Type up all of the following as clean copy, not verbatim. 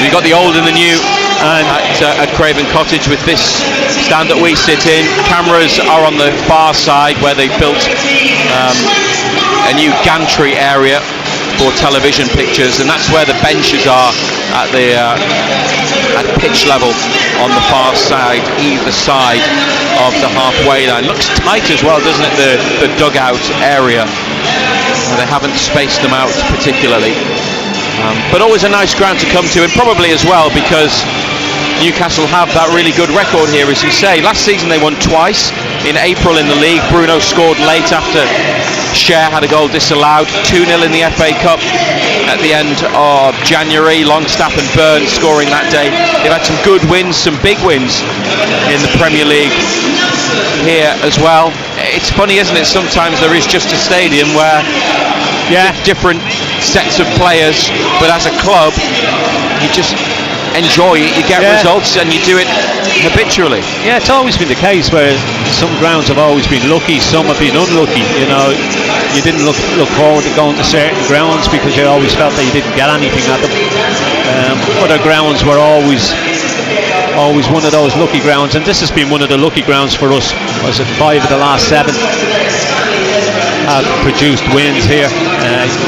We've got the old and the new at Craven Cottage with this stand that we sit in. Cameras are on the far side where they've built a new gantry area for television pictures, and that's where the benches are at the at pitch level on the far side, either side of the halfway line. Looks tight as well, doesn't it, the dugout area? They haven't spaced them out particularly, but always a nice ground to come to, and probably as well because Newcastle have that really good record here, as you say. Last season they won twice, in April in the league. Bruno scored late after Cher had a goal disallowed. 2-0 in the FA Cup at the end of January. Longstaff and Burns scoring that day. They've had some good wins, some big wins in the Premier League here as well. It's funny, isn't it? Sometimes there is just a stadium where different sets of players, but as a club you just enjoy it, you get results, and you do it habitually. Yeah, it's always been the case where some grounds have always been lucky, some have been unlucky. You know, you didn't look forward to going to certain grounds because you always felt that you didn't get anything at them. Other grounds were always one of those lucky grounds, and this has been one of the lucky grounds for us. Was it 5 of the last 7 have produced wins here?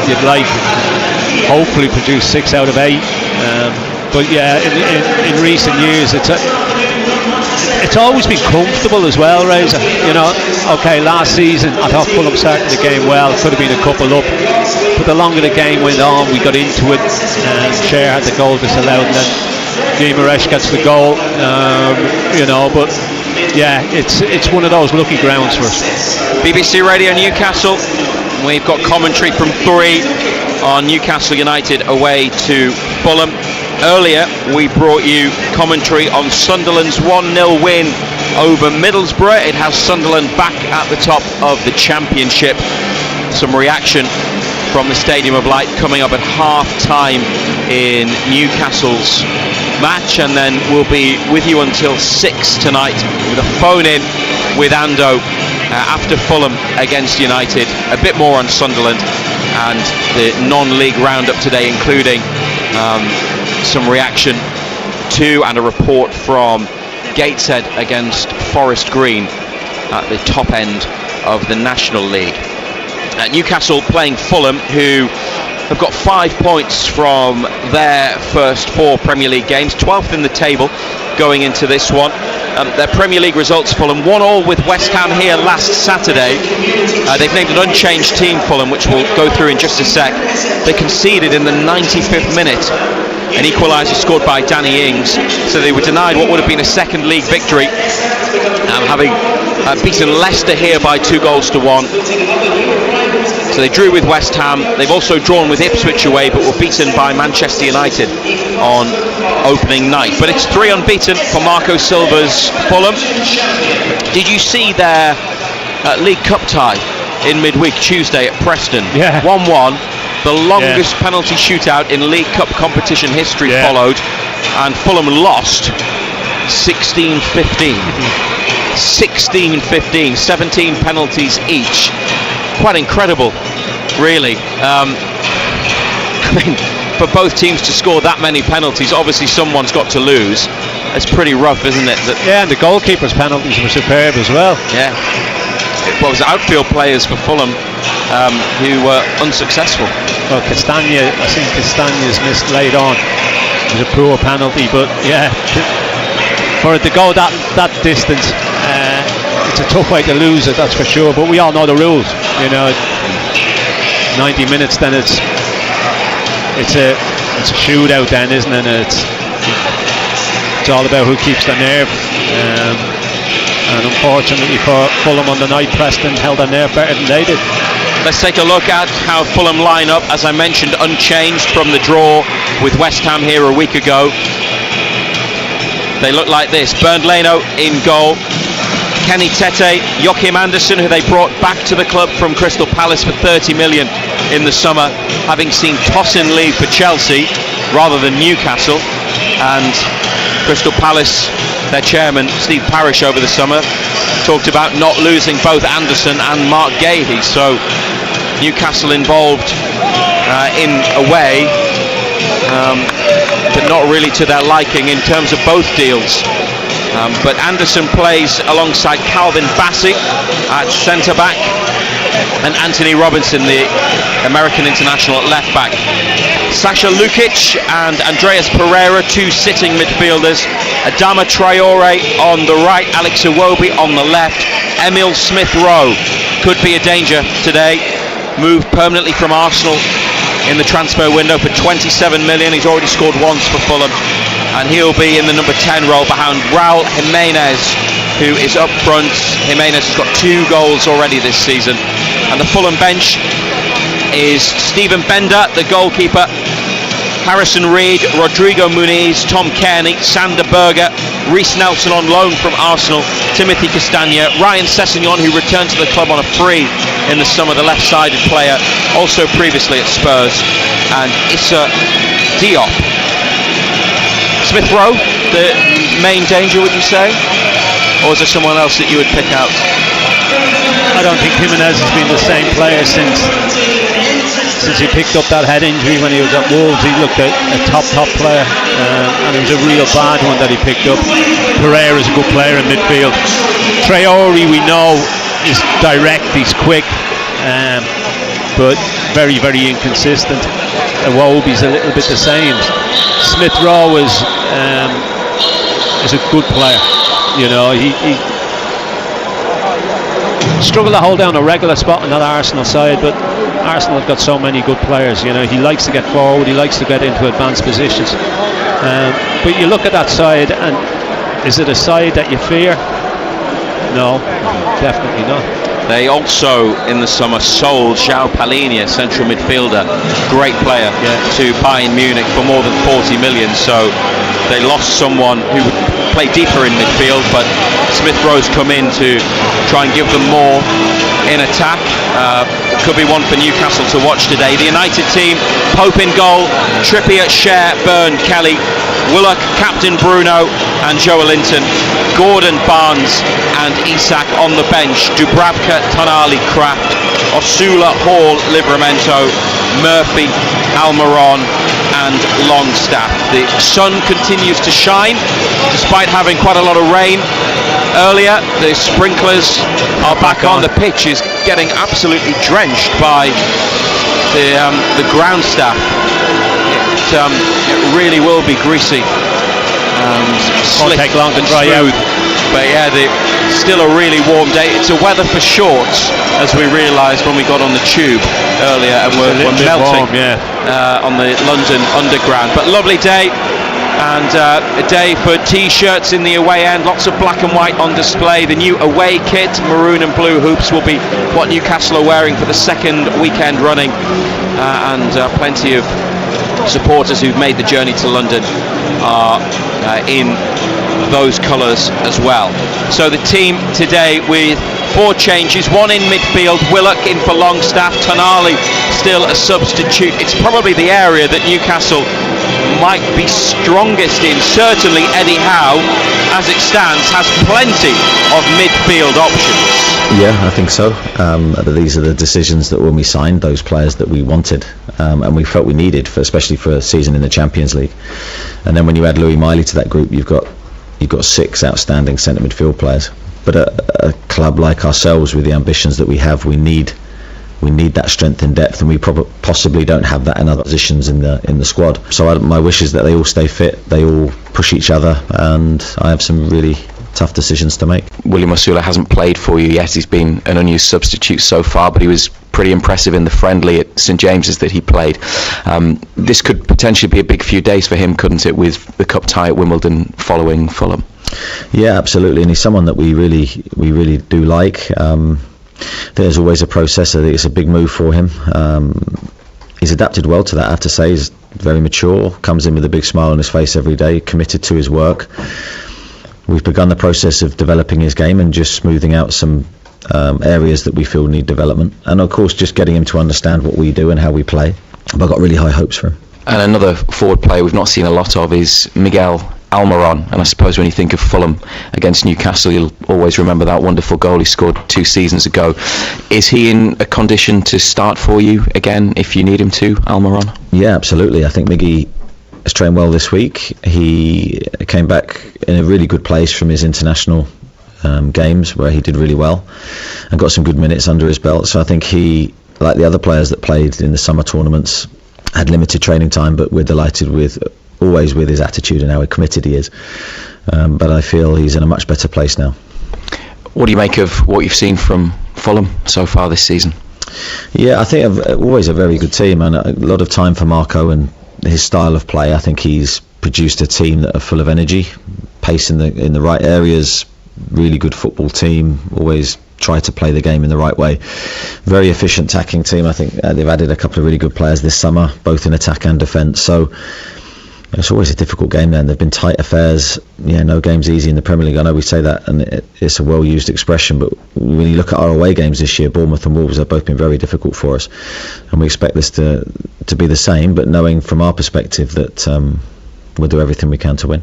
You'd like hopefully produce 6 out of 8. But yeah, in recent years, it's always been comfortable as well, Razor. You know, okay, last season I thought Fulham started the game well, could have been a couple up, but the longer the game went on, we got into it, and Cher had the goal disallowed, and then Guimaraes gets the goal. You know, but yeah, it's one of those lucky grounds for us. BBC Radio Newcastle. We've got commentary from 3 on Newcastle United away to Fulham. Earlier we brought you commentary on Sunderland's 1-0 win over Middlesbrough. It has Sunderland back at the top of the Championship. Some reaction from the Stadium of Light coming up at half-time in Newcastle's match, and then we'll be with you until 6 tonight with a phone-in with Ando after Fulham against United. A bit more on Sunderland and the non-league roundup today, including some reaction to and a report from Gateshead against Forest Green at the top end of the National League. Newcastle playing Fulham, who have got 5 points from their first 4 Premier League games, 12th in the table going into this one. Their Premier League results: Fulham 1-1 with West Ham here last Saturday. They've named an unchanged team, Fulham, which we'll go through in just a sec. They conceded in the 95th minute an equaliser scored by Danny Ings, so they were denied what would have been a second league victory, having beaten Leicester here by 2-1. So they drew with West Ham. They've also drawn with Ipswich away, but were beaten by Manchester United on opening night. But it's 3 unbeaten for Marco Silva's Fulham. Did you see their League Cup tie in midweek Tuesday at Preston? Yeah. 1-1. The longest penalty shootout in League Cup competition history followed, and Fulham lost 16-15. 16-15, 17 penalties each. Quite incredible, really. I mean, for both teams to score that many penalties, obviously someone's got to lose. It's pretty rough, isn't it? And the goalkeeper's penalties were superb as well. Yeah. Well, it was outfield players for Fulham who were unsuccessful. Well, I think Castagna's missed late on. It was a poor penalty, but yeah, for it to go that distance, it's a tough way to lose it, that's for sure. But we all know the rules, you know. 90 minutes, then it's a shootout, then, isn't it? It's all about who keeps the nerve. And unfortunately for Fulham on the night, Preston held their nerve better than they did. Let's take a look at how Fulham line up. As I mentioned, unchanged from the draw with West Ham here a week ago. They look like this: Bernd Leno in goal, Kenny Tete, Joachim Andersen, who they brought back to the club from Crystal Palace for 30 million in the summer, having seen Tosin leave for Chelsea rather than Newcastle. And Crystal Palace, their chairman Steve Parish over the summer talked about not losing both Anderson and Mark Gahey. So Newcastle involved in a way but not really to their liking in terms of both deals. But Anderson plays alongside Calvin Bassey at centre-back, and Anthony Robinson, the American international, at left-back. Sasha Lukic and Andreas Pereira, two sitting midfielders. Adama Traore on the right, Alex Iwobi on the left. Emil Smith-Rowe could be a danger today. Moved permanently from Arsenal in the transfer window for 27 million. He's already scored once for Fulham, and he'll be in the number 10 role behind Raul Jimenez, who is up front. Jimenez has got 2 goals already this season. And the Fulham bench is Stephen Bender, the goalkeeper, Harrison Reed, Rodrigo Muniz, Tom Kearney, Sander Berger, Reece Nelson on loan from Arsenal, Timothy Castagna, Ryan Sessegnon, who returned to the club on a free in the summer, the left-sided player, also previously at Spurs, and Issa Diop. Smith-Rowe, the main danger, would you say? Or is there someone else that you would pick out? I don't think Jimenez has been the same player since he picked up that head injury when he was at Wolves. He looked a top player, and it was a real bad one that he picked up. Pereira is a good player in midfield. Traore, we know, is direct, he's quick, but very, very inconsistent. Iwobi's a little bit the same. Smith-Rowe is a good player. You know, he struggled to hold down a regular spot on that Arsenal side, but Arsenal have got so many good players. You know, he likes to get forward, he likes to get into advanced positions. But you look at that side, and is it a side that you fear? No, definitely not. They also, in the summer, sold João Palhinha, central midfielder, great player, to Bayern Munich for more than 40 million. So they lost someone who would play deeper in midfield, but Smith-Rowe's come in to try and give them more in attack. It could be one for Newcastle to watch today. The United team: Pope in goal, Trippier, Schär, Byrne, Kelly, Willock, captain Bruno and Joelinton, Gordon, Barnes and Isak on the bench. Dubravka, Tonali, Kraft, Osula, Hall, Livramento, Murphy, Almiron and Longstaff. The sun continues to shine despite having quite a lot of rain earlier. The sprinklers are back on. The pitch is getting absolutely drenched by the ground staff. It really will be greasy and slick. Won't take long to and dry smooth. out. But yeah, still a really warm day. It's a weather for shorts, as we realised when we got on the tube earlier, and we're melting warm, on the London Underground. But lovely day, and a day for T-shirts in the away end. Lots of black and white on display. The new away kit, maroon and blue hoops, will be what Newcastle are wearing for the second weekend running, and plenty of supporters who've made the journey to London are in those colours as well. So the team today with 4 changes, 1 in midfield, Willock in for Longstaff, Tonali still a substitute. It's probably the area that Newcastle might be strongest in. Certainly Eddie Howe, as it stands, has plenty of midfield options. Yeah, I think so. These are the decisions that when we signed those players that we wanted, and we felt we needed, especially for a season in the Champions League. And then when you add Louis Miley to that group, you've got 6 outstanding centre midfield players. But a club like ourselves, with the ambitions that we have, we need that strength in depth, and we possibly don't have that in other positions in the squad. So my wish is that they all stay fit, they all push each other, and I have some really tough decisions to make. William Osula hasn't played for you yet. He's been an unused substitute so far, but he was pretty impressive in the friendly at St James's that he played. This could potentially be a big few days for him, couldn't it, with the cup tie at Wimbledon following Fulham? Yeah, absolutely, and he's someone that we really do like. There's always a process. I think it's a big move for him. He's adapted well to that, I have to say. He's very mature, comes in with a big smile on his face every day, committed to his work. We've begun the process of developing his game and just smoothing out some areas that we feel need development, and of course just getting him to understand what we do and how we play. But I've got really high hopes for him. And another forward player we've not seen a lot of is Miguel Almiron, and I suppose when you think of Fulham against Newcastle, you'll always remember that wonderful goal he scored 2 seasons ago. Is he in a condition to start for you again if you need him to, Almiron? Yeah, absolutely. I think Miggy has trained well this week. He came back in a really good place from his international games, where he did really well and got some good minutes under his belt. So I think he, like the other players that played in the summer tournaments, had limited training time, but we're delighted with his attitude and how committed he is. But I feel he's in a much better place now. What do you make of what you've seen from Fulham so far this season? Yeah, I think always a very good team, and a lot of time for Marco and his style of play. I think he's produced a team that are full of energy, pace in the right areas, really good football team, always try to play the game in the right way. Very efficient attacking team. I think they've added a couple of really good players this summer, both in attack and defence. So it's always a difficult game then. There've been tight affairs. Yeah, no game's easy in the Premier League. I know we say that, and it's a well-used expression, but when you look at our away games this year, Bournemouth and Wolves have both been very difficult for us, and we expect this to be the same, but knowing from our perspective that we'll do everything we can to win.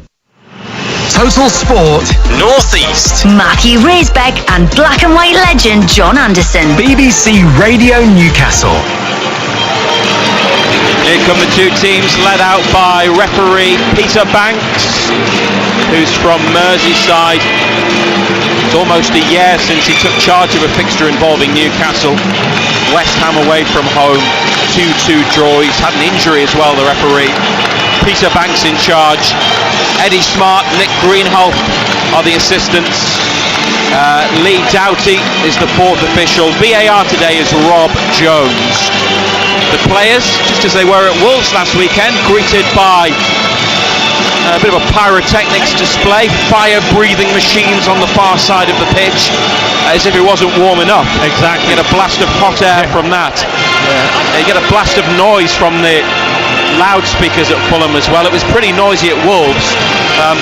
Total Sport North East. Matthew Raisbeck and black and white legend John Anderson. BBC Radio Newcastle. Here come the two teams, led out by referee Peter Banks, who's from Merseyside. It's almost a year since he took charge of a fixture involving Newcastle. West Ham away from home, 2-2 draw. He's had an injury as well, the referee. Peter Banks in charge. Eddie Smart, Nick Greenhalgh are the assistants. Lee Doughty is the fourth official. VAR today is Rob Jones. The players, just as they were at Wolves last weekend, greeted by a bit of a pyrotechnics display, fire-breathing machines on the far side of the pitch, as if it wasn't warm enough. Exactly. You get a blast of hot air from that. Yeah. You get a blast of noise from the loudspeakers at Fulham as well. It was pretty noisy at Wolves. I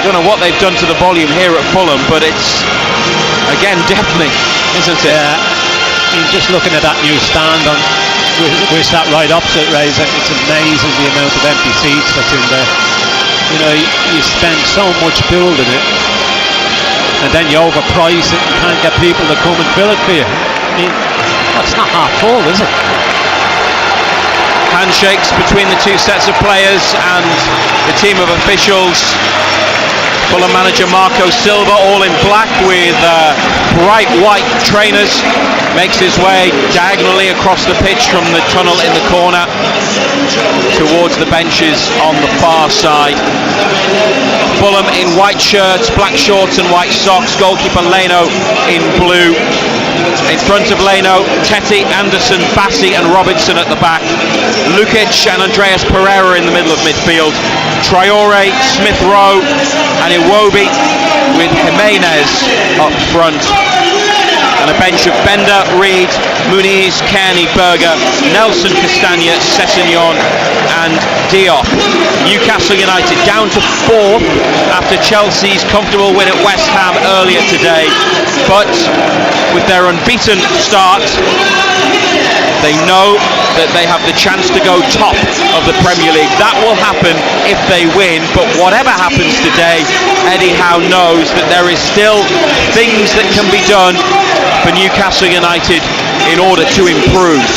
don't know what they've done to the volume here at Fulham, but it's, again, deafening, isn't it? Yeah. Just looking at that new stand, we're sat right opposite Ray's. It's amazing the amount of empty seats that's in there. You know, you spend so much building it, and then you overprice it and can't get people to come and fill it for you. I mean, that's not half full, is it? Handshakes between the two sets of players and the team of officials. Fulham manager Marco Silva, all in black with bright white trainers, makes his way diagonally across the pitch from the tunnel in the corner towards the benches on the far side. Fulham in white shirts, black shorts and white socks. Goalkeeper Leno in blue. In front of Leno, Teti, Anderson, Bassi and Robinson at the back. Lukic and Andreas Pereira in the middle of midfield. Traore, Smith Rowe and Iwobi with Jimenez up front. And a bench of Bender, Reed, Muniz, Kearney, Berger, Nelson, Castagna, Sessegnon and Diop. Newcastle United down to fourth after Chelsea's comfortable win at West Ham earlier today. But with their unbeaten start, they know that they have the chance to go top of the Premier League. That will happen if they win, but whatever happens today, Eddie Howe knows that there is still things that can be done for Newcastle United in order to improve.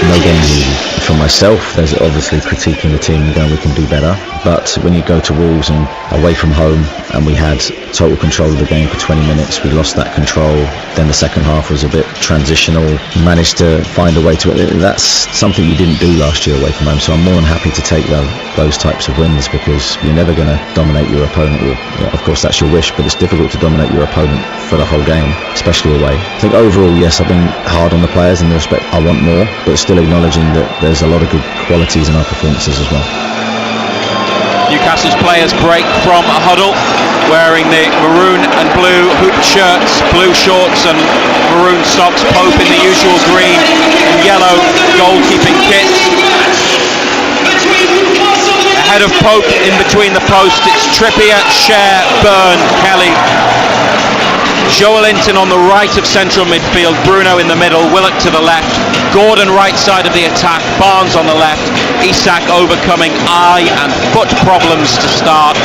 No game's easy. For myself, there's obviously critiquing the team and going, we can do better. But when you go to Wolves and away from home, and we had total control of the game for 20 minutes, we lost that control. Then the second half was a bit transitional. Managed to find a way to it. That's something you didn't do last year away from home. So I'm more than happy to take those types of wins, because you're never going to dominate your opponent. Of course, that's your wish, but it's difficult to dominate your opponent for the whole game, especially away. I think overall, yes, I've been hard on the players in the respect I want more, but still acknowledging that there's a lot of good qualities in our performances as well. Newcastle's players break from a huddle wearing the maroon and blue hooped shirts, blue shorts and maroon socks. Pope in the usual green and yellow goalkeeping kit. Ahead of Pope in between the posts, it's Trippier, Cher, Byrne, Kelly. Joelinton on the right of central midfield, Bruno in the middle, Willock to the left, Gordon right side of the attack, Barnes on the left, Isak overcoming eye and foot problems to start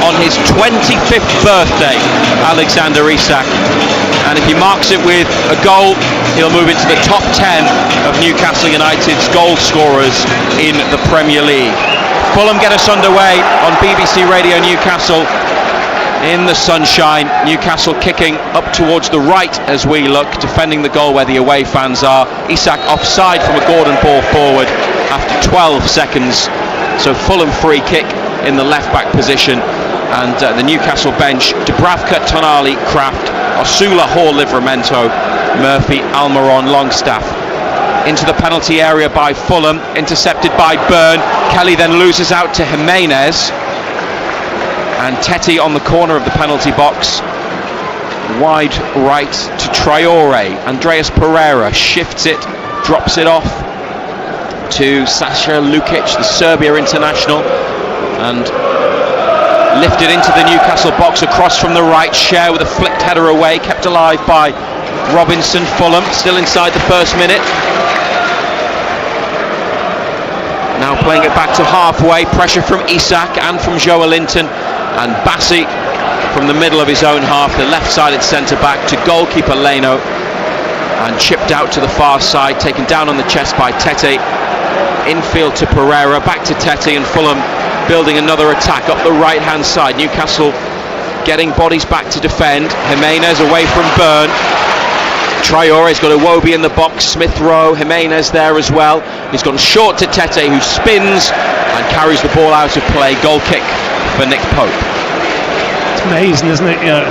on his 25th birthday, Alexander Isak. And if he marks it with a goal, he'll move into the top 10 of Newcastle United's goal scorers in the Premier League. Fulham get us underway on BBC Radio Newcastle in the sunshine. Newcastle kicking up towards the right as we look, defending the goal where the away fans are. Isak offside from a Gordon ball forward after 12 seconds. So Fulham free kick in the left back position, and the Newcastle bench: Dubravka, Tonali, Kraft, Osula, Hall, Livramento, Murphy, Almiron, Longstaff. Into the penalty area by Fulham, intercepted by Byrne. Kelly then loses out to Jimenez, and Teti on the corner of the penalty box, wide right to Traore. Andreas Pereira shifts it, drops it off to Sasha Lukic, the Serbia international, and lifted into the Newcastle box across from the right. Share with a flicked header away, kept alive by Robinson. Fulham still inside the first minute. Now playing it back to halfway, pressure from Isak and from Joelinton, and Bassi from the middle of his own half, the left-sided centre-back, to goalkeeper Leno, and chipped out to the far side, taken down on the chest by Tete. Infield to Pereira, back to Tete, and Fulham building another attack up the right-hand side. Newcastle getting bodies back to defend. Jimenez away from Byrne. Traore's got Iwobi in the box, Smith Rowe, Jimenez there as well. He's gone short to Tete, who spins and carries the ball out of play. Goal kick for Nick Pope. It's amazing, isn't it? You know,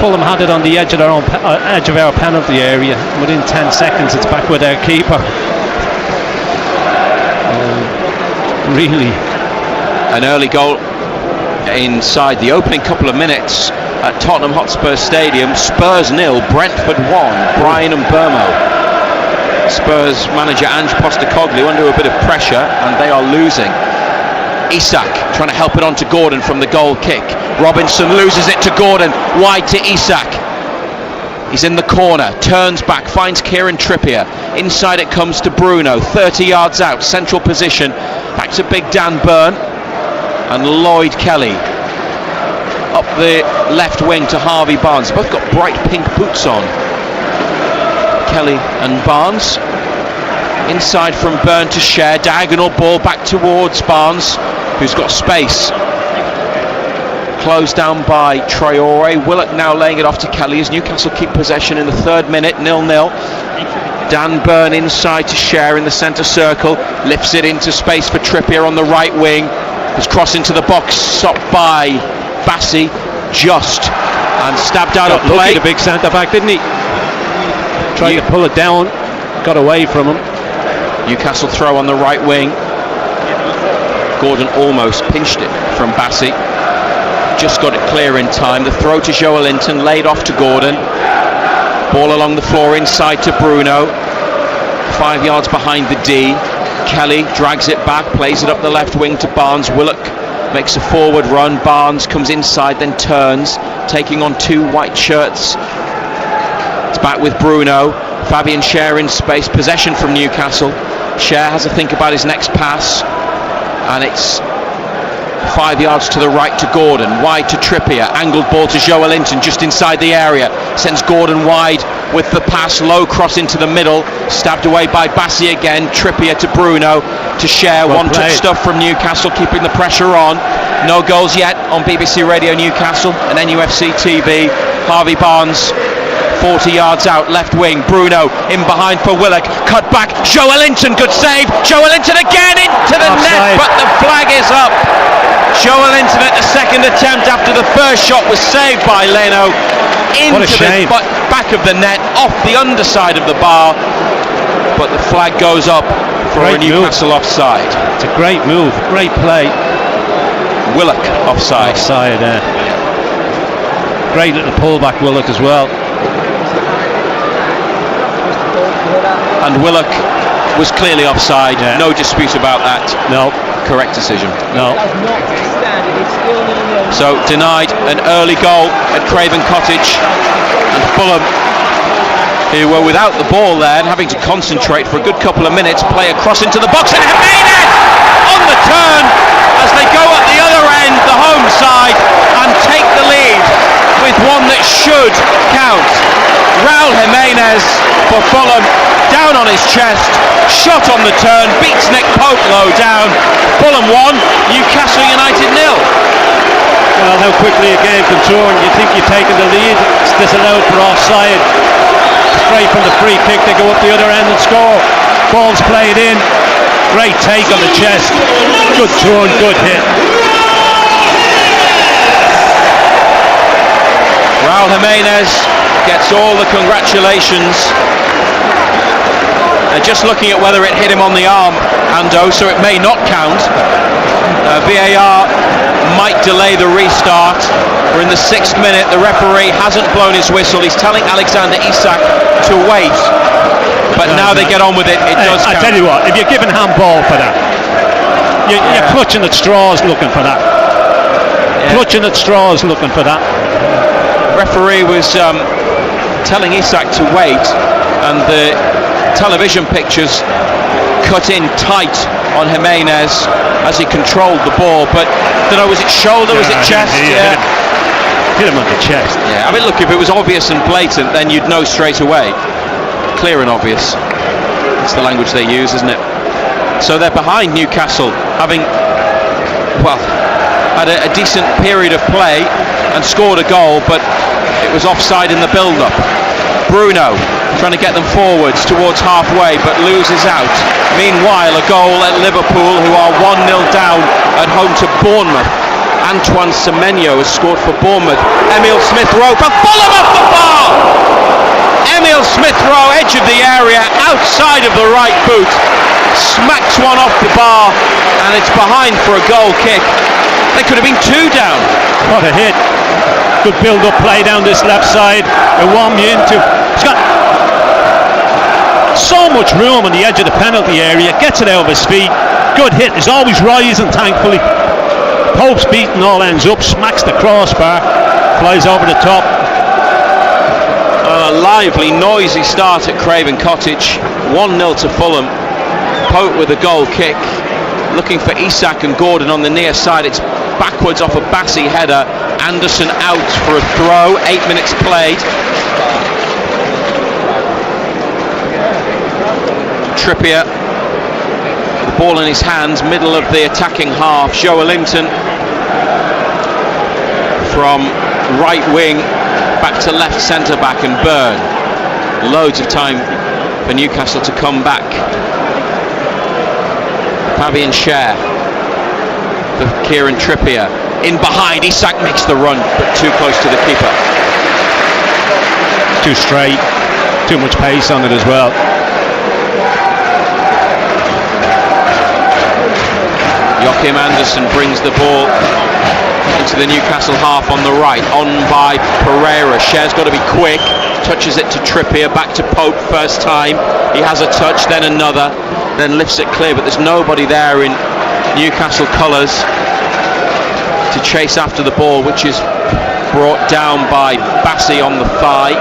Fulham had it on the edge of their own edge of our penalty area. Within 10 seconds, it's back with their keeper. Really, an early goal inside the opening couple of minutes at Tottenham Hotspur Stadium. Spurs 0, Brentford 1. Brian and Burmo. Spurs manager Ange Postecoglou under a bit of pressure, and they are losing. Isak trying to help it on to Gordon from the goal kick. Robinson loses it to Gordon, wide to Isak. He's in the corner, turns back, finds Kieran Trippier. Inside it comes to Bruno, 30 yards out, central position. Back to Big Dan Byrne and Lloyd Kelly. Up the left wing to Harvey Barnes. Both got bright pink boots on, Kelly and Barnes. Inside from Byrne to Share, diagonal ball back towards Barnes, who's got space. Closed down by Traore. Willock now laying it off to Kelly as Newcastle keep possession in the third minute, 0-0. Dan Byrne inside to Share in the centre circle, lifts it into space for Trippier on the right wing. His cross into the box, stopped by Bassi, just, and stabbed out of play. The big centre back, didn't he? Tried to pull it down, got away from him. Newcastle throw on the right wing. Gordon almost pinched it from Bassi, just got it clear in time. The throw to Joelinton, laid off to Gordon. Ball along the floor inside to Bruno, 5 yards behind the D. Kelly drags it back, plays it up the left wing to Barnes. Willock makes a forward run. Barnes comes inside, then turns, taking on two white shirts. It's back with Bruno. Fabian Schär in space, possession from Newcastle. Schär has a think about his next pass, and it's 5 yards to the right to Gordon, wide to Trippier, angled ball to Joelinton just inside the area, sends Gordon wide with the pass, low cross into the middle, stabbed away by Bassi again. Trippier to Bruno, to Schär, one touch stuff from Newcastle, keeping the pressure on. No goals yet on BBC Radio Newcastle and NUFC TV. Harvey Barnes 40 yards out, left wing, Bruno in behind for Willock, cut back, Joelinton, good save, Joelinton again into the net, but the flag is up. Joelinton at the second attempt after the first shot was saved by Leno, into the back of the net, off the underside of the bar, but the flag goes up for a Newcastle offside. It's a great move, great play. Willock offside. Great little pullback Willock as well. And Willock was clearly offside, no dispute about that. No. Correct decision. No. So denied an early goal at Craven Cottage, and Fulham, who were without the ball there and having to concentrate for a good couple of minutes, play a cross into the box, and Jimenez on the turn as they go at the other end, the home side, and take the lead with one that should count. Raul Jimenez for Fulham, down on his chest, shot on the turn, beats Nick Pope low down. Fulham 1, Newcastle United 0. Well, how quickly a game can turn. You think you're taking the lead, it's disallowed for offside. Straight from the free kick, they go up the other end and score. Ball's played in, great take on the chest, good turn, good hit. Raul Jimenez gets all the congratulations. Just looking at whether it hit him on the arm, Ando, so it may not count. VAR might delay the restart. We're in the 6th minute. The referee hasn't blown his whistle. He's telling Alexander Isak to wait. But now they get on with it. It does count. I tell you what, if you're giving handball for that, you're clutching at straws looking for that. Clutching at straws looking for that. Referee was telling Isak to wait, and the television pictures cut in tight on Jimenez as he controlled the ball, but I don't know, was it shoulder, was it chest? Hit him on the chest. Yeah, I mean, look, if it was obvious and blatant, then you'd know straight away. Clear and obvious. That's the language they use, isn't it? So they're behind Newcastle, having, well, had a decent period of play and scored a goal, but it was offside in the build-up. Bruno trying to get them forwards towards halfway, but loses out. Meanwhile, a goal at Liverpool, who are 1-0 down at home to Bournemouth. Antoine Semenyo has scored for Bournemouth. Emil Smith-Rowe for Fulham off the bar! Emil Smith-Rowe, edge of the area, outside of the right boot, smacks one off the bar, and it's behind for a goal kick. They could have been 2 down. What a hit. Good build-up play down this left side. Iwambi he's got so much room on the edge of the penalty area, gets it out of his feet. Good hit, is always rising, thankfully. Pope's beaten, all ends up, smacks the crossbar, flies over the top. A lively, noisy start at Craven Cottage. 1-0 to Fulham. Pope with a goal kick, looking for Isak and Gordon on the near side. It's backwards off a Bassi header. Anderson out for a throw. 8 minutes played. Trippier, the ball in his hands, middle of the attacking half. Joelinton from right wing back to left centre back, and Byrne. Loads of time for Newcastle to come back. Fabian Schär for Kieran Trippier. In behind, Isak makes the run, but too close to the keeper. Too straight, too much pace on it as well. Joachim Andersen brings the ball into the Newcastle half on the right, on by Pereira. Schär's got to be quick, touches it to Trippier, back to Pope first time. He has a touch, then another, then lifts it clear, but there's nobody there in Newcastle colours to chase after the ball, which is brought down by Bassi on the thigh.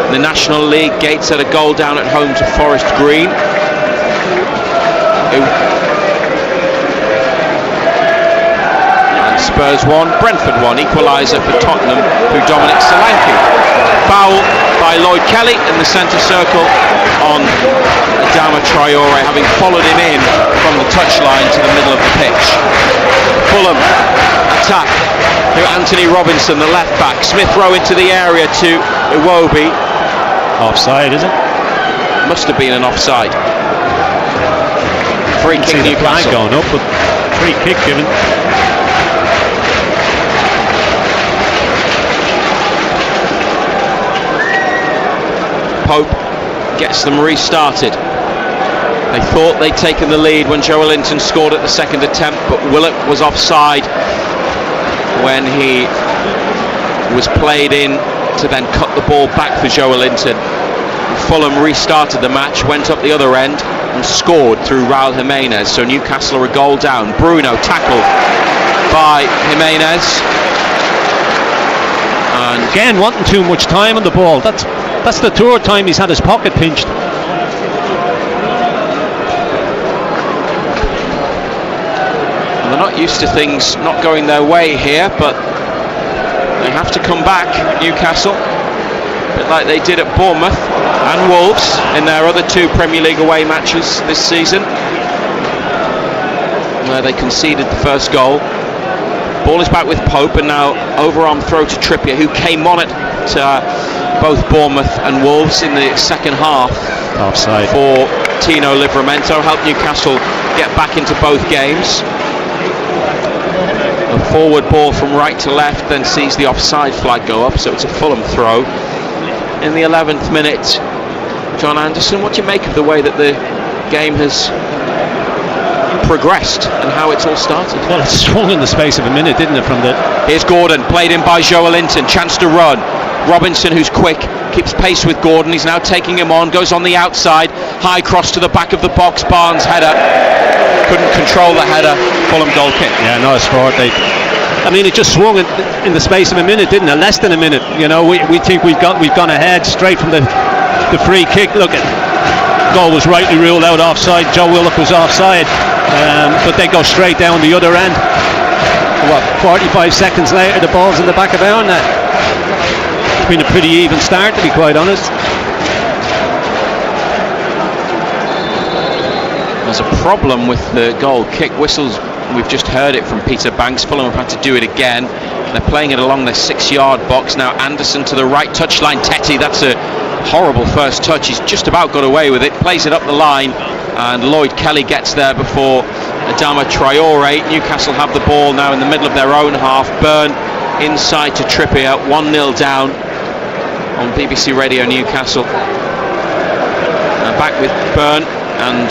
In the National League, Gates had a goal down at home to Forest Green. Spurs 1, Brentford 1, equaliser for Tottenham through Dominic Solanke. Foul by Lloyd Kelly in the centre circle on Adama Traore, having followed him in from the touchline to the middle of the pitch. Fulham attack to Anthony Robinson, the left back. Smith-Rowe into the area to Iwobi. Offside, is it? Must have been an offside. Free kick Newcastle. Going up, but free kick given. Pope gets them restarted. They thought they'd taken the lead when Joelinton scored at the second attempt, but Willock was offside when he was played in to then cut the ball back for Joelinton. Fulham restarted the match, went up the other end and scored through Raul Jimenez. So Newcastle are a goal down. Bruno tackled by Jimenez. And again, wanting too much time on the ball. That's the third time he's had his pocket pinched. They're not used to things not going their way here, but they have to come back, Newcastle. a bit like they did at Bournemouth and Wolves in their other 2 Premier League away matches this season, where they conceded the first goal. Ball is back with Pope, and now overarm throw to Trippier, who came on it to both Bournemouth and Wolves in the second half. Offside for Tino Livramento, helped Newcastle get back into both games. A forward ball from right to left, then sees the offside flag go up, so it's a Fulham throw. In the 11th minute, John Anderson, what do you make of the way that the game has progressed and how it's all started? Well, it swung in the space of a minute, didn't it, from the... Here's Gordon, played in by Joelinton, chance to run. Robinson, who's quick, keeps pace with Gordon. He's now taking him on, goes on the outside, high cross to the back of the box. Barnes header, couldn't control the header. Fulham goal kick. Yeah, nice forward. I mean, it just swung in the space of a minute, didn't it? Less than a minute. You know, we think we've gone ahead straight from the free kick. Look, goal was rightly ruled out offside. Joe Willock was offside, but they go straight down the other end. What, 45 seconds later, the ball's in the back of our net. It's been a pretty even start, to be quite honest. There's a problem with the goal kick whistles. We've just heard it from Peter Banks. Fulham have had to do it again. They're playing it along their 6-yard box. Now Anderson to the right touchline. Teti, that's a horrible first touch. He's just about got away with it. Plays it up the line, and Lloyd Kelly gets there before Adama Traore. Newcastle have the ball now in the middle of their own half. Byrne inside to Trippier. 1-0 down on BBC Radio Newcastle. And back with Byrne and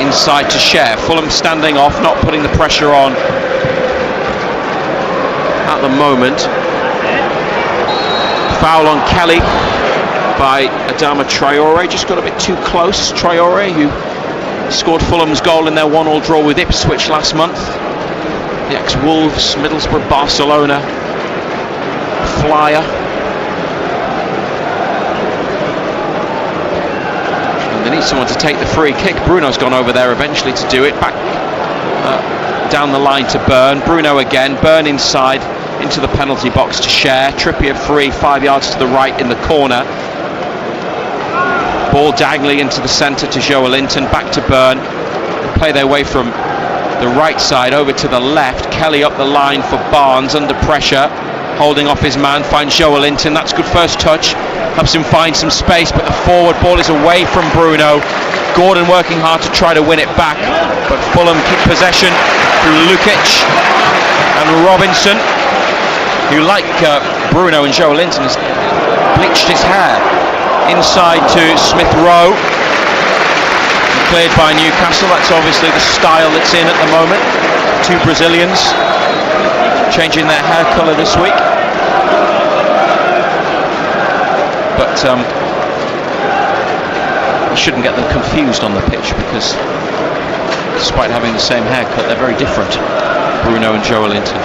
inside to Cher. Fulham standing off, not putting the pressure on at the moment. Foul on Kelly by Adama Traore. Just got a bit too close. Traore, who scored Fulham's goal in their 1-1 draw with Ipswich last month. The ex-Wolves, Middlesbrough, Barcelona flyer. They need someone to take the free kick. Bruno's gone over there eventually to do it. Back down the line to Byrne. Bruno again. Byrne inside into the penalty box to Cher. Trippier free, 5 yards to the right in the corner. Ball diagonally into the centre to Joelinton. Back to Byrne. They play their way from the right side over to the left. Kelly up the line for Barnes under pressure. Holding off his man. Finds Joelinton. That's good first touch. Helps him find some space, but the forward ball is away from Bruno. Gordon working hard to try to win it back, but Fulham keep possession through Lukic and Robinson, who, like Bruno and Joelinton, has bleached his hair. Inside to Smith Rowe, cleared by Newcastle. That's obviously the style that's in at the moment. 2 Brazilians changing their hair colour this week. But you shouldn't get them confused on the pitch, because despite having the same haircut, they're very different, Bruno and Joelinton.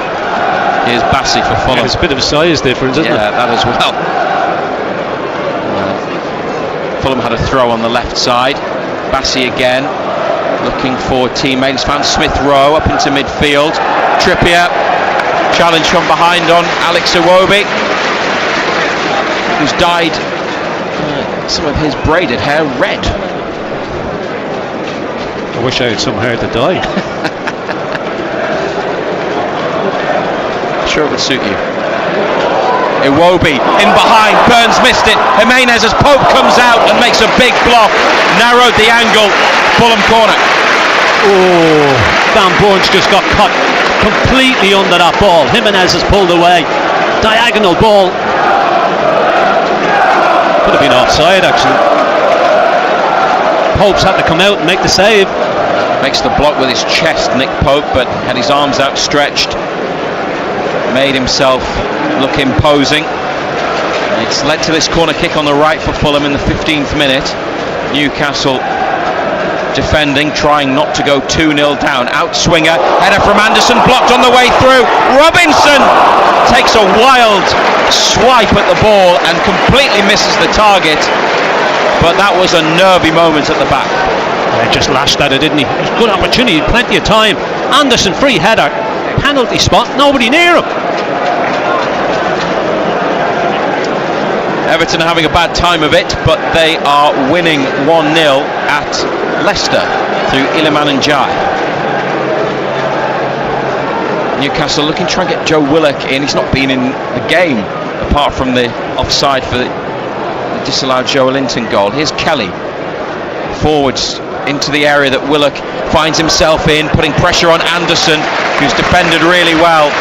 Here's Bassi for Fulham. It's a bit of a size difference, isn't it? Yeah, that as well. Fulham had a throw on the left side. Bassi again, looking for teammates. Found Smith Rowe up into midfield. Trippier, challenge from behind on Alex Iwobi, who's dyed some of his braided hair red. I wish I had some hair to dye. Sure, it would suit you. Iwobi in behind. Burns missed it. Jimenez as Pope comes out and makes a big block. Narrowed the angle. Fulham corner. Oh, Dan Burns just got caught completely under that ball. Jimenez has pulled away. Diagonal ball. Could have been offside, actually. Pope's had to come out and make the save. Makes the block with his chest, Nick Pope, but had his arms outstretched. Made himself look imposing. It's led to this corner kick on the right for Fulham in the 15th minute. Newcastle defending, trying not to go 2-0 down. Outswinger, header from Anderson, blocked on the way through. Robinson takes a wild swipe at the ball and completely misses the target, but that was a nervy moment at the back. Just lashed at it, didn't he? It was a good opportunity, plenty of time. Anderson, free header, penalty spot, nobody near him. Everton are having a bad time of it, but they are winning 1-0 at Leicester through Iliman Ndiaye. Newcastle looking to try and get Joe Willock in. He's not been in the game apart from the offside for the disallowed Joelinton goal. Here's Kelly forwards into the area that Willock finds himself in, putting pressure on Anderson, who's defended really well.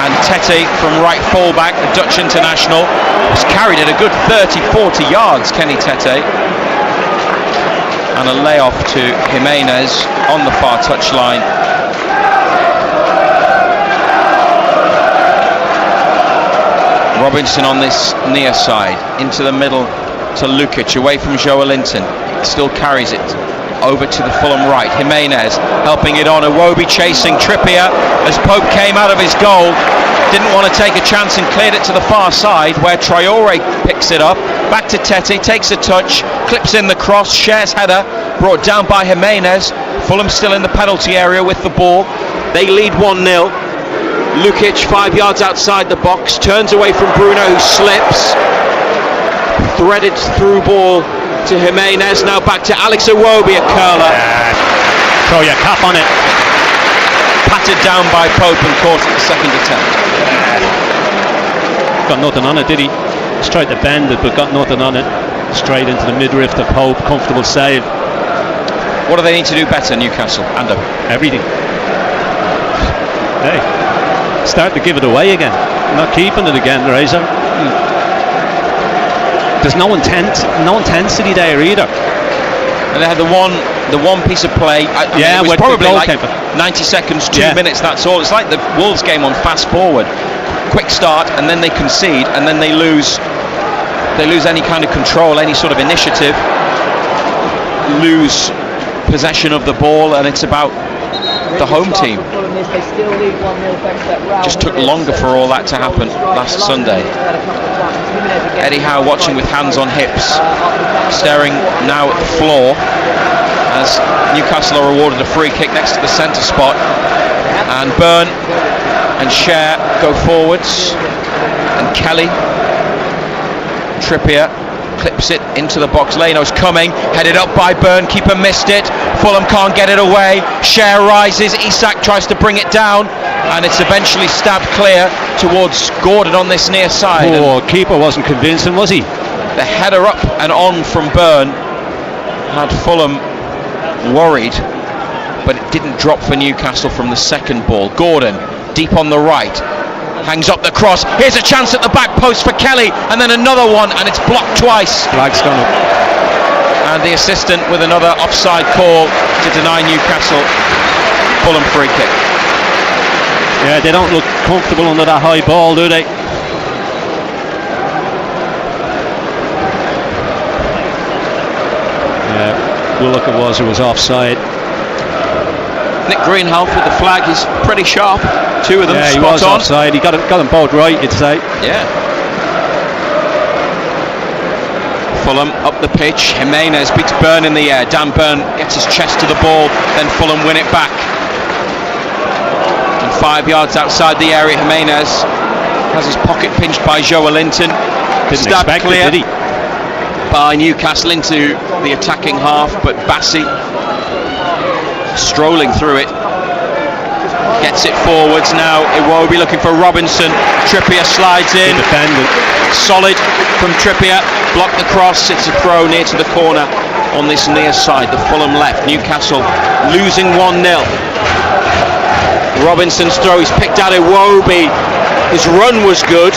And Tete from right fullback, the Dutch international, was carried at a good 30-40 yards, Kenny Tete. And a layoff to Jimenez on the far touchline. Robinson on this near side, into the middle to Lukic, away from Joelinton. Still carries it over to the Fulham right. Jimenez helping it on. Iwobi chasing Trippier as Pope came out of his goal. Didn't want to take a chance and cleared it to the far side, where Traore picks it up. Back to Tete, takes a touch, clips in the cross. Cher's header brought down by Jimenez. Fulham still in the penalty area with the ball. They lead 1-0. Lukic 5 yards outside the box, turns away from Bruno, who slips. Threaded through ball to Jimenez, now back to Alex Iwobi, a curler. Throw your cap on it. Patted down by Pope and caught at the second attempt. Got nothing on it, did he? Just tried to bend it, but got nothing on it. Straight into the midriff of Pope, comfortable save. What do they need to do better, Newcastle? Ando? Everything. Hey, start to give it away again. Not keeping it again, Razor. There's no intensity there either. And they had the one piece of play. It was probably like 90 seconds, 2 minutes. That's all. It's like the Wolves game on fast forward. Quick start, and then they concede, and then they lose. They lose any kind of control, any sort of initiative. Lose possession of the ball, and it's about the home team. Just took longer for all that to happen last Sunday. Eddie Howe watching with hands on hips, staring now at the floor as Newcastle are awarded a free kick next to the centre spot, and Byrne and Cher go forwards, and Kelly, Trippier clips it into the box. Leno's coming, headed up by Byrne, keeper missed it. Fulham can't get it away. Cher rises, Isak tries to bring it down, and it's eventually stabbed clear towards Gordon on this near side. Oh, keeper wasn't convincing, was he? The header up and on from Byrne had Fulham worried, but it didn't drop for Newcastle from the second ball. Gordon deep on the right, hangs up the cross. Here's a chance at the back post for Kelly, and then another one, and it's blocked twice. Flag's gone up. And the assistant with another offside call to deny Newcastle Fulham free kick. Yeah, they don't look comfortable under that high ball, do they? Yeah, Willock it was offside. Nick Greenhalgh with the flag is pretty sharp. Two of them yeah, spot he was on. offside. He got them both right, you'd say. Yeah. Fulham up the pitch. Jimenez beats Byrne in the air. Dan Byrne gets his chest to the ball. Then Fulham win it back. And 5 yards outside the area, Jimenez has his pocket pinched by Joelinton. Didn't Stabbed expect clear it, did he? by Newcastle into the attacking half, but Bassi strolling through it. Gets it forwards now. Iwobi looking for Robinson. Trippier slides in. Solid from Trippier. Block the cross. It's a throw near to the corner on this near side. The Fulham left. Newcastle losing 1-0. Robinson's throw is picked out. Iwobi. His run was good.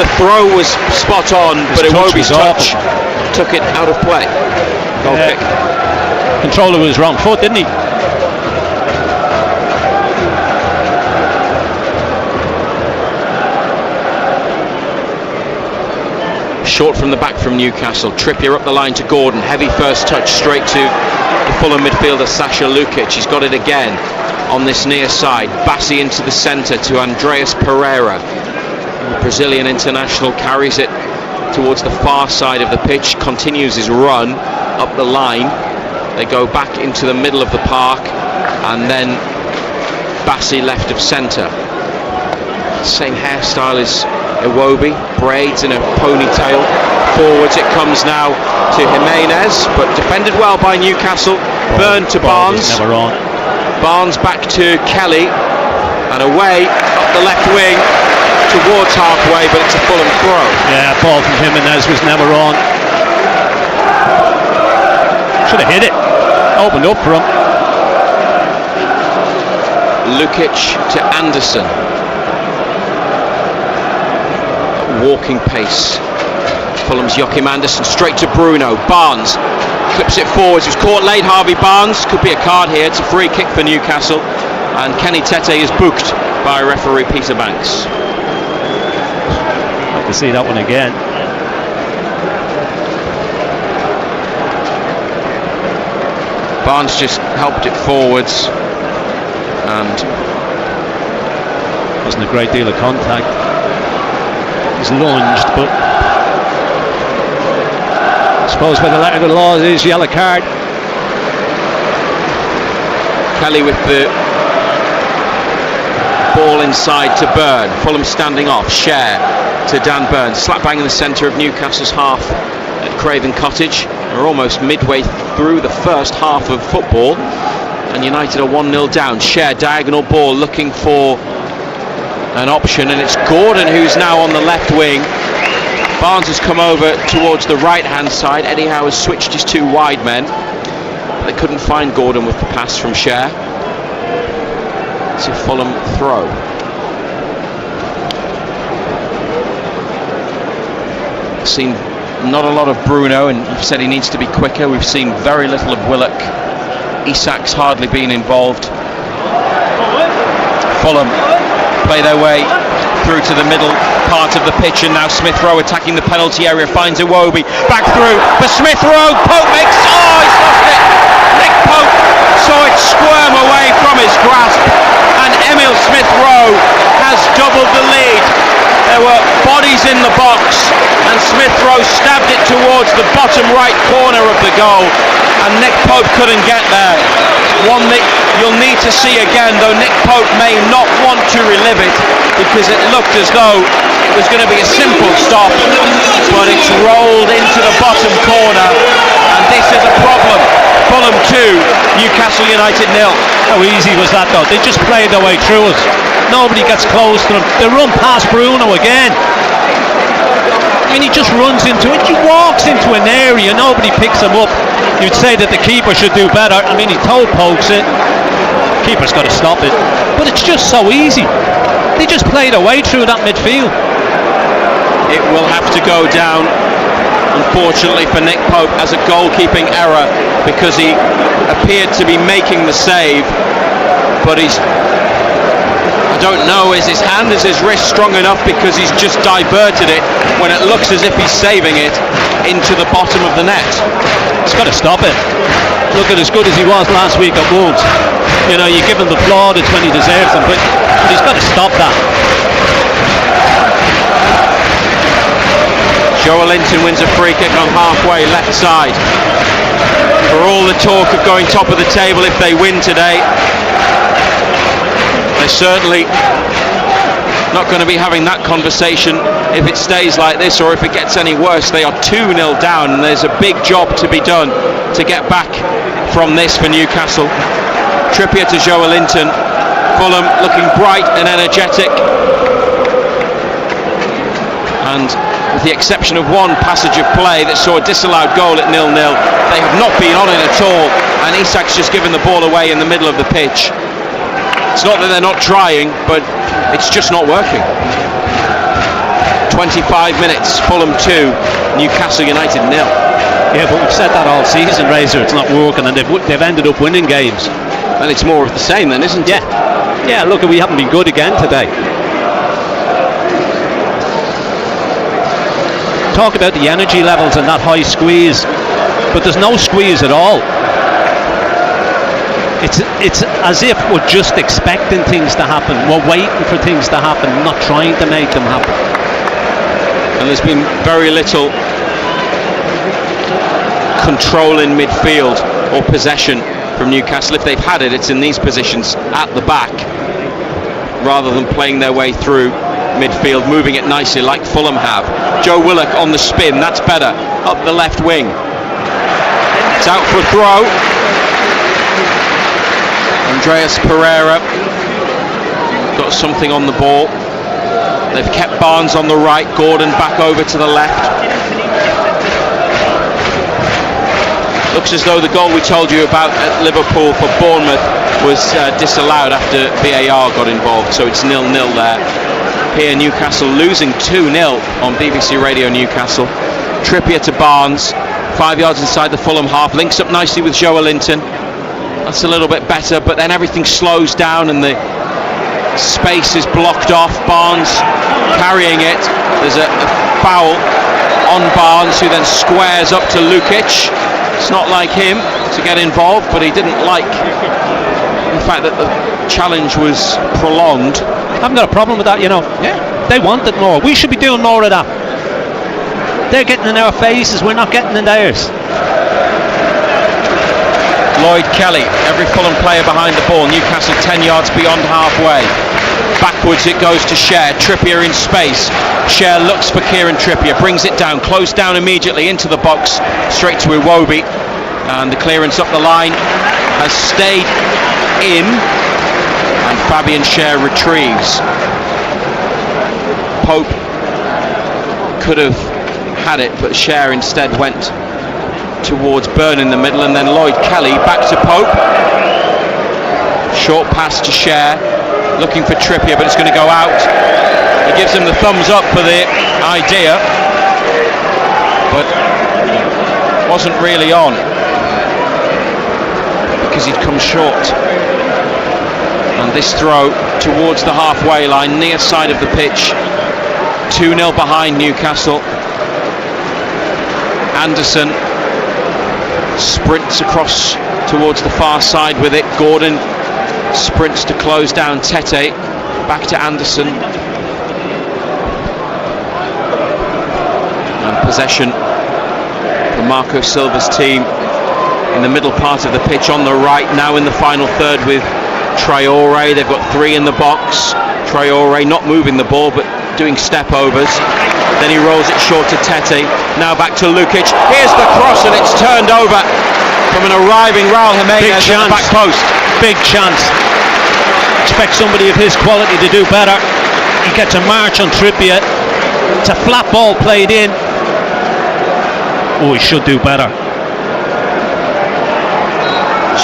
The throw was spot on, but Iwobi's touch took it out of play. Goal kick. Controller was wrong foot, didn't he? Short from the back from Newcastle. Trippier up the line to Gordon. Heavy first touch straight to the Fulham midfielder Sasha Lukic. He's got it again on this near side. Bassi into the centre to Andreas Pereira. The Brazilian international carries it towards the far side of the pitch. Continues his run up the line. They go back into the middle of the park, and then Bassi left of centre. Same hairstyle as Iwobi braids in a ponytail. Forwards it comes now to Jimenez, but defended well by Newcastle. Byrne to Barnes. Never on. Barnes back to Kelly, and away up the left wing towards halfway, but it's a Fulham throw. Yeah, ball from Jimenez was never on. Should have hit it. Opened up for him. Lukic to Anderson. Walking pace. Fulham's Joachim Anderson straight to Bruno. Barnes clips it forwards. He was caught late, Harvey Barnes. Could be a card here. It's a free kick for Newcastle. And Kenny Tete is booked by referee Peter Banks. Like to see that one again. Barnes just helped it forwards. And wasn't a great deal of contact. He's lunged, but I suppose by the letter of the law it is yellow card. Kelly with the ball inside to Byrne. Fulham standing off. Share to Dan Byrne. Slap bang in the centre of Newcastle's half at Craven Cottage. We're almost midway through the first half of football, and United are 1-0 down. Share diagonal ball looking for an option, and it's Gordon who's now on the left wing. Barnes has come over towards the right hand side. Eddie Howe has switched his two wide men. They couldn't find Gordon with the pass from Share. It's a Fulham throw. Seen not a lot of Bruno, and you've said he needs to be quicker. We've seen very little of Willock. Isak's hardly been involved. Fulham play their way through to the middle part of the pitch, and now Smith Rowe attacking the penalty area, finds Iwobi, back through for Smith Rowe. Pope makes, he's lost it. Nick Pope saw it squirm away from his grasp, and Emil Smith Rowe has doubled the lead. There were bodies in the box, and Smith Rowe stabbed it towards the bottom right corner of the goal, and Nick Pope couldn't get there. One that you'll need to see again, though Nick Pope may not want to relive it, because it looked as though it was going to be a simple stop, but it's rolled into the bottom corner, and this is a problem. Fulham 2, Newcastle United 0. How easy was that though? They just played their way through us. Nobody gets close to them. They run past Bruno again. I mean, he just runs into it. He walks into an area, nobody picks him up. You'd say that the keeper should do better. I mean, he toe pokes it. Keeper's got to stop it. But it's just so easy. They just play their way through that midfield. It will have to go down, unfortunately for Nick Pope, as a goalkeeping error, because he appeared to be making the save, but I don't know, is his hand, is his wrist strong enough, because he's just diverted it when it looks as if he's saving it into the bottom of the net. He's got to stop it. Look at as good as he was last week at Wolves. You know, you give him the plaudits when he deserves them, but he's got to stop that. Joelinton wins a free kick on halfway left side. For all the talk of going top of the table if they win today, they're certainly not going to be having that conversation if it stays like this, or if it gets any worse. They are 2-0 down, and there's a big job to be done to get back from this for Newcastle. Trippier to Joelinton. Fulham looking bright and energetic, and with the exception of one passage of play that saw a disallowed goal at 0-0, they have not been on it at all, and Isak's just given the ball away in the middle of the pitch. It's not that they're not trying, but it's just not working. 25 minutes, Fulham 2, Newcastle United 0. Yeah, but we've said that all season, Razor, it's not working, and they've ended up winning games. And it's more of the same then, isn't it? Yeah, look, we haven't been good again today. Talk about the energy levels and that high squeeze, but there's no squeeze at all. It's as if we're just expecting things to happen. We're waiting for things to happen, not trying to make them happen. And there's been very little control in midfield or possession from Newcastle. If they've had it, it's in these positions at the back, rather than playing their way through midfield, moving it nicely like Fulham have. Joe Willock on the spin, that's better, up the left wing. It's out for a throw. Andreas Pereira got something on the ball. They've kept Barnes on the right, Gordon back over to the left. Looks as though the goal we told you about at Liverpool for Bournemouth was disallowed after VAR got involved, so it's 0-0 there. Here Newcastle losing 2-0 on BBC Radio Newcastle. Trippier to Barnes, 5 yards inside the Fulham half, links up nicely with Joe Linton. That's a little bit better, but then everything slows down and the space is blocked off. Barnes carrying it. There's a foul on Barnes, who then squares up to Lukic. It's not like him to get involved, but he didn't like the fact that the challenge was prolonged. I haven't got a problem with that, you know. Yeah. They wanted more. We should be doing more of that. They're getting in our faces, we're not getting in theirs. Lloyd Kelly, every Fulham player behind the ball. Newcastle 10 yards beyond halfway. Backwards it goes to Cher. Trippier in space. Cher looks for Kieran Trippier, brings it down, closed down immediately into the box, straight to Iwobi, and the clearance up the line has stayed in, and Fabian Cher retrieves. Pope could have had it, but Cher instead went towards Byrne in the middle, and then Lloyd Kelly back to Pope. Short pass to Cher, looking for Trippier, but it's going to go out. He gives him the thumbs up for the idea, but wasn't really on because he'd come short. And this throw towards the halfway line, near side of the pitch. 2-0 behind Newcastle. Anderson sprints across towards the far side with it. Gordon sprints to close down Tete. Back to Anderson. And possession for Marco Silva's team in the middle part of the pitch on the right, now in the final third with Traore. They've got three in the box. Traore not moving the ball but doing step overs. Then he rolls it short to Tete. Now back to Lukic. Here's the cross, and it's turned over from an arriving Raul Jimenez at the back post. Big chance. Expect somebody of his quality to do better. He gets a march on Trippier. It's a flat ball played in. Oh, he should do better.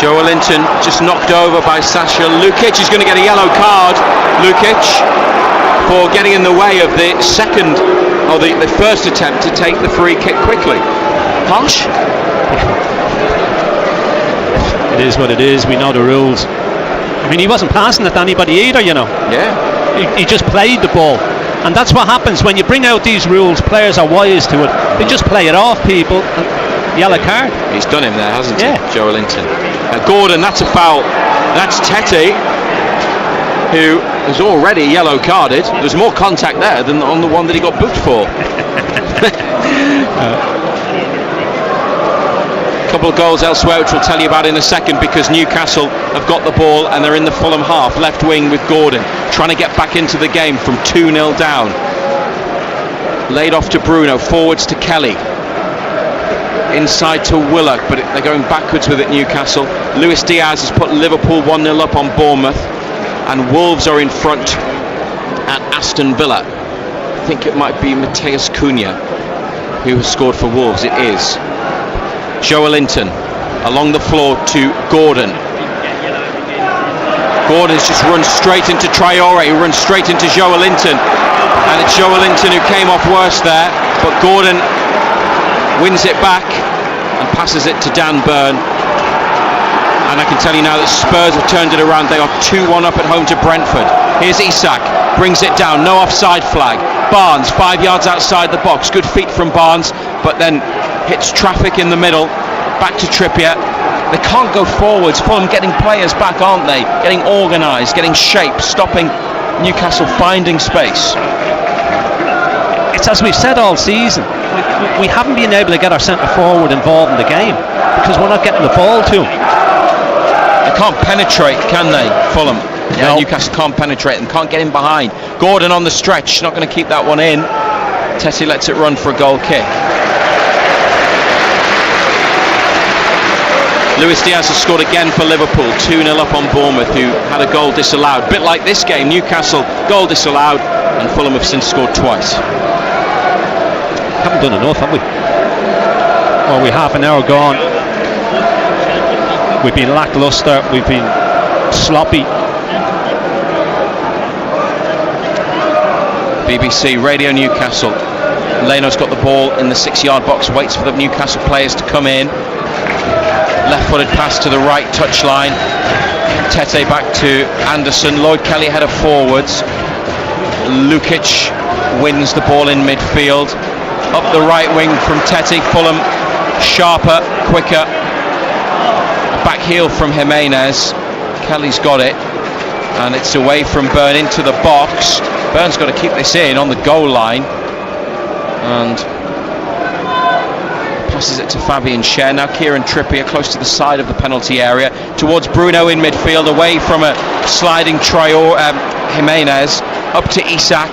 Joe Linton just knocked over by Sasha Lukic. He's going to get a yellow card, Lukic, for getting in the way of the second, or the first attempt to take the free kick quickly. Harsh? It is what it is. We know the rules. I mean, he wasn't passing it to anybody either, you know. Yeah. He just played the ball. And that's what happens when you bring out these rules. Players are wise to it. They just play it off people. And yellow card. He's done him there, hasn't he? Joe Linton. Gordon, that's a foul. That's Tete, who is already yellow carded. There's more contact there than on the one that he got booked for. A couple of goals elsewhere, which we'll tell you about in a second, because Newcastle have got the ball and they're in the Fulham half, left wing with Gordon, trying to get back into the game from 2-0 down. Laid off to Bruno, forwards to Kelly. Inside to Willock, but they're going backwards with it, Newcastle. Luis Diaz has put Liverpool 1-0 up on Bournemouth, and Wolves are in front at Aston Villa. I think it might be Mateus Cunha who has scored for Wolves. It is. Joe Linton along the floor to Gordon. Gordon's just run straight into Traore, who runs straight into Joe Linton, and it's Joe Linton who came off worse there, but Gordon wins it back and passes it to Dan Burn. And I can tell you now that Spurs have turned it around. They are 2-1 up at home to Brentford. Here's Isak, brings it down, no offside flag. Barnes, 5 yards outside the box, good feet from Barnes, but then hits traffic in the middle. Back to Trippier. They can't go forwards. Fulham getting players back, aren't they? Getting organised, getting shape, stopping Newcastle finding space. It's as we've said all season. We haven't been able to get our centre forward involved in the game because we're not getting the ball to him. They can't penetrate, can they, Fulham? Yeah, Newcastle can't penetrate and can't get in behind. Gordon on the stretch, not going to keep that one in. Tete lets it run for a goal kick. Luis Diaz has scored again for Liverpool, 2-0 up on Bournemouth, who had a goal disallowed. Bit like this game, Newcastle, goal disallowed, and Fulham have since scored twice. Haven't done enough, have we? Well, we're half an hour gone. We've been lacklustre, we've been sloppy. BBC Radio Newcastle. Leno's got the ball in the 6-yard box, waits for the Newcastle players to come in. Left-footed pass to the right touchline. Tete back to Anderson. Lloyd Kelly header forwards. Lukic wins the ball in midfield. Up the right wing from Tete. Fulham sharper, quicker. Back heel from Jimenez. Kelly's got it. And it's away from Byrne into the box. Byrne's got to keep this in on the goal line. And passes it to Fabian Schär. Now Kieran Trippier close to the side of the penalty area towards Bruno in midfield, away from a sliding Jimenez, up to Isak.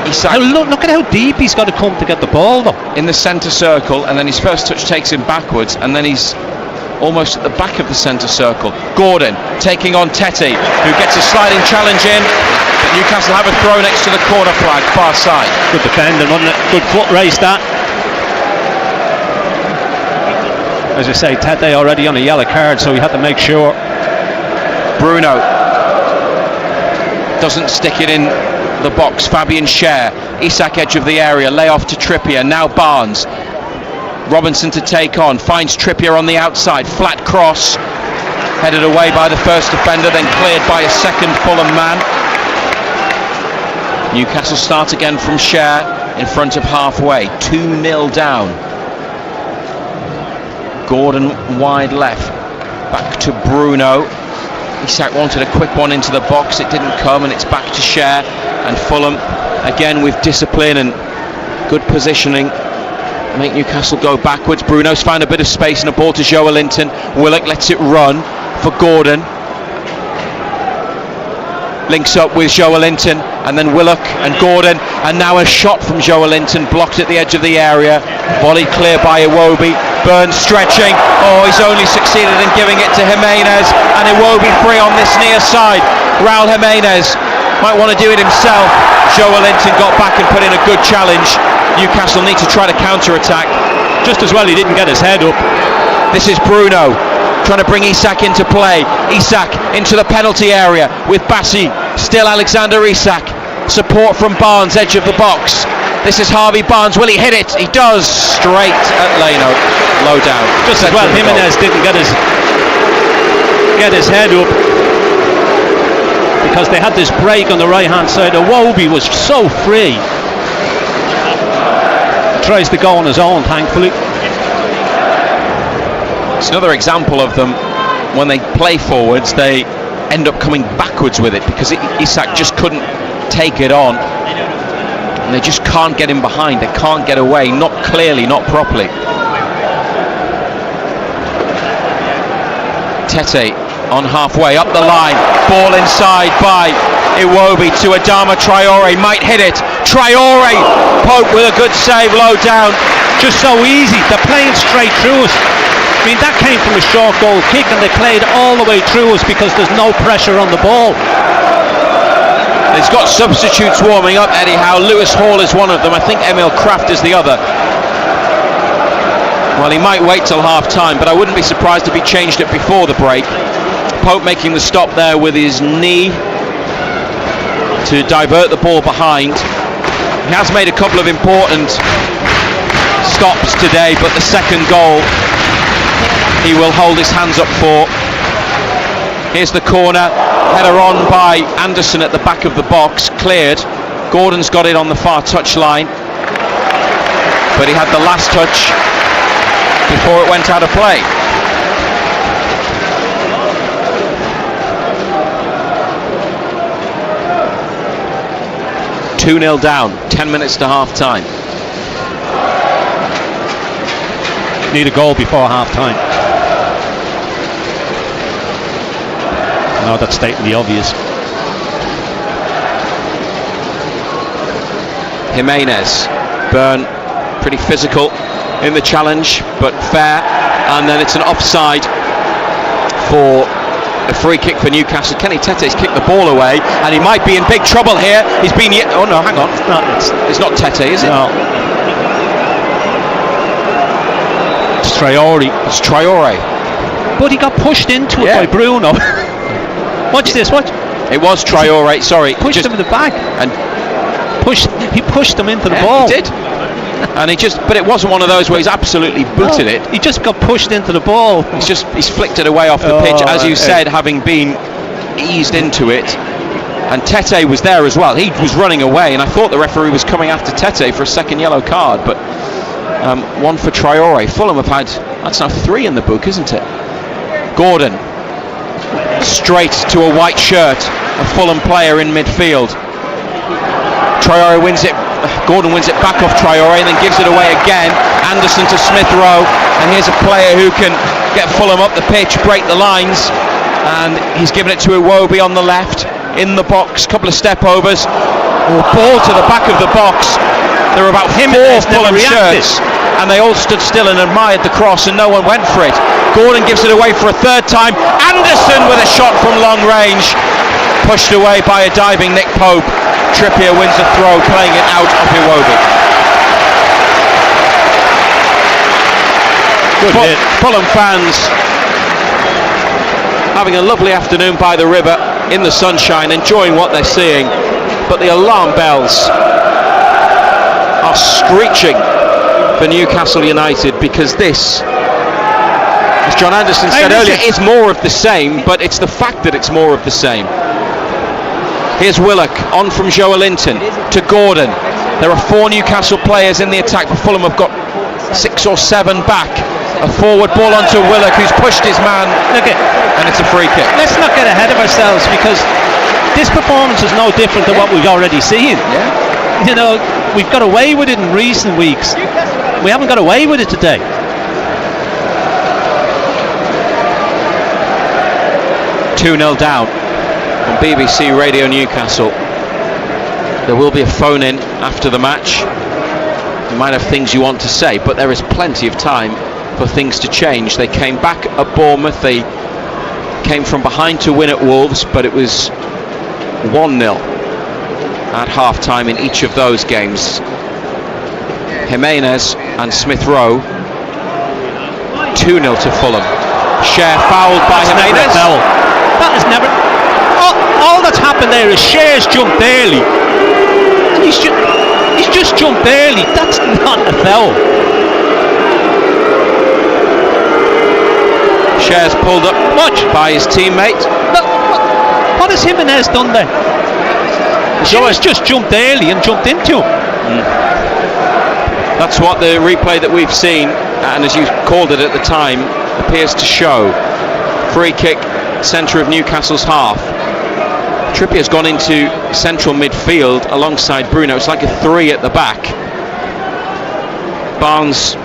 Look at how deep he's got to come to get the ball though. In the centre circle, and then his first touch takes him backwards, and then he's almost at the back of the centre circle. Gordon taking on Tete, who gets a sliding challenge in, but Newcastle have a throw next to the corner flag, far side. Good defending, wasn't it? Good foot race that. As I say, Tete already on a yellow card, so he had to make sure. Bruno doesn't stick it in the box. Fabian Schär, Isak edge of the area, lay off to Trippier. Now Barnes. Robinson to take on, finds Trippier on the outside, flat cross, headed away by the first defender, then cleared by a second Fulham man. Newcastle start again from Schär in front of halfway, 2-0 down. Gordon wide left, back to Bruno. Isak wanted a quick one into the box, it didn't come, and it's back to Schär. And Fulham again with discipline and good positioning make Newcastle go backwards. Bruno's found a bit of space and a ball to Joelinton. Willock lets it run for Gordon. Links up with Joelinton, and then Willock and Gordon, and now a shot from Joelinton, blocked at the edge of the area. Volley clear by Iwobi. Burns stretching. Oh, he's only succeeded in giving it to Jimenez, and Iwobi free on this near side. Raul Jimenez might want to do it himself. Joelinton got back and put in a good challenge. Newcastle need to try to counter-attack. Just as well he didn't get his head up. This is Bruno trying to bring Isak into play. Isak into the penalty area with Bassi. Still Alexander Isak. Support from Barnes, edge of the box. This is Harvey Barnes. Will he hit it? He does. Straight at Leno. Low down. Just as well Jimenez didn't get his head up, because they had this break on the right hand side. Iwobi was so free. Tries to go on his own, thankfully. It's another example of them, when they play forwards, they end up coming backwards with it, because Isak just couldn't take it on, and they just can't get in behind. They can't get away, not clearly, not properly. Tete on halfway, up the line, ball inside by Iwobi to Adama Traore, might hit it. Traore, Pope with a good save, low down. Just so easy, they're playing straight through us. I mean, that came from a short goal kick, and they played all the way through us because there's no pressure on the ball. It's got substitutes warming up, Eddie Howe. Lewis Hall is one of them. I think Emil Kraft is the other. Well, he might wait till half time, but I wouldn't be surprised if he changed it before the break. Pope making the stop there with his knee to divert the ball behind. He has made a couple of important stops today, but the second goal he will hold his hands up for. Here's the corner, header on by Anderson at the back of the box, cleared. Gordon's got it on the far touchline, but he had the last touch before it went out of play. Two-0 down, 10 minutes to half time. Need a goal before half time. know that's stating the obvious. Jimenez, Byrne, pretty physical in the challenge, but fair, and then it's an offside for a free kick for Newcastle. Kenny Tete's kicked the ball away, and he might be in big trouble here. He's been oh no, hang on, it's not Tete, is it? No. It's Traore. It's Traore. But he got pushed into it by Bruno. Watch this, watch. It was Traore, sorry. Pushed him in the back. And he pushed him into the ball. He did. And but it wasn't one of those where he's absolutely booted it. He just got pushed into the ball. He's flicked it away off the pitch, as you said, having been eased into it. And Tete was there as well. He was running away, and I thought the referee was coming after Tete for a second yellow card, but one for Traore. Fulham have had, that's now 3 in the book, isn't it? Gordon, straight to a white shirt, a Fulham player in midfield. Traore wins it. Gordon wins it back off Traore and then gives it away again. Anderson to Smith Rowe, and here's a player who can get Fulham up the pitch, break the lines, and he's given it to Iwobi on the left, in the box, couple of step overs, ball to the back of the box. There were about 4 Fulham shirts, and they all stood still and admired the cross, and no one went for it. Gordon gives it away for a third time. Anderson with a shot from long range, pushed away by a diving Nick Pope. Trippier wins the throw, playing it out of Iwobi. Fulham fans having a lovely afternoon by the river in the sunshine, enjoying what they're seeing, but the alarm bells are screeching for Newcastle United, because this, as John Anderson said earlier, is more of the same, but it's the fact that it's more of the same. Here's Willock on from Joelinton to Gordon. There are 4 Newcastle players in the attack, but Fulham have got 6 or 7 back. A forward ball onto Willock, who's pushed his man, and it's a free kick. Let's not get ahead of ourselves, because this performance is no different to what we've already seen. Yeah. You know, we've got away with it in recent weeks. We haven't got away with it today. $2-0 down on BBC Radio Newcastle. There will be a phone in after the match. You might have things you want to say, but there is plenty of time for things to change. They came back at Bournemouth, they came from behind to win at Wolves, but it was 1-0 at half time in each of those games. Jimenez and Smith Rowe, 2-0 to Fulham. Share fouled by Jimenez. That is never. All that's happened there is Share's jumped early. He's just jumped early. That's not a foul. Share's pulled up by his teammate. What has Jimenez done there? Share's just jumped early and jumped into him. That's what the replay that we've seen, and as you called it at the time, appears to show. Free kick, centre of Newcastle's half. Trippier's gone into central midfield alongside Bruno. It's like a 3 at the back. Barnes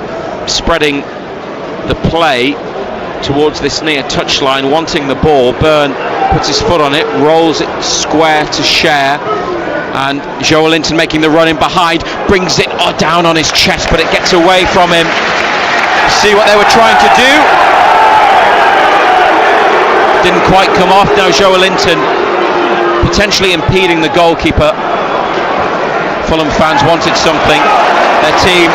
spreading the play towards this near touchline, wanting the ball. Byrne puts his foot on it, rolls it square to Share, and Joelinton making the run in behind, brings it down on his chest, but it gets away from him. See what they were trying to do? Didn't quite come off. Now Joelinton potentially impeding the goalkeeper. Fulham fans wanted something. Their team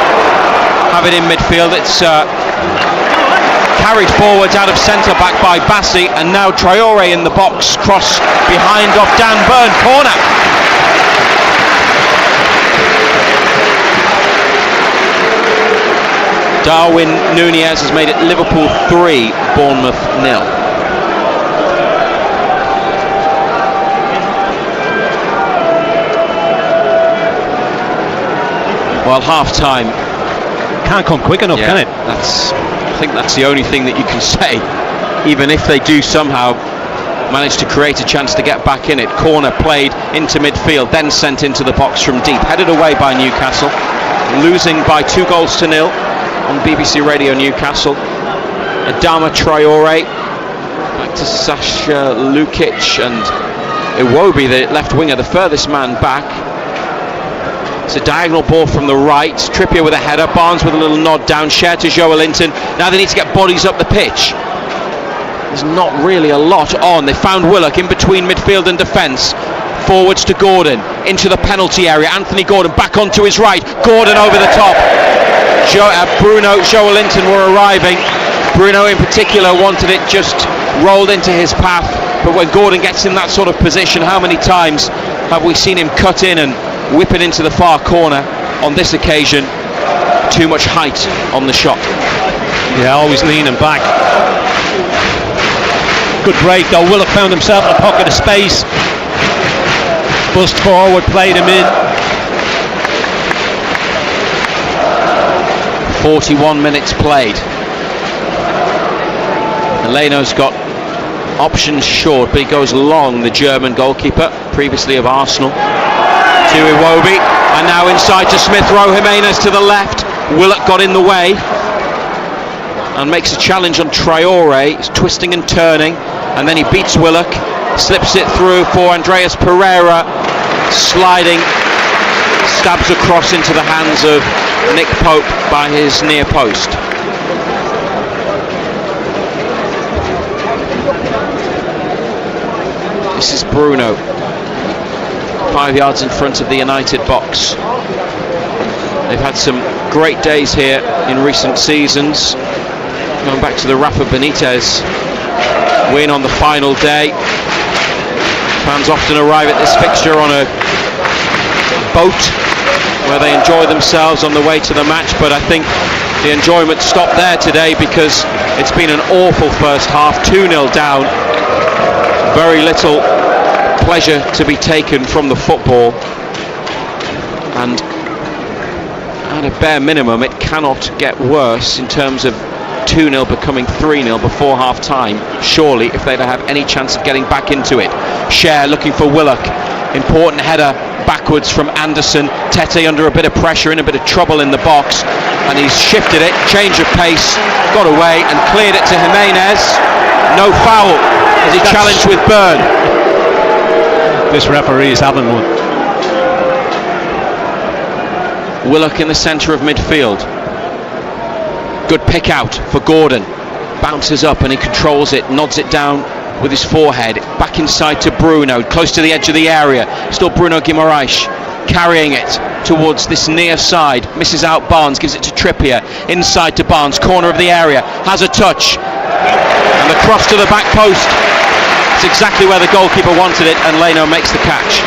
have it in midfield. It's carried forwards out of centre back by Bassi, and now Traore in the box. Cross behind off Dan Byrne. Corner. Darwin Núñez has made it Liverpool 3, Bournemouth 0. Well, half-time can't come quick enough, can it? I think that's the only thing that you can say. Even if they do somehow manage to create a chance to get back in it. Corner played into midfield, then sent into the box from deep. Headed away by Newcastle, losing by 2-0 on BBC Radio Newcastle. Adama Traore, back to Sasha Lukic, and Iwobi, the left winger, the furthest man back. It's a diagonal ball from the right. Trippier with a header, Barnes with a little nod down, Share to Joelinton. Now they need to get bodies up the pitch. There's not really a lot on. They found Willock in between midfield and defence. Forwards to Gordon, into the penalty area. Anthony Gordon back onto his right. Gordon over the top. Bruno, Joelinton were arriving. Bruno in particular wanted it just rolled into his path. But when Gordon gets in that sort of position, how many times have we seen him cut in and whip it into the far corner? On this occasion, too much height on the shot. Yeah, always leaning back. Good break though. Willock found himself in a pocket of space. Bust forward, played him in. 41 minutes played. Eleno's got options short, but he goes long, the German goalkeeper, previously of Arsenal. To Iwobi, and now inside to Smith Rowe. Jimenez to the left. Willock got in the way and makes a challenge on Traore. He's twisting and turning, and then he beats Willock, slips it through for Andreas Pereira, sliding, stabs across into the hands of Nick Pope by his near post. This is Bruno, 5 yards in front of the United box. They've had some great days here in recent seasons. Going back to the Rafa Benitez win on the final day. Fans often arrive at this fixture on a boat where they enjoy themselves on the way to the match, but I think the enjoyment stopped there today because it's been an awful first half, 2-0 down. Very little pleasure to be taken from the football, and at a bare minimum it cannot get worse in terms of 2-0 becoming 3-0 before half time, surely, if they'd have any chance of getting back into it. Share looking for Willock, important header backwards from Anderson. Tete under a bit of pressure, in a bit of trouble in the box, and he's shifted it, change of pace, got away and cleared it to Jimenez. No foul as he challenged with Byrne. This referee is having one. Willock in the centre of midfield. Good pick out for Gordon. Bounces up and he controls it, nods it down with his forehead. Back inside to Bruno, close to the edge of the area. Still Bruno Guimaraes carrying it towards this near side. Misses out Barnes, gives it to Trippier. Inside to Barnes, corner of the area. Has a touch. And the cross to the back post. It's exactly where the goalkeeper wanted it, and Leno makes the catch.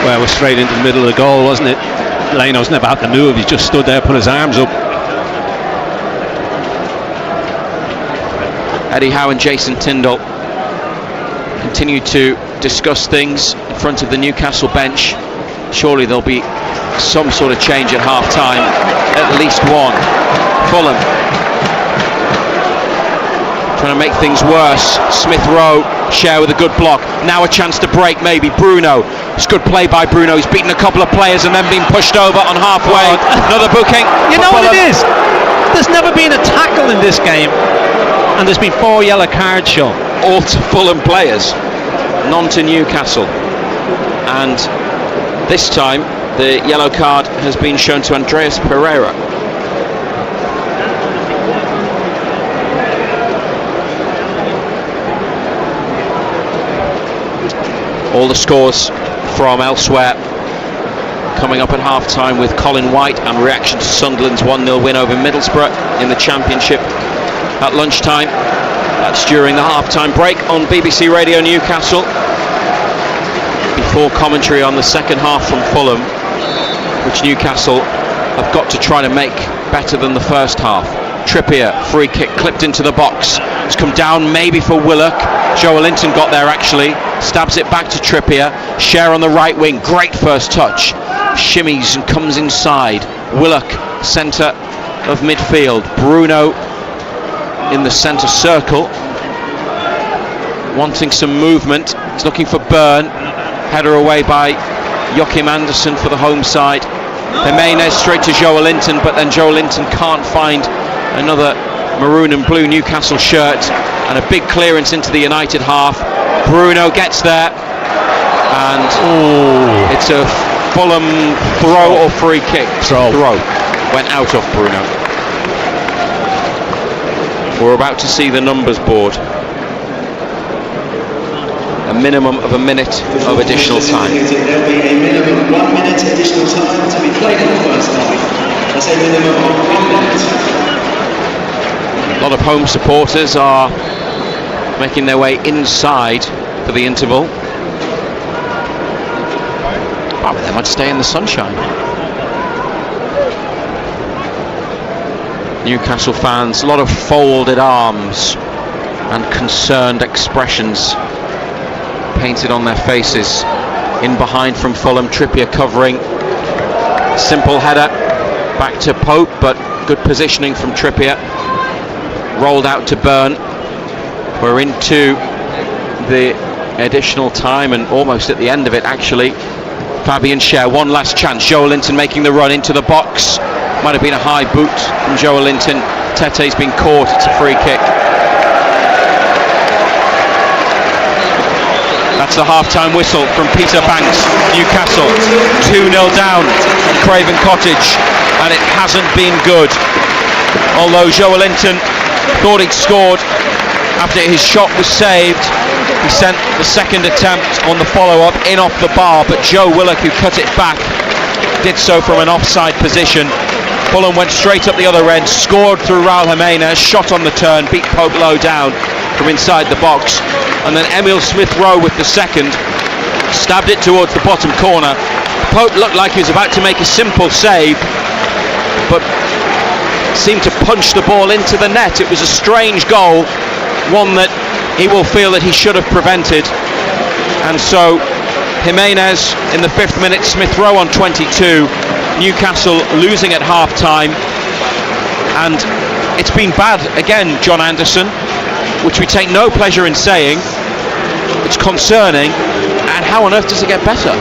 Well, it was straight into the middle of the goal, wasn't it? Leno's never had to move, he just stood there, put his arms up. Eddie Howe and Jason Tindall continue to discuss things in front of the Newcastle bench. Surely there'll be some sort of change at half time, at least one. Fulham trying to make things worse. Smith Rowe, Share with a good block. Now a chance to break, maybe. Bruno. It's good play by Bruno. He's beaten a couple of players and then been pushed over on halfway. Another booking. You know what it is? There's never been a tackle in this game, and there's been 4 yellow cards shown. All to Fulham players, none to Newcastle. And this time the yellow card has been shown to Andreas Pereira. All the scores from elsewhere coming up at half-time with Colin White and reaction to Sunderland's 1-0 win over Middlesbrough in the Championship at lunchtime. That's during the half-time break on BBC Radio Newcastle. Before commentary on the second half from Fulham, which Newcastle have got to try to make better than the first half. Trippier, free kick, clipped into the box. It's come down maybe for Willock. Joelinton got there actually. Stabs it back to Trippier. Share on the right wing. Great first touch. Shimmies and comes inside. Willock, centre of midfield. Bruno in the centre circle, wanting some movement. He's looking for Byrne. Header away by Joachim Andersen for the home side. Jimenez straight to Joelinton, but then Joelinton can't find another maroon and blue Newcastle shirt and a big clearance into the United half. Bruno gets there, and it's a Fulham throw or free kick. Throw. Went out of Bruno. We're about to see the numbers board. A minimum of a minute of additional time. There'll be a minimum of 1 minute additional time to be played in the first half. That's a minimum of 1 minute. A lot of home supporters are making their way inside for the interval. But they might stay in the sunshine. Newcastle fans, a lot of folded arms and concerned expressions painted on their faces. In behind from Fulham, Trippier covering. Simple header back to Pope, but good positioning from Trippier. Rolled out to Byrne. We're into the additional time and almost at the end of it actually. Fabian Schär, one last chance. Joe Linton making the run into the box. Might have been a high boot from Joe Linton. Tete's been caught. It's a free kick. That's the half-time whistle from Peter Banks. Newcastle 2-0 down at Craven Cottage, and it hasn't been good. Although Joe Linton thought he'd scored after his shot was saved, he sent the second attempt on the follow-up in off the bar, but Joe Willock, who cut it back, did so from an offside position. Fulham went straight up the other end, scored through Raul Jimenez, shot on the turn, beat Pope low down from inside the box, and then Emile Smith-Rowe with the second, stabbed it towards the bottom corner. Pope looked like he was about to make a simple save, but seemed to punch the ball into the net. It was a strange goal, one that he will feel that he should have prevented. And so Jimenez in the 5th minute, Smith-Rowe on 22, Newcastle losing at half-time. And it's been bad again, John Anderson, which we take no pleasure in saying. It's concerning, and how on earth does it get better?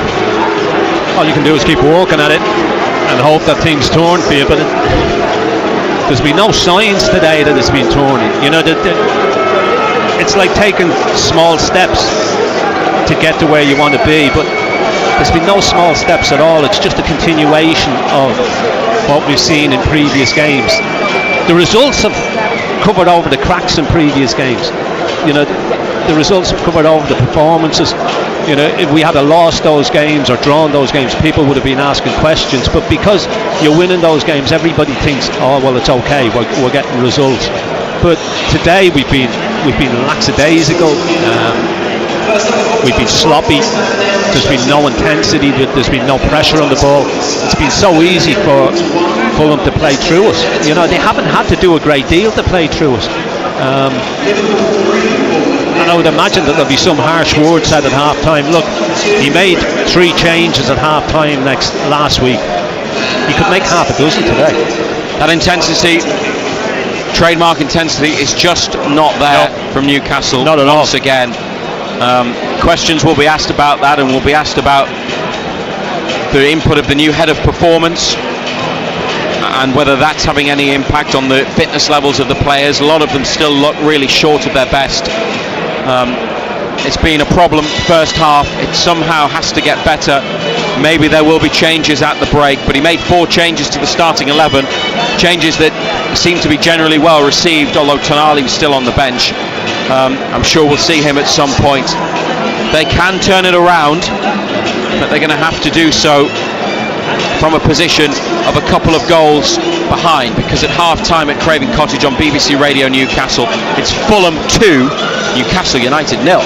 All you can do is keep working at it and hope that things turn for you, but there's been no signs today that it's been turning. You know, it's like taking small steps to get to where you want to be, but there's been no small steps at all. It's just a continuation of what we've seen in previous games. The results have covered over the cracks in previous games. You know, the results have covered over the performances. You know, if we had lost those games or drawn those games, people would have been asking questions. But because you're winning those games, everybody thinks, oh well, it's okay. We're getting results. But today we've been lackadaisical. We've been sloppy. There's been no intensity. There's been no pressure on the ball. It's been so easy for Fulham to play through us. You know, they haven't had to do a great deal to play through us. And I would imagine that there'll be some harsh words said at half-time. Look, he made 3 changes at half-time last week. He could make half a dozen today. That intensity, trademark intensity, is just not there from Newcastle. Not at all. Once again. Questions will be asked about that, and will be asked about the input of the new head of performance and whether that's having any impact on the fitness levels of the players. A lot of them still look really short of their best. It's been a problem first half. It somehow has to get better. Maybe there will be changes at the break, but he made 4 changes to the starting 11, changes that seem to be generally well received, although Tonali was still on the bench. I'm sure we'll see him at some point. They can turn it around, but they're going to have to do so from a position of a couple of goals behind, because at half-time at Craven Cottage on BBC Radio Newcastle, it's Fulham 2, Newcastle United 0.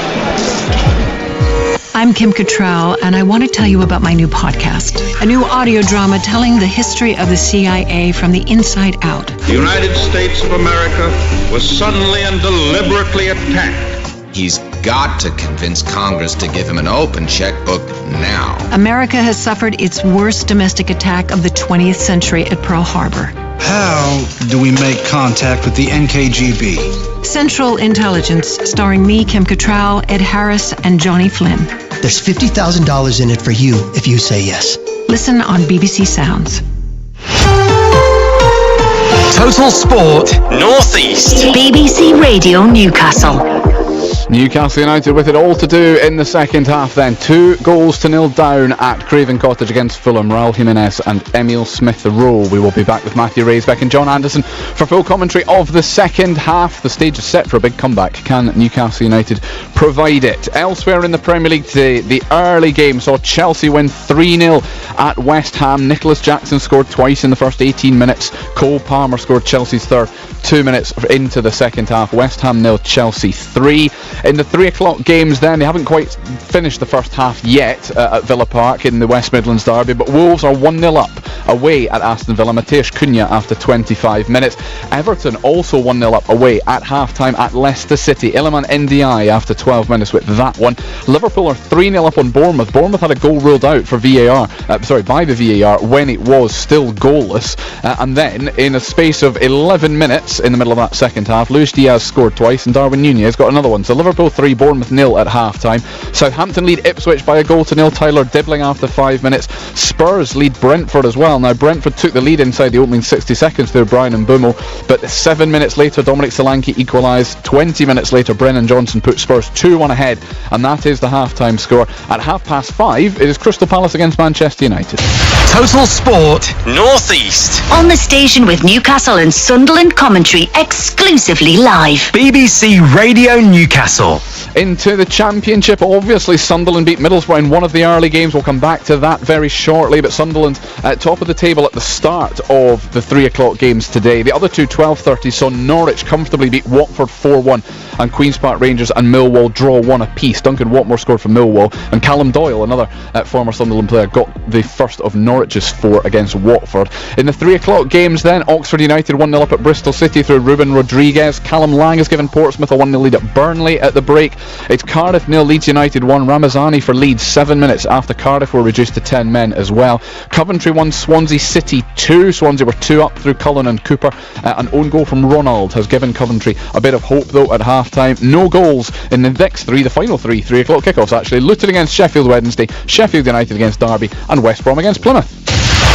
I'm Kim Cattrall, and I want to tell you about my new podcast, a new audio drama telling the history of the CIA from the inside out. The United States of America was suddenly and deliberately attacked. He's got to convince Congress to give him an open checkbook now. America has suffered its worst domestic attack of the 20th century at Pearl Harbor. How do we make contact with the NKGB? Central Intelligence, starring me, Kim Cattrall, Ed Harris, and Johnny Flynn. There's $50,000 in it for you if you say yes. Listen on BBC Sounds. Total Sport North East. BBC Radio Newcastle. Newcastle United with it all to do in the second half then. 2-0 down at Craven Cottage against Fulham. Raul Jimenez and Emile Smith-Rowe. We will be back with Matthew Raisbeck and John Anderson for full commentary of the second half. The stage is set for a big comeback. Can Newcastle United provide it? Elsewhere in the Premier League today, the early game saw Chelsea win 3-0 at West Ham. Nicholas Jackson scored twice in the first 18 minutes. Cole Palmer scored Chelsea's third 2 minutes into the second half. West Ham 0, Chelsea 3. In the 3 o'clock games then, they haven't quite finished the first half yet at Villa Park in the West Midlands derby, but Wolves are 1-0 up away at Aston Villa. Mateusz Cunha after 25 minutes. Everton also 1-0 up away at half-time at Leicester City. Iliman Ndiaye after 12 minutes with that one. Liverpool are 3-0 up on Bournemouth. Bournemouth had a goal ruled out for by the VAR when it was still goalless. And then, in a space of 11 minutes in the middle of that second half, Luis Diaz scored twice and Darwin Nunez got another one. So Liverpool 3, Bournemouth 0 at half-time. Southampton lead Ipswich by a 1-0. Tyler Dibbling after 5 minutes. Spurs lead Brentford as well. Now, Brentford took the lead inside the opening 60 seconds through Brian Mbeumo, but 7 minutes later, Dominic Solanke equalised. 20 minutes later, Brennan Johnson put Spurs 2-1 ahead, and that is the half-time score. At 5:30, it is Crystal Palace against Manchester United. Total Sport North East. On the station with Newcastle and Sunderland commentary exclusively live. BBC Radio Newcastle. Into the Championship, obviously Sunderland beat Middlesbrough in one of the early games. We'll come back to that very shortly, but Sunderland at top of the table at the start of the 3 o'clock games today. The other two 12:30 saw Norwich comfortably beat Watford 4-1 and Queen's Park Rangers and Millwall draw 1 apiece. Duncan Watmore scored for Millwall and Callum Doyle, another former Sunderland player, got the first of Norwich's 4 against Watford. In the 3 o'clock games then, Oxford United 1-0 up at Bristol City through Ruben Rodriguez. Callum Lang has given Portsmouth a 1-0 lead at Burnley at the break. It's Cardiff 0, Leeds United 1. Ramazani for Leeds 7 minutes after Cardiff were reduced to 10 men as well. Coventry 1, Swansea City 2. Swansea were 2 up through Cullen and Cooper. An own goal from Ronald has given Coventry a bit of hope though at half-time. No goals in the next 3, the final 3 3 o'clock kickoffs actually. Luton against Sheffield Wednesday, Sheffield United against Derby and West Brom against Plymouth.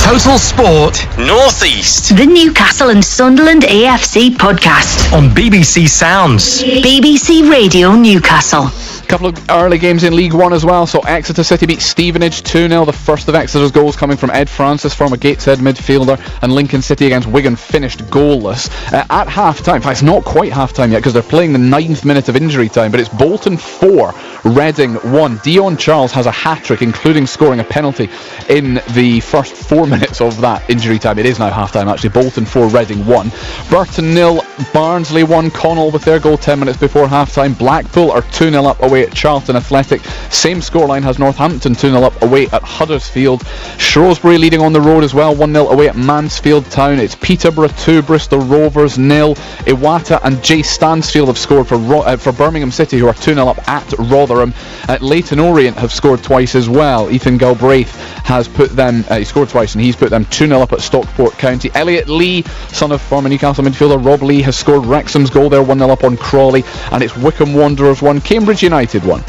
Total Sport North East. The Newcastle and Sunderland AFC podcast on BBC Sounds. BBC Radio Newcastle. Couple of early games in League One as well. So Exeter City beat Stevenage 2-0. The first of Exeter's goals coming from Ed Francis, former Gateshead midfielder, and Lincoln City against Wigan finished goalless. At half-time, in fact it's not quite half-time yet because they're playing the 9th minute of injury time, but it's Bolton 4, Reading 1. Dion Charles has a hat-trick, including scoring a penalty in the first 4 minutes of that injury time. It is now half-time actually. Bolton 4, Reading 1. Burton 0, Barnsley 1. Connell with their goal 10 minutes before half-time. Blackpool are 2-0 up away at Charlton Athletic. Same scoreline has Northampton 2-0 up away at Huddersfield. Shrewsbury leading on the road as well, 1-0 away at Mansfield Town. It's Peterborough 2, Bristol Rovers 0. Iwata and Jay Stansfield have scored for Birmingham City, who are 2-0 up at Rotherham. Leyton Orient have scored twice as well. Ethan Galbraith has put them, he scored twice and he's put them 2-0 up at Stockport County. Elliot Lee, son of former Newcastle midfielder Rob Lee, has scored Wrexham's goal there, 1-0 up on Crawley. And it's Wycombe Wanderers 1, Cambridge United 1.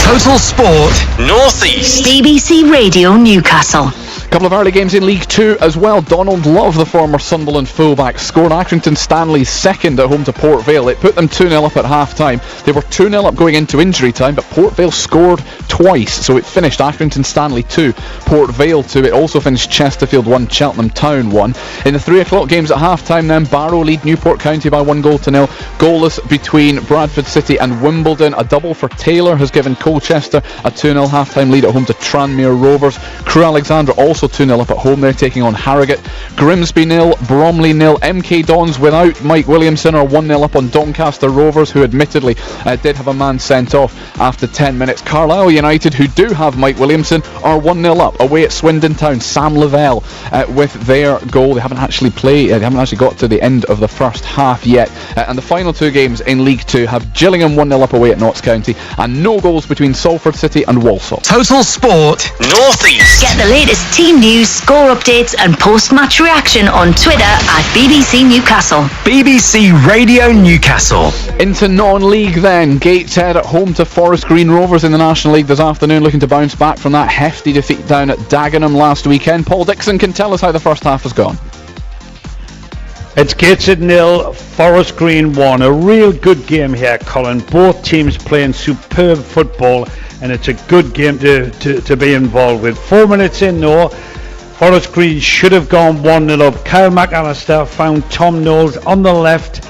Total Sport North East. BBC Radio Newcastle. Couple of early games in League 2 as well. Donald Love, the former Sunderland fullback, scored Accrington Stanley's second at home to Port Vale. It put them 2-0 up at half-time. They were 2-0 up going into injury time, but Port Vale scored twice, so it finished Accrington Stanley 2, Port Vale 2. It also finished Chesterfield 1, Cheltenham Town 1. In the 3 o'clock games at half-time then, Barrow lead Newport County by 1-0. Goalless between Bradford City and Wimbledon. A double for Taylor has given Colchester a 2-0 half-time lead at home to Tranmere Rovers. Crewe Alexandra also 2-0 up at home. They're taking on Harrogate. Grimsby 0, Bromley 0. MK Dons without Mike Williamson are 1-0 up on Doncaster Rovers, who admittedly did have a man sent off after 10 minutes. Carlisle United, who do have Mike Williamson, are 1-0 up away at Swindon Town. Sam Lavelle with their goal. They haven't actually got to the end of the first half yet. And the final 2 games in League 2 have Gillingham 1-0 up away at Notts County, and no goals between Salford City and Walsall. Total Sport North East. Get the latest team news, score updates and post-match reaction on Twitter at BBC Newcastle. BBC Radio Newcastle. Into non-league then. Gateshead at home to Forest Green Rovers in the National League this afternoon, looking to bounce back from that hefty defeat down at Dagenham last weekend. Paul Dixon can tell us how the first half has gone. It's Gateshead 0, Forest Green 1. A real good game here, Colin. Both teams playing superb football, and it's a good game to be involved with. 4 minutes in, though, Forest Green should have gone 1-0 up. Kyle McAllister found Tom Knowles on the left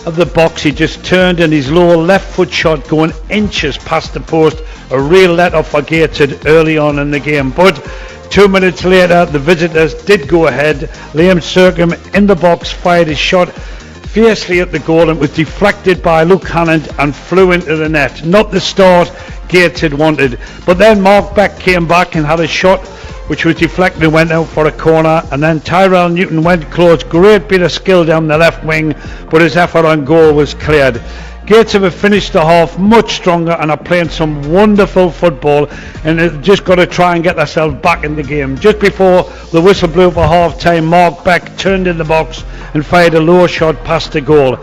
of the box. He just turned, and his lower left foot shot going inches past the post. A real let-up for Gateshead early on in the game. But 2 minutes later, the visitors did go ahead. Liam Sercombe in the box fired his shot fiercely at the goal and was deflected by Luke Hannon and flew into the net. Not the start Gateshead wanted. But then Mark Beck came back and had a shot which was deflected and went out for a corner. And then Tyrell Newton went close. Great bit of skill down the left wing, but his effort on goal was cleared. Gateshead have finished the half much stronger and are playing some wonderful football, and they've just got to try and get themselves back in the game. Just before the whistle blew for half time, Mark Beck turned in the box and fired a low shot past the goal.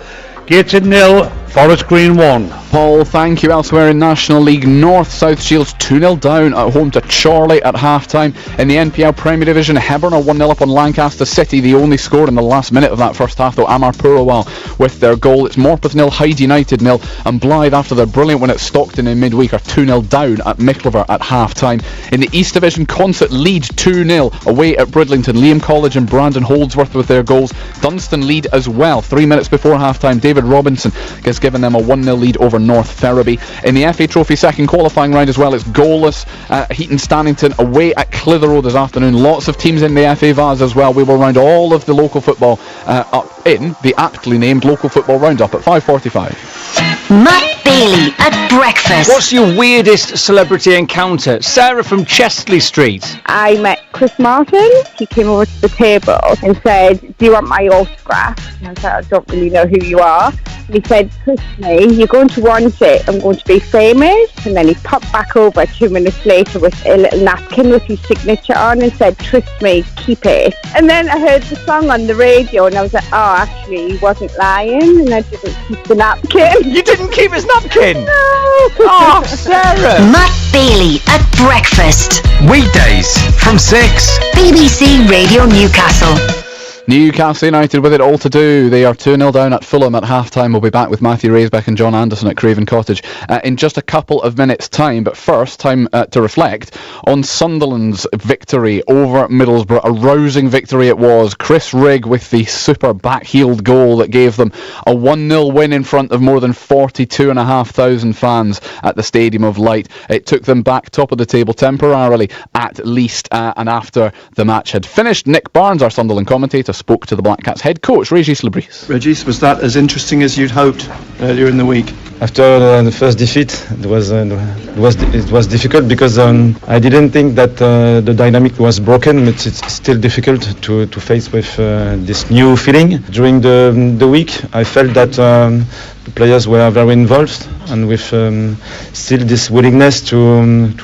Gateshead 0, Forest Green 1. Paul, thank you. Elsewhere in National League North, South Shields 2-0 down at home to Chorley at half-time. In the NPL Premier Division, Hebburn are 1-0 up on Lancaster City. The only score in the last minute of that first half, though, Amar Purawal with their goal. It's Morpeth 0, Hyde United 0, and Blythe, after their brilliant win at Stockton in midweek, are 2-0 down at Micklever at half-time. In the East Division, Consett lead 2-0 away at Bridlington. Liam College and Brandon Holdsworth with their goals. Dunstan lead as well. 3 minutes before half-time, David Robinson has given them a 1-0 lead over North Ferriby. In the FA Trophy second qualifying round as well, it's goalless. Heaton Stannington away at Clitheroe this afternoon. Lots of teams in the FA Vase as well. We will round all of the local football up in the aptly named Local Football Roundup at 5:45. Matt Bailey at breakfast. What's your weirdest celebrity encounter? Sarah from Chestley Street. I met Chris Martin. He came over to the table and said, "Do you want my autograph?" And I said, "I don't really know who you are." And he said, "Trust me, you're going to want it. I'm going to be famous." And then he popped back over 2 minutes later with a little napkin with his signature on and said, "Trust me, keep it." And then I heard the song on the radio and I was like, oh, actually, he wasn't lying and I didn't keep the napkin. You didn't keep his napkin? No. Oh, Sarah. Matt Bailey at breakfast. Weekdays from 6. BBC Radio Newcastle. Newcastle United with it all to do. They are 2-0 down at Fulham at half-time. We'll be back with Matthew Raisbeck and John Anderson at Craven Cottage in just a couple of minutes' time. But first, time to reflect on Sunderland's victory over Middlesbrough. A rousing victory it was. Chris Rigg with the super back-heeled goal that gave them a 1-0 win in front of more than 42,500 fans at the Stadium of Light. It took them back top of the table temporarily, at least. And after the match had finished, Nick Barnes, our Sunderland commentator, spoke to the Black Cats head coach, Régis Lebris. Régis, was that as interesting as you'd hoped earlier in the week? After the first defeat, it was difficult because I didn't think that the dynamic was broken, but it's still difficult to face with this new feeling. During the week, I felt that the players were very involved and with still this willingness to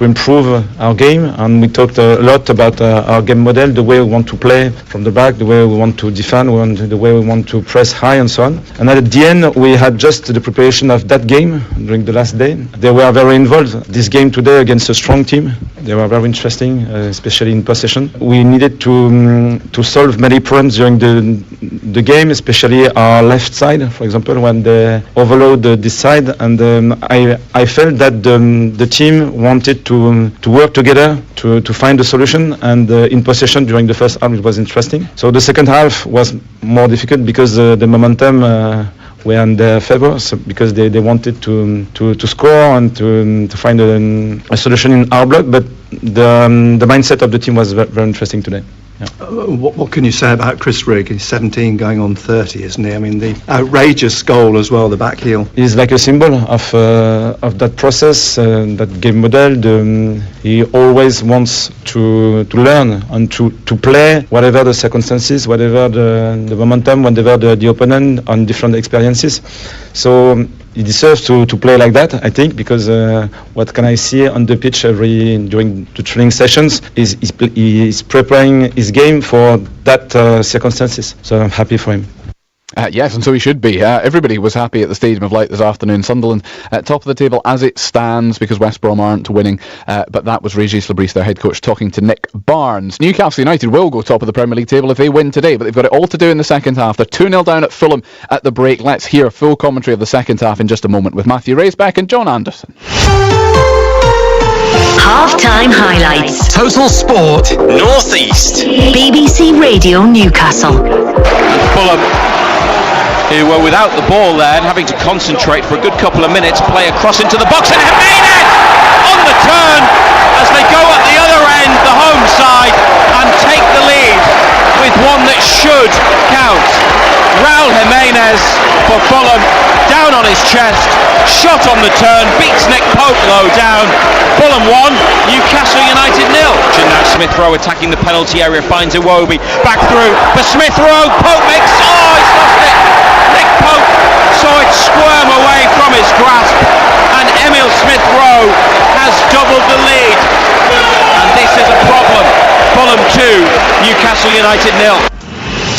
improve our game, and we talked a lot about our game model, the way we want to play from the back, the way we want to defend, the way we want to press high and so on. And at the end we had just the preparation of that game during the last day. They were very involved. This game today against a strong team, they were very interesting, especially in possession. We needed to solve many problems during the game, especially our left side, for example, when they overload this side, and I felt that the team wanted to work together to find a solution, and in possession during the first half it was interesting. So the second half was more difficult because the momentum were in their favour, so because they wanted to score and to find a solution in our block, but the mindset of the team was very interesting today. Yeah. What can you say about Chris Rigg? He's 17 going on 30, isn't he? I mean, the outrageous goal as well, the back heel. He's like a symbol of that process, that game model. He always wants to learn and to play whatever the circumstances, whatever the momentum, whatever the opponent, on different experiences. So he deserves to play like that, I think, because what can I see on the pitch during the training sessions is he's preparing his game for that circumstances. So I'm happy for him. Yes, and so he should be. Everybody was happy at the Stadium of Light this afternoon. Sunderland at top of the table as it stands because West Brom aren't winning. But that was Régis Lebris, their head coach, talking to Nick Barnes. Newcastle United will go top of the Premier League table if they win today, but they've got it all to do in the second half. They're 2-0 down at Fulham at the break. Let's hear a full commentary of the second half in just a moment with Matthew Raisbeck and John Anderson. Half-time highlights. Total Sport North East. BBC Radio Newcastle. Fulham, who were without the ball there and having to concentrate for a good couple of minutes, play a cross into the box, and Jimenez on the turn as they go at the other end, the home side, and take the lead with one that should count. Raul Jimenez for Fulham, down on his chest, shot on the turn, beats Nick Pope low down. Fulham 1, Newcastle United 0. Now Smith Rowe attacking the penalty area, finds Iwobi, back through for Smith Rowe, Pope makes, he's lost it. Nick Pope saw it squirm away from his grasp, and Emil Smith Rowe has doubled the lead. And this is a problem. Fulham 2, Newcastle United 0.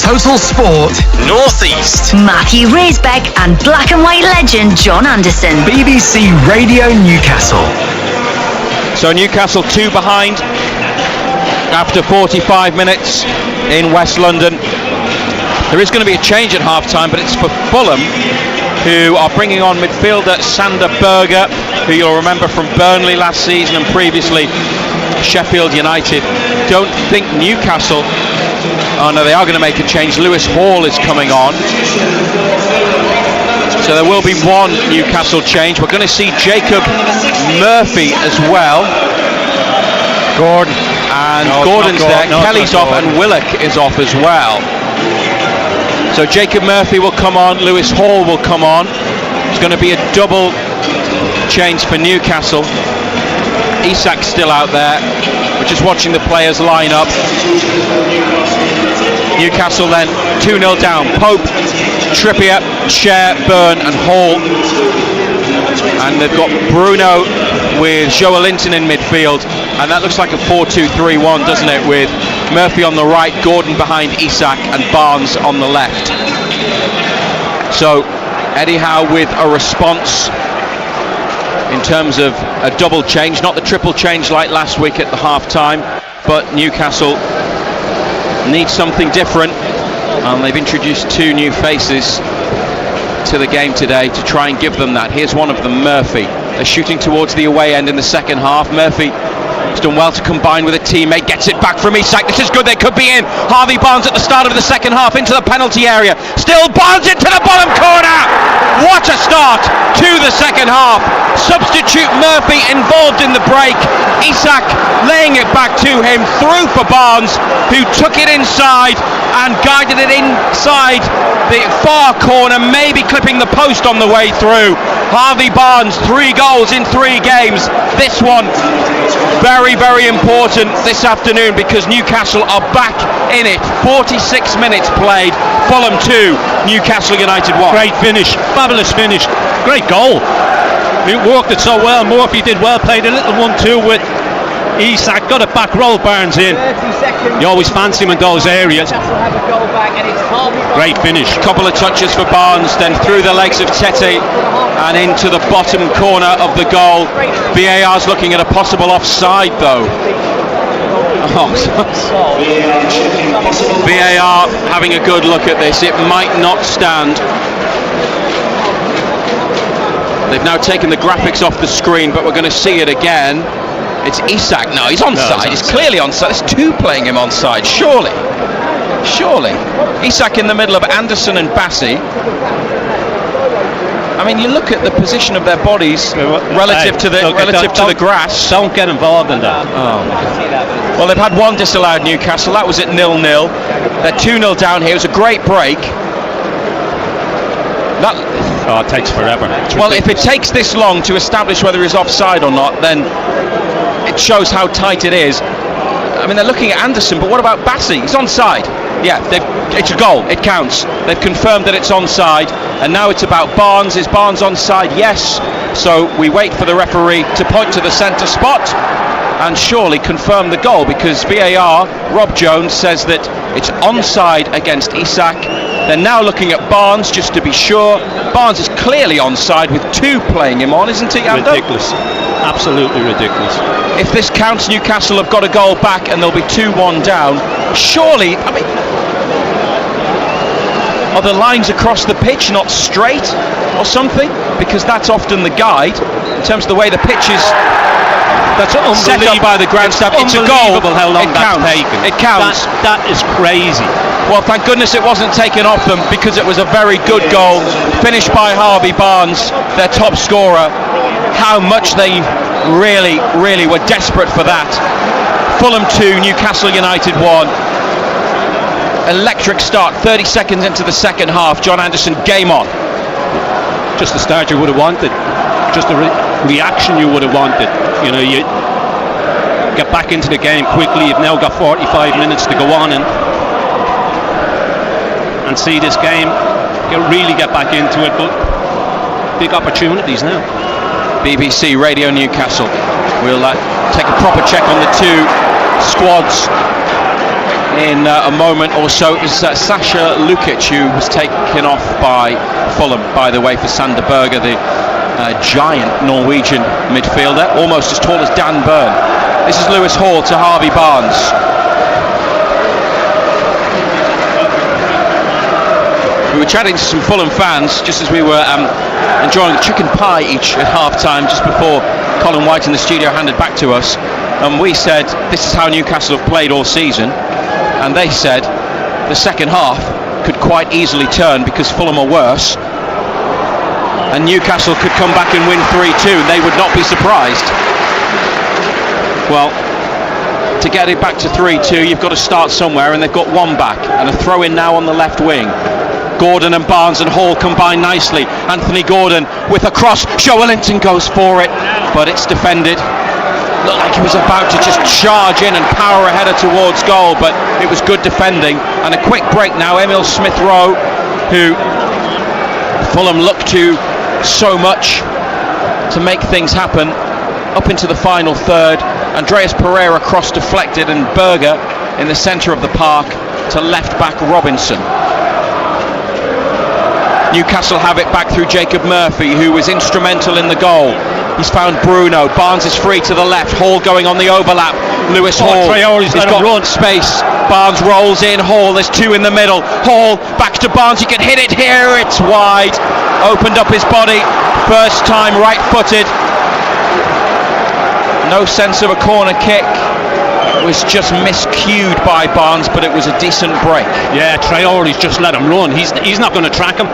Total Sport North East. Matthew Raisbeck and black and white legend John Anderson. BBC Radio Newcastle. So Newcastle 2 behind after 45 minutes in West London. There is going to be a change at half-time, but it's for Fulham, who are bringing on midfielder Sander Berge, who you'll remember from Burnley last season and previously Sheffield United. Don't think Newcastle... Oh no, they are going to make a change. Lewis Hall is coming on. So there will be one Newcastle change. We're going to see Jacob Murphy as well. Gordon. And Gordon's there. Kelly's off and Willock is off as well. So Jacob Murphy will come on. Lewis Hall will come on. It's going to be a double change for Newcastle. Isak's still out there. We're just watching the players line up. Newcastle then 2-0 down. Pope, Trippier, Cher, Byrne and Hall. And they've got Bruno with Joelinton in midfield. And that looks like a 4-2-3-1, doesn't it? With Murphy on the right, Gordon behind Isak and Barnes on the left. So Eddie Howe with a response in terms of a double change, not the triple change like last week at the half-time, but Newcastle need something different, and they've introduced 2 new faces to the game today to try and give them that. Here's one of them, Murphy. They're shooting towards the away end in the second half. Murphy has done well to combine with a teammate, gets it back from Isak. This is good, they could be in. Harvey Barnes at the start of the second half into the penalty area. Still Barnes into the bottom corner. What a start to the second half. Substitute Murphy involved in the break. Isak laying it back to him, through for Barnes, who took it inside and guided it inside the far corner, maybe clipping the post on the way through. Harvey Barnes, 3 goals in 3 games. This one very, very important this afternoon because Newcastle are back in it. 46 minutes played. Fulham 2, Newcastle United 1. Great finish, fabulous finish, great goal. He worked it so well. Murphy did well, played a little 1-2 with Isak, got it back, rolled Barnes in. You always fancy him in those areas. Great finish. Couple of touches for Barnes, then through the legs of Tete and into the bottom corner of the goal. VAR's looking at a possible offside though. VAR having a good look at this. It might not stand. They've now taken the graphics off the screen, but we're going to see it again. It's Isak. No, he's onside. He's clearly onside. There's 2 playing him onside. Surely. Isak in the middle of Anderson and Bassi. I mean, you look at the position of their bodies relative to the grass. Don't get involved in that. Oh. Well, they've had 1 disallowed Newcastle. That was at 0-0. They're 2-0 down here. It was a great break. It takes forever. Well, if it takes this long to establish whether he's offside or not, then it shows how tight it is. I mean, they're looking at Anderson, but what about Bassi? He's onside. Yeah, it's a goal. It counts. They've confirmed that it's onside, and now it's about Barnes. Is Barnes onside? Yes. So we wait for the referee to point to the centre spot and surely confirm the goal, because VAR, Rob Jones, says that it's onside against Isak. They're now looking at Barnes just to be sure. Barnes is clearly onside with 2 playing him on, isn't he, Ando? Ridiculous. Absolutely ridiculous. If this counts, Newcastle have got a goal back and they'll be 2-1 down. Surely, I mean, are the lines across the pitch not straight or something? Because that's often the guide in terms of the way the pitch is. That's set up by the grandstand. It's a goal. How long it that's counts. taken. It counts. That is crazy. Well, thank goodness it wasn't taken off them, because it was a very good goal, finished by Harvey Barnes, their top scorer. How much they really were desperate for that. Fulham 2, Newcastle United 1. Electric start, 30 seconds into the second half. John Anderson, game on. Just the start you would have wanted. Just the reaction you would have wanted. You know, you get back into the game quickly. You've now got 45 minutes to go on and see this game. You really get back into it, but big opportunities now. BBC Radio Newcastle. We'll take a proper check on the 2 squads in a moment or so. It was Sasha Lukic who was taken off by Fulham, by the way, for Sander Berge, the giant Norwegian midfielder, almost as tall as Dan Burn. This is Lewis Hall to Harvey Barnes. We were chatting to some Fulham fans just as we were enjoying chicken pie each at half-time, just before Colin White in the studio handed back to us, and we said this is how Newcastle have played all season, and they said the second half could quite easily turn because Fulham are worse and Newcastle could come back and win 3-2. They would not be surprised. Well, to get it back to 3-2, you've got to start somewhere, and they've got 1 back, and a throw in now on the left wing. Gordon and Barnes and Hall combine nicely. Anthony Gordon with a cross. Joelinton goes for it, but it's defended. Looked like he was about to just charge in and power a header towards goal, but it was good defending. And a quick break now. Emil Smith-Rowe, who Fulham look to so much to make things happen, up into the final third. Andreas Pereira cross deflected, and Berger in the centre of the park to left back Robinson. Newcastle have it back through Jacob Murphy, who was instrumental in the goal. He's found Bruno. Barnes is free to the left. Hall going on the overlap. Lewis Hall. He's got run space. Barnes rolls in. Hall. There's 2 in the middle. Hall back to Barnes. He can hit it here. It's wide. Opened up his body. First time right-footed. No sense of a corner kick. It was just miscued by Barnes, but it was a decent break. Yeah, Traore's just let him run. He's not going to track him.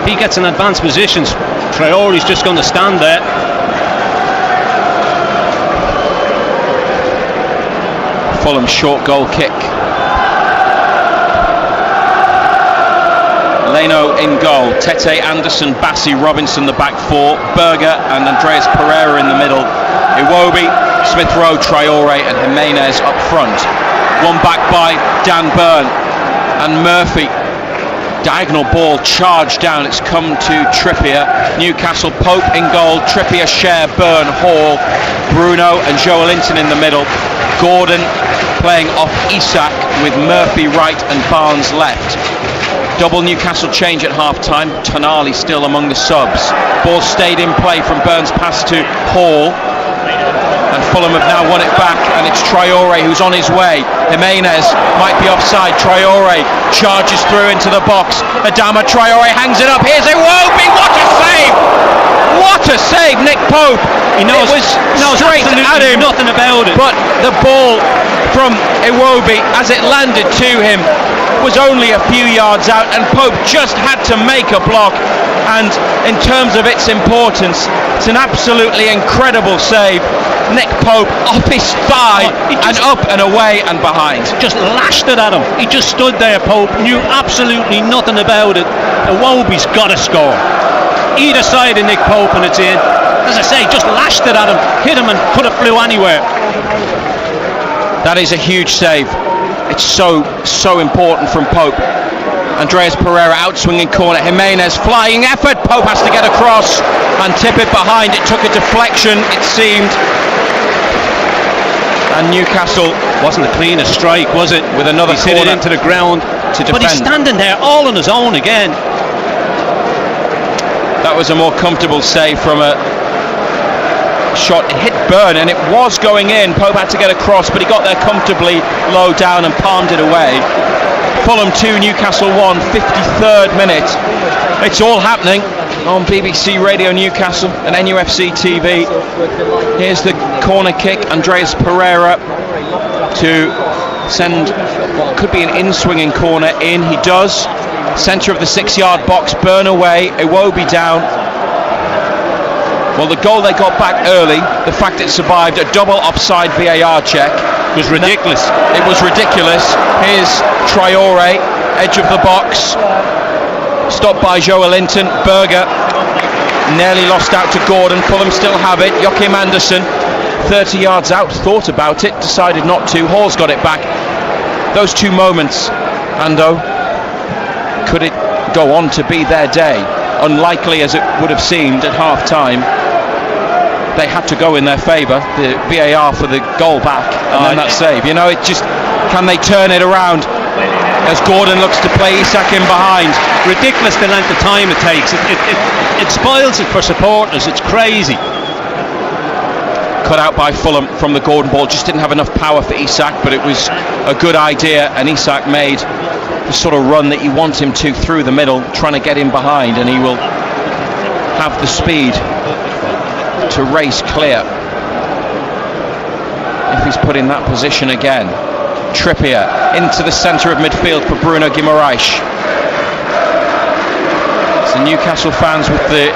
If he gets in advanced positions, Traore's just going to stand there. Fulham short goal kick. Leno in goal. Tete, Anderson, Bassi, Robinson the back 4. Berger and Andreas Pereira in the middle. Iwobi, Smith-Rowe, Traore and Jimenez up front. 1 back by Dan Burn and Murphy. Diagonal ball charged down. It's come to Trippier. Newcastle, Pope in goal. Trippier, Share, Burn, Hall, Bruno and Joelinton in the middle. Gordon playing off Isak with Murphy right and Barnes left. Double Newcastle change at half-time. Tonali still among the subs. Ball stayed in play from Burns' pass to Hall. And Fulham have now won it back, and it's Traore who's on his way. Jimenez might be offside. Traore charges through into the box. Adama Traore hangs it up. Here's Iwobi. What a save! What a save, Nick Pope. He knows, it was straight at him. Nothing about it. But the ball from Iwobi, as it landed to him, was only a few yards out, and Pope just had to make a block. And in terms of its importance, it's an absolutely incredible save. Nick Pope off his thigh and up and away and behind. Just lashed it at him. He just stood there, Pope, knew absolutely nothing about it. Iwobi's got to score. Either side of Nick Pope and it's in. As I say, just lashed it at him, hit him and could have flew anywhere. That is a huge save. It's so important from Pope. Andreas Pereira outswinging corner. Jimenez flying effort. Pope has to get across and tip it behind. It took a deflection, it seemed. And Newcastle wasn't the cleanest strike, was it? With another He's hit it corner into the ground. to defend. But he's standing there all on his own again. That was a more comfortable save from a shot. It hit Byrne and it was going in. Pope had to get across, but he got there comfortably low down and palmed it away. Fulham 2, Newcastle 1, 53rd minute. It's all happening on BBC Radio Newcastle and NUFC TV. Here's the corner kick. Andreas Pereira to send what could be an in-swinging corner in. He does. Centre of the 6-yard box. Byrne away. Iwobi down. Well, the goal they got back early, the fact it survived a double offside VAR check, was ridiculous. It was ridiculous. Here's Traore, edge of the box, stopped by Joelinton. Berger nearly lost out to Gordon. Fulham still have it. Joachim Andersen 30 yards out, thought about it, decided not to. Hall's got it back. Those two moments, Ando, could it go on to be their day? Unlikely as it would have seemed at half time. They had to go in their favour, the VAR for the goal back, and then that save. You know, it just, can they turn it around as Gordon looks to play Isak in behind? Ridiculous the length of time it takes. It spoils it for supporters. It's crazy. Cut out by Fulham from the Gordon ball. Just didn't have enough power for Isak, but it was a good idea, and Isak made the sort of run that you want him to through the middle, trying to get in behind, and he will have the speed to race clear if he's put in that position again. Trippier into the centre of midfield for Bruno Guimaraes. It's the Newcastle fans with the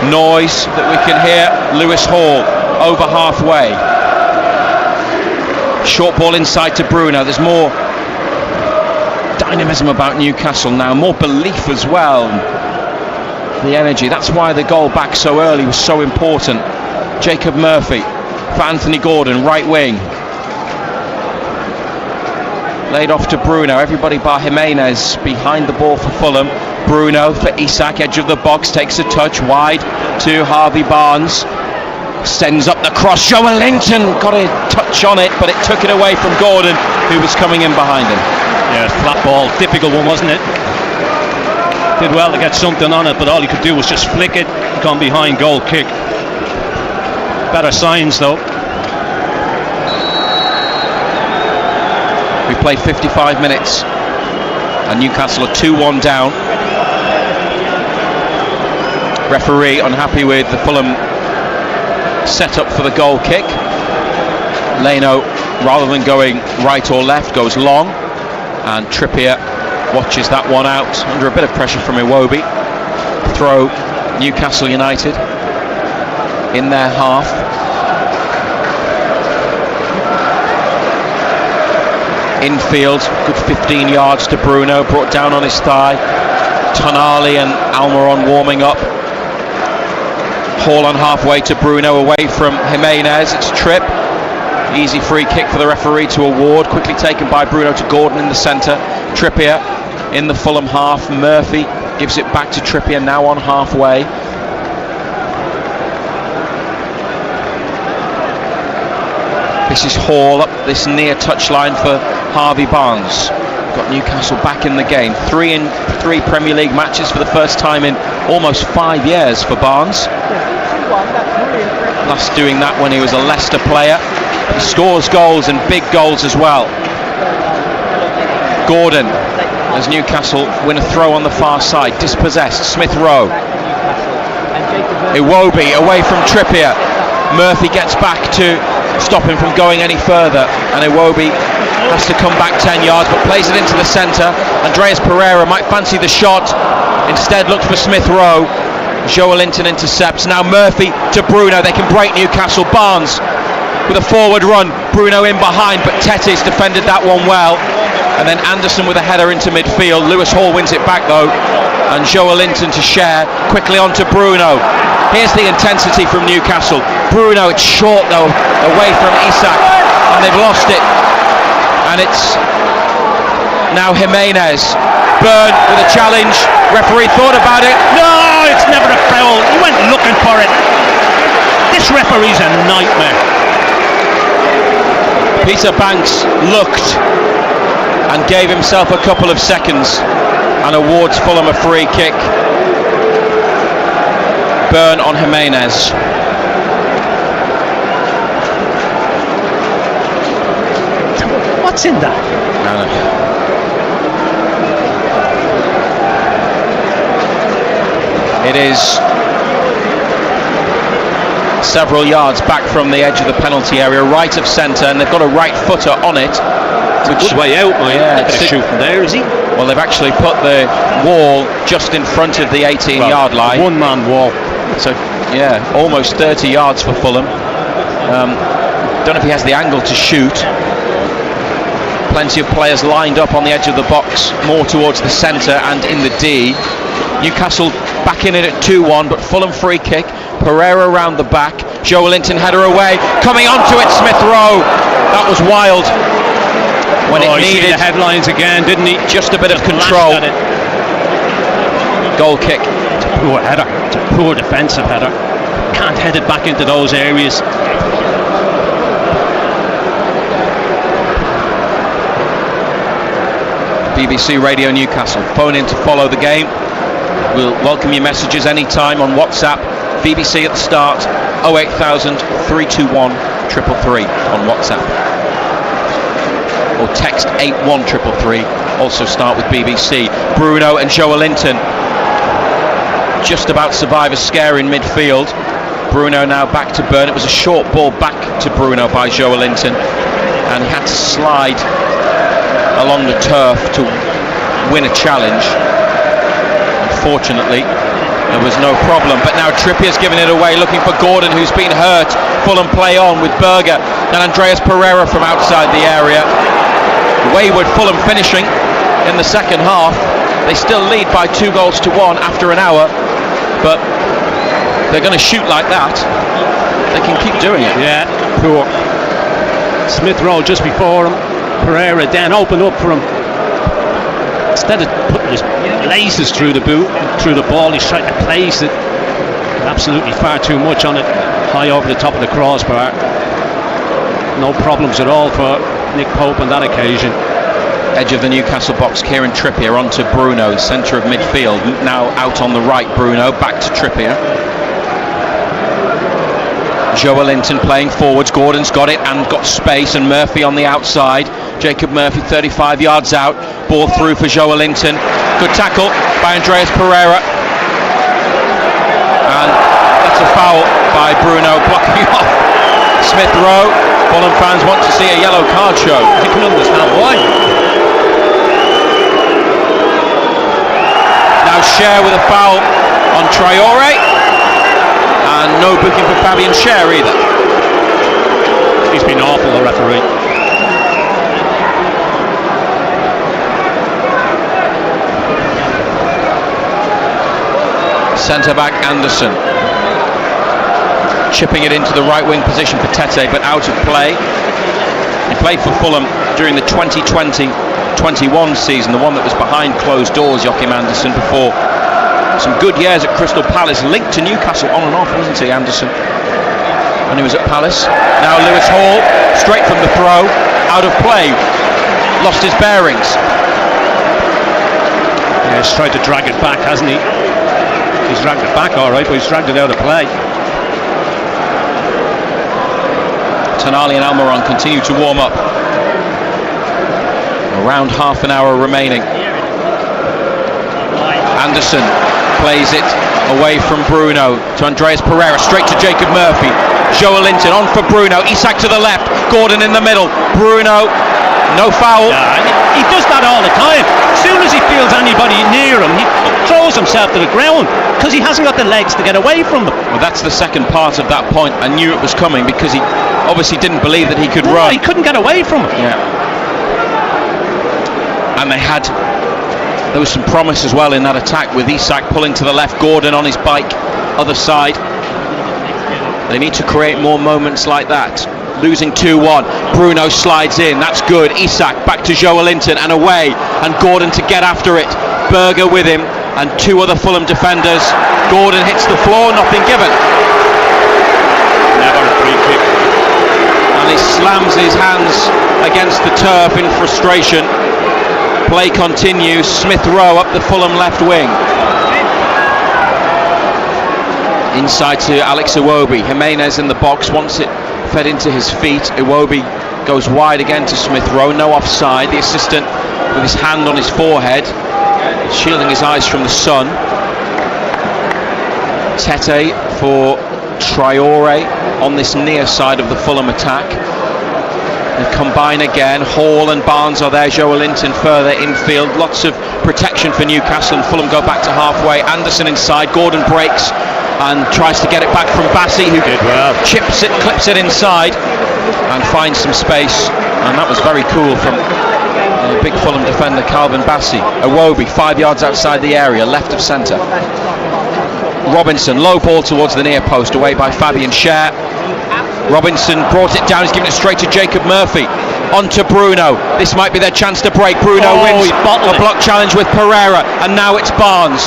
noise that we can hear. Lewis Hall over halfway. Short ball inside to Bruno. There's more dynamism about Newcastle now, more belief as well. The energy, that's why the goal back so early was so important. Jacob Murphy for Anthony Gordon, right wing, laid off to Bruno. Everybody bar Jimenez behind the ball for Fulham. Bruno for Isak, edge of the box, takes a touch wide to Harvey Barnes, sends up the cross. Joelinton got a touch on it, but it took it away from Gordon, who was coming in behind him. Yeah, flat ball, difficult one, wasn't it? Did well to get something on it, but all he could do was just flick it, gone behind, goal kick. Better signs though. We played 55 minutes and Newcastle are 2-1 down. Referee unhappy with the Fulham setup for the goal kick. Leno, rather than going right or left, goes long, and Trippier watches that one out under a bit of pressure from Iwobi. Throw Newcastle United in their half. Infield, good 15 yards to Bruno, brought down on his thigh. Tonali and Almiron warming up. Hall on halfway to Bruno, away from Jimenez. It's Tripp. Easy free kick for the referee to award. Quickly taken by Bruno to Gordon in the centre. Trippier in the Fulham half. Murphy gives it back to Trippier, now on halfway. This is Hall up this near touchline for Harvey Barnes. Got Newcastle back in the game. 3 in 3 Premier League matches for the first time in almost 5 years for Barnes. Last doing that when he was a Leicester player. He scores goals, and big goals as well. Gordon, as Newcastle win a throw on the far side. Dispossessed, Smith Rowe. Iwobi away from Trippier. Murphy gets back to stop him from going any further, and Iwobi has to come back 10 yards but plays it into the centre. Andreas Pereira might fancy the shot, instead looks for Smith Rowe. Joelinton intercepts. Now Murphy to Bruno. They can break Newcastle. Barnes with a forward run. Bruno in behind, but Tetis defended that one well. And then Anderson with a header into midfield. Lewis Hall wins it back though, and Joelinton to share quickly onto Bruno. Here's the intensity from Newcastle. Bruno, it's short though, away from Isak, and they've lost it. And it's now Jimenez. Byrne with a challenge. Referee thought about it. No, it's never a foul. He went looking for it. This referee's a nightmare. Peter Banks looked and gave himself a couple of seconds and awards Fulham a free kick. Burn on Jimenez. What's in that? No. It is several yards back from the edge of the penalty area, right of centre, and they've got a right footer on it. Which way out, mate? Yeah, They're shoot from there, is he? Well, they've actually put the wall just in front of the 18-yard line. One-man wall. So, yeah, almost 30 yards for Fulham. Don't know if he has the angle to shoot. Plenty of players lined up on the edge of the box, more towards the centre and in the D. Newcastle back in it at 2-1, but Fulham free kick. Pereira round the back. Joelinton header away. Coming onto it, Smith Rowe. That was wild. When it needed the headlines again, didn't he? Just a bit of control. Goal kick. It's a poor header. It's a poor defensive header. Can't head it back into those areas. BBC Radio Newcastle. Phone in to follow the game. We'll welcome your messages anytime on WhatsApp. BBC at the start, 08000 321 333 on WhatsApp. Or text 81333. Also start with BBC. Bruno and Joelinton just about survive a scare in midfield. Bruno now back to Burn. It was a short ball back to Bruno by Joelinton, and he had to slide along the turf to win a challenge. Unfortunately, there was no problem, but now Trippier's giving it away, looking for Gordon, who's been hurt. Fulham play on with Berger and Andreas Pereira from outside the area. Wayward Fulham finishing in the second half. They still lead by 2-1 after an hour, but they're going to shoot like that. They can keep doing it. Yeah, poor. Smith Rowe just before him. Pereira then opened up for him. Instead of putting his laces through the ball, he's trying to place it absolutely far too much on it, high over the top of the crossbar. No problems at all for Nick Pope on that occasion. Edge of the Newcastle box, Kieran Trippier onto Bruno, centre of midfield. Now out on the right, Bruno, back to Trippier. Joelinton playing forwards. Gordon's got it and got space, and Murphy on the outside. Jacob Murphy 35 yards out. Ball through for Joelinton. Good tackle by Andreas Pereira. And that's a foul by Bruno, blocking off Smith Rowe. Fulham fans want to see a yellow card show. You can understand why. Now Cher with a foul on Traore. And no booking for Fabian Cher either. He's been awful, the referee. Centre-back Anderson. Chipping it into the right wing position for Tete, but out of play. He played for Fulham during the 2020-21 season, the one that was behind closed doors, Joachim Andersen, before some good years at Crystal Palace, linked to Newcastle on and off, wasn't he, Anderson, when he was at Palace. Now Lewis Hall, straight from the throw, out of play, lost his bearings. Yeah, he's tried to drag it back, hasn't he? He's dragged it back all right, but he's dragged it out of play. Tonali and Almiron continue to warm up. Around half an hour remaining. Anderson plays it away from Bruno to Andreas Pereira, straight to Jacob Murphy. Joelinton on for Bruno. Isak to the left. Gordon in the middle. Bruno, no foul. He does that all the time. As soon as he feels anybody near him, he throws himself to the ground because he hasn't got the legs to get away from them. Well, that's the second part of that point. I knew it was coming because he obviously didn't believe that he could run. He couldn't get away from him. Yeah. And there was some promise as well in that attack with Isak pulling to the left, Gordon on his bike, other side. They need to create more moments like that. Losing 2-1, Bruno slides in, that's good. Isak back to Joelinton and away, and Gordon to get after it. Berger with him and two other Fulham defenders. Gordon hits the floor, nothing given. Never a free kick. And he slams his hands against the turf in frustration. Play continues. Smith Rowe up the Fulham left wing. Inside to Alex Iwobi. Jimenez in the box, wants it fed into his feet. Iwobi goes wide again to Smith Rowe. No offside. The assistant with his hand on his forehead, shielding his eyes from the sun. Tete for Traore on this near side of the Fulham attack. They combine again. Hall and Barnes are there. Joelinton further infield. Lots of protection for Newcastle, and Fulham go back to halfway. Anderson inside. Gordon breaks and tries to get it back from Bassi, who chips it, clips it inside and finds some space, and that was very cool from the big Fulham defender Calvin Bassi. Iwobi 5 yards outside the area, left of centre. Robinson, low ball towards the near post, away by Fabian Schär. Robinson brought it down, he's giving it straight to Jacob Murphy. On to Bruno, this might be their chance to break. Bruno wins a block challenge with Pereira, and now it's Barnes.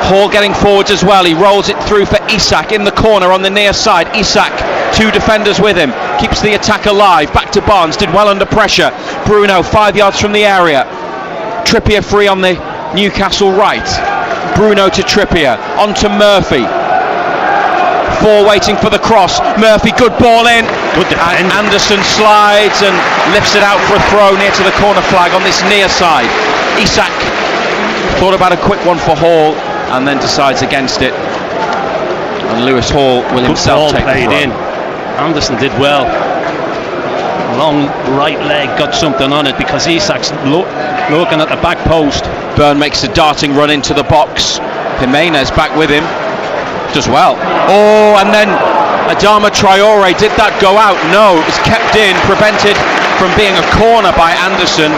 Hall getting forwards as well. He rolls it through for Isak in the corner on the near side. Isak, two defenders with him, keeps the attack alive. Back to Barnes, did well under pressure. Bruno 5 yards from the area. Trippier free on the Newcastle right. Bruno to Trippier, on to Murphy. Four waiting for the cross. Murphy, good ball in. And Anderson slides and lifts it out for a throw near to the corner flag on this near side. Isak thought about a quick one for Hall, and then decides against it, and Lewis Hall will himself take the throw. In. Anderson did well. Long right leg got something on it because Isak's looking at the back post. Byrne makes a darting run into the box. Jimenez back with him, does well. Oh, and then Adama Traore, did that go out? No, it was kept in, prevented from being a corner by Anderson,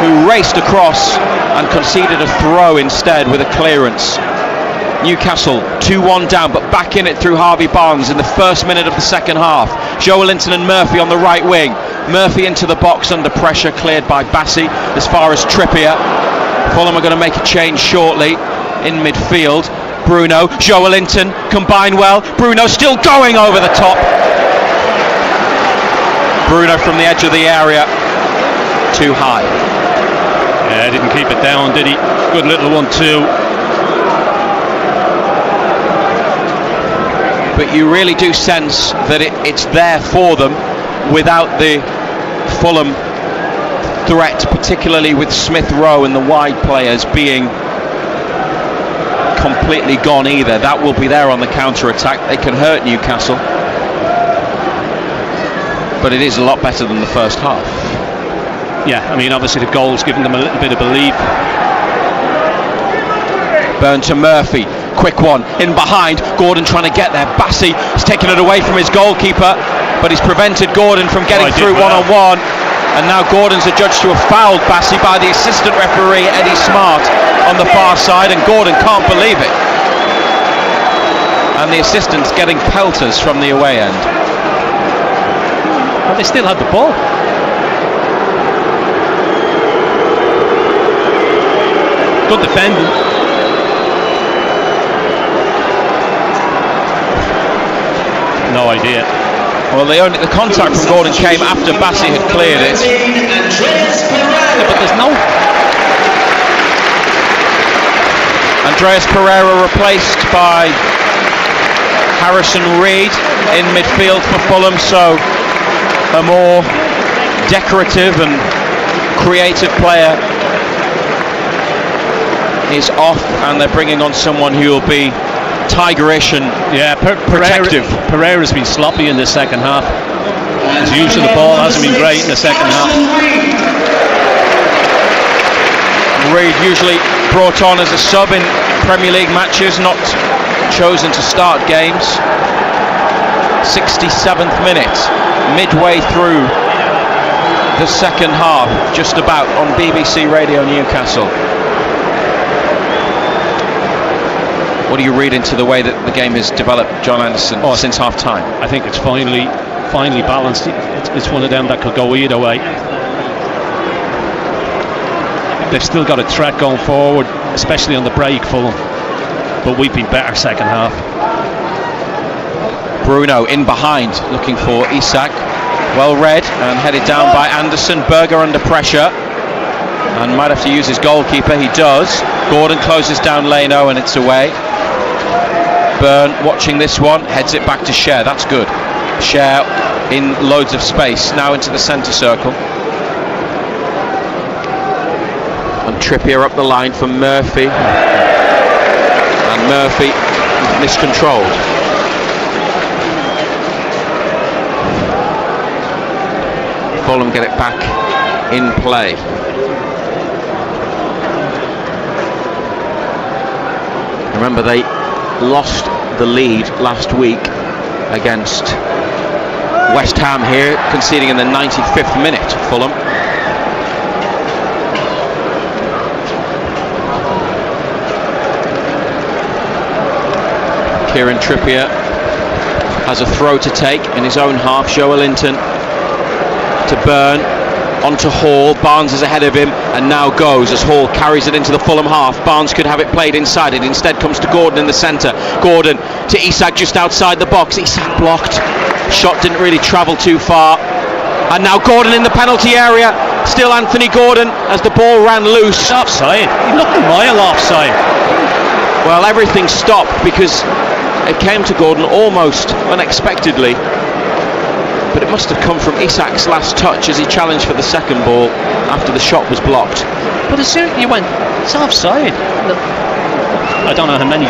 who raced across and conceded a throw instead with a clearance. Newcastle 2-1 down, but back in it through Harvey Barnes in the first minute of the second half. Joelinton and Murphy on the right wing. Murphy into the box under pressure, cleared by Bassi as far as Trippier. Fulham are going to make a change shortly in midfield. Bruno, Joelinton combine well. Bruno still going over the top. Bruno from the edge of the area, too high. Yeah, didn't keep it down, did he? Good little one too. But you really do sense that it's there for them without the Fulham threat, particularly with Smith Rowe and the wide players being completely gone either. That will be there on the counter-attack. They can hurt Newcastle, but it is a lot better than the first half. Yeah, I mean, obviously the goal's given them a little bit of belief. Byrne to Murphy, quick one in behind. Gordon trying to get there. Bassi has taken it away from his goalkeeper, but he's prevented Gordon from getting through one-on-one. And now Gordon's adjudged to have fouled Bassi by the assistant referee Eddie Smart on the far side, and Gordon can't believe it. And the assistant's getting pelters from the away end. But they still had the ball. Good defending. No idea. Well, the contact from Gordon came after Bassi had cleared it. Yeah, but there's no. Andreas Pereira replaced by Harrison Reed in midfield for Fulham, so a more decorative and creative player is off, and they're bringing on someone who will be tigerish and protective. Pereira's been sloppy in the second half. His use of the ball hasn't been great in the second half. Reed usually brought on as a sub in Premier League matches, not chosen to start games. 67th minute, midway through the second half, just about, on BBC Radio Newcastle. What do you read into the way that the game has developed, John Anderson, since half time? I think it's finally balanced. It's one of them that could go either way. They've still got a threat going forward, especially on the break, Fulham. But we've been better second half. Bruno in behind, looking for Isak. Well read and headed down by Anderson. Berger under pressure. and might have to use his goalkeeper. He does. Gordon closes down Leno and it's away. Byrne watching this one, heads it back to Cher. That's good. Cher in loads of space, now into the centre circle. And Trippier up the line for Murphy. And Murphy miscontrolled. Fulham get it back in play. Remember, they lost the lead last week against West Ham here, conceding in the 95th minute, Fulham. Kieran Trippier has a throw to take in his own half. Joelinton to Byrne, onto Hall. Barnes is ahead of him and now goes as Hall carries it into the Fulham half. Barnes could have it played inside. It instead comes to Gordon in the centre. Gordon to Isak just outside the box. Isak blocked. Shot didn't really travel too far. And now Gordon in the penalty area. Still Anthony Gordon as the ball ran loose. It's offside. He looked a mile offside. Well, everything stopped because it came to Gordon almost unexpectedly. But it must have come from Isak's last touch as he challenged for the second ball after the shot was blocked. But as soon as you went, it's offside. I don't know how many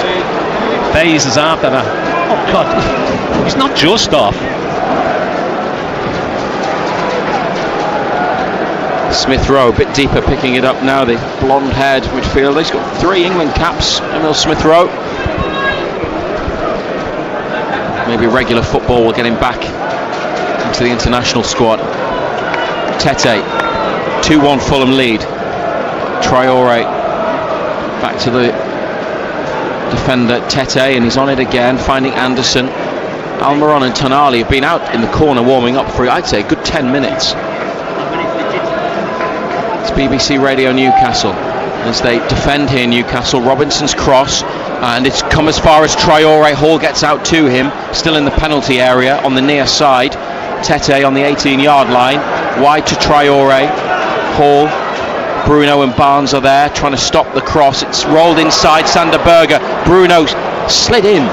phases after that. Oh God, he's not just off. Smith Rowe a bit deeper, picking it up now. The blonde-haired midfielder. He's got 3 England caps. Emil Smith Rowe. Maybe regular football will get him back to the international squad. Tete, 2-1 Fulham lead. Traore back to the defender Tete, and he's on it again, finding Anderson. Almiron and Tonali have been out in the corner warming up for, I'd say, a good 10 minutes. It's BBC Radio Newcastle as they defend here. Newcastle, Robinson's cross, and it's come as far as Traore. Hall gets out to him, still in the penalty area on the near side. Tete on the 18-yard line, wide to Traore. Hall, Bruno and Barnes are there trying to stop the cross. It's rolled inside Sander Berge. Bruno slid in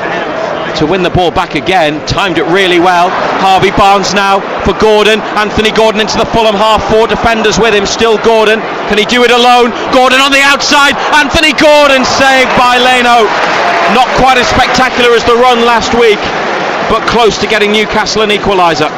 to win the ball back again, timed it really well. Harvey Barnes now for Gordon. Anthony Gordon into the Fulham half, 4 defenders with him, still Gordon. Can he do it alone? Gordon on the outside. Anthony Gordon saved by Leno. Not quite as spectacular as the run last week, but close to getting Newcastle an equaliser.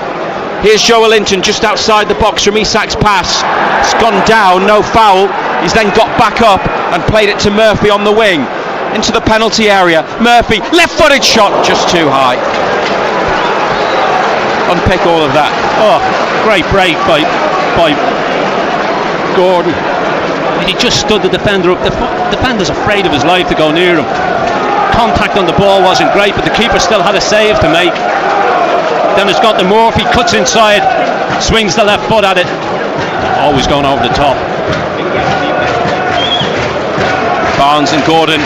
Here's Joelinton just outside the box from Isak's pass. It's gone down, no foul. He's then got back up and played it to Murphy on the wing. Into the penalty area. Murphy, left-footed shot, just too high. Unpick all of that. Oh, great break by Gordon. And he just stood the defender up. The defender's afraid of his life to go near him. Contact on the ball wasn't great, but the keeper still had a save to make. Then it's got the Murphy, cuts inside, swings the left foot at it. Always going over the top. Barnes and Gordon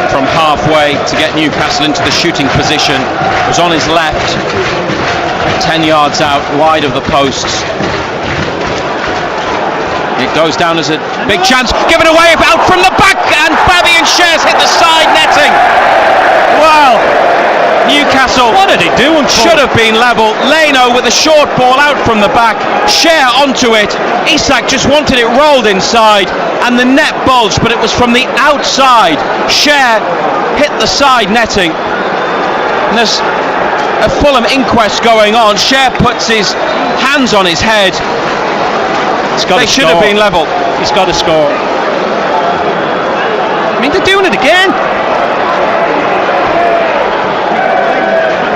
from halfway to get Newcastle into the shooting position. Was on his left, 10 yards out, wide of the posts. It goes down as a big chance, given away out from the back, and Fabian Schär's hit the side netting. Wow, Newcastle, what are they doing? Should have been level. Leno with a short ball out from the back, Schär onto it. Isak just wanted it rolled inside, and the net bulged, but it was from the outside. Schär hit the side netting. And there's a Fulham inquest going on. Schär puts his hands on his head. They should have been level. He's got to score. I mean, they're doing it again.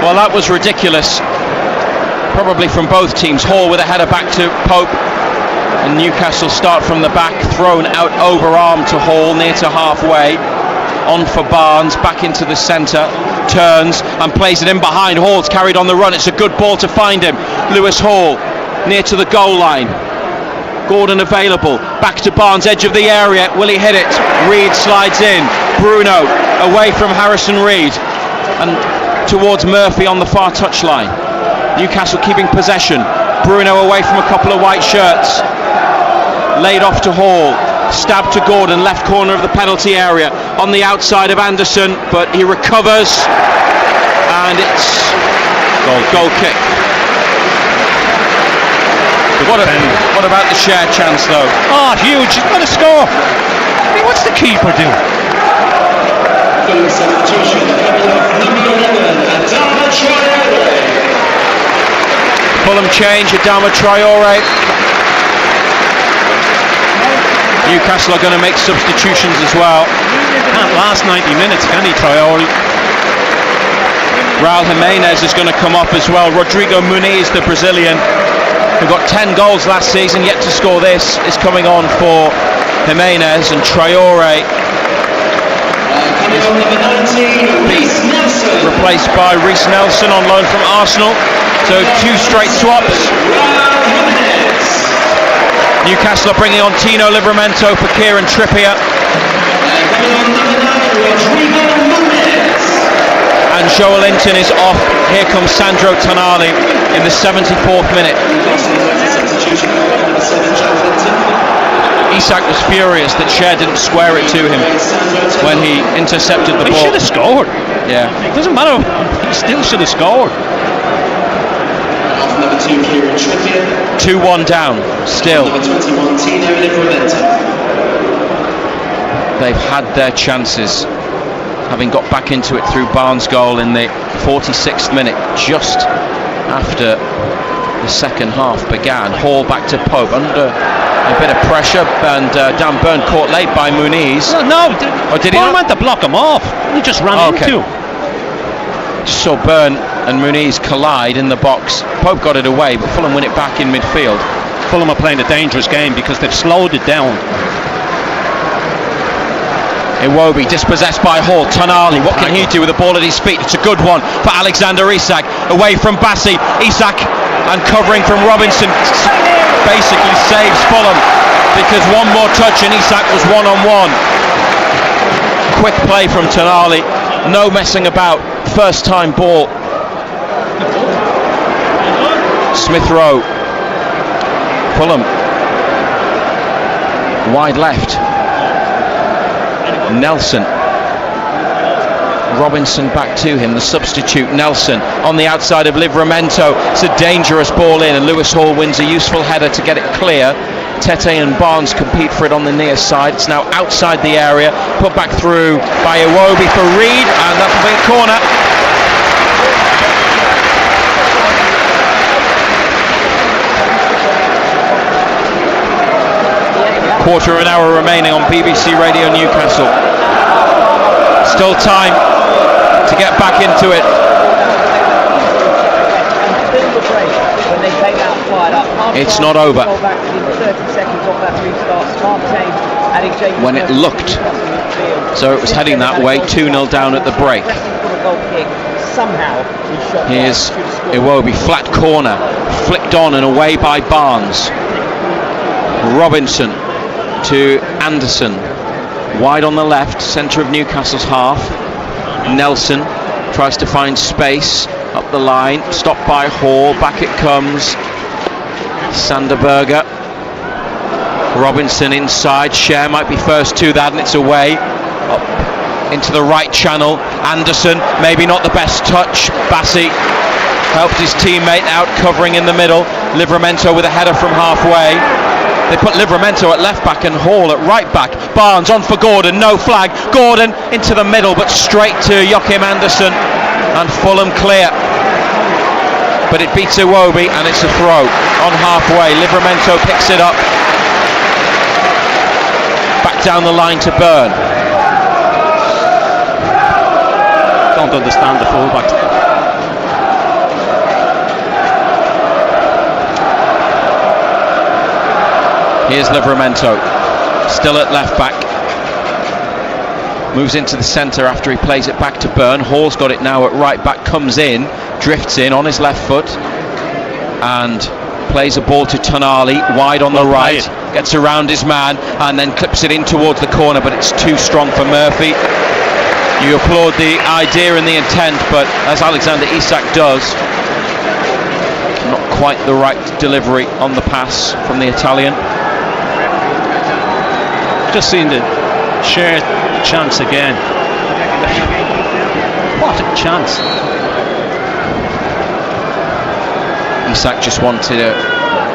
Well, that was ridiculous. Probably from both teams. Hall with a header back to Pope. And Newcastle start from the back. Thrown out overarm to Hall, near to halfway. On for Barnes, back into the centre. Turns and plays it in behind. Hall's carried on the run. It's a good ball to find him. Lewis Hall, near to the goal line. Gordon available, back to Barnes, edge of the area, will he hit it? Reed slides in, Bruno away from Harrison Reed and towards Murphy on the far touchline. Newcastle keeping possession, Bruno away from a couple of white shirts, laid off to Hall, Stab to Gordon, left corner of the penalty area, on the outside of Anderson, but he recovers, and it's goal kick. What about the share chance though? Oh, huge! He's going to score. I mean, what's the keeper do? Fulham change, Adama Traore. Newcastle are going to make substitutions as well. Can't last 90 minutes, can he, Traore? Raul Jimenez is going to come up as well. Rodrigo Muniz, the Brazilian, who got 10 goals last season, yet to score this, is coming on for Jimenez, and Traore is replaced by Reece Nelson on loan from Arsenal. So 2 straight swaps. Newcastle are bringing on Tino Livramento for Kieran Trippier. And Joelinton is off. Here comes Sandro Tonali in the 74th minute. Isak was furious that Cher didn't square it to him when he intercepted the ball. He should have scored. Yeah. It doesn't matter. He still should have scored. Number 2, Kieran Trippier. 2-1 down, still. Number 21, Tino Livramento. They've had their chances, having got back into it through Barnes' goal in the 46th minute, just after the second half began. Hall back to Pope, under a bit of pressure, and Dan Burn caught late by Muniz. No, did he Burn not? went to block him off. He just ran into him. Just saw Burn and Muniz collide in the box. Pope got it away, but Fulham win it back in midfield. Fulham are playing a dangerous game because they've slowed it down. Iwobi dispossessed by Hall. Tonali, what can he do with the ball at his feet? It's a good one for Alexander Isak. Away from Bassi. Isak, and covering from Robinson, basically saves Fulham, because one more touch and Isak was one-on-one. Quick play from Tonali. No messing about. First time ball. Smith Rowe. Fulham. Wide left. Nelson. Robinson back to him, the substitute Nelson on the outside of Livramento. It's a dangerous ball in, and Lewis Hall wins a useful header to get it clear. Tete and Barnes compete for it on the near side. It's now outside the area, put back through by Iwobi for Reed, and that'll be a corner. Quarter of an hour remaining on BBC Radio Newcastle. Still time to get back into it. It's not over. When it looked so it was heading that way, 2-0 down at the break. Here's Iwobi, flat corner, flicked on and away by Barnes. Robinson to Anderson, wide on the left, centre of Newcastle's half. Nelson tries to find space up the line, stopped by Hall, back it comes. Sanderberger. Robinson inside, Cher might be first to that, and it's away. Up into the right channel. Anderson, maybe not the best touch. Bassi helped his teammate out, covering in the middle. Livramento with a header from halfway. They put Livramento at left back and Hall at right back. Barnes on for Gordon, no flag. Gordon into the middle, but straight to Joachim Anderson, and Fulham clear. But it beats Iwobi, and it's a throw on halfway. Livramento picks it up. Back down the line to Burn. Don't understand the fullbacks. Here's Livramento, still at left back. Moves into the centre after he plays it back to Burn. Hall's got it now at right back, comes in, drifts in on his left foot, and plays a ball to Tonali, wide on the right, gets around his man, and then clips it in towards the corner, but it's too strong for Murphy. You applaud the idea and the intent, but as Alexander Isak does, not quite the right delivery on the pass from the Italian. just seen the shared chance again. What a chance. Isak just wanted a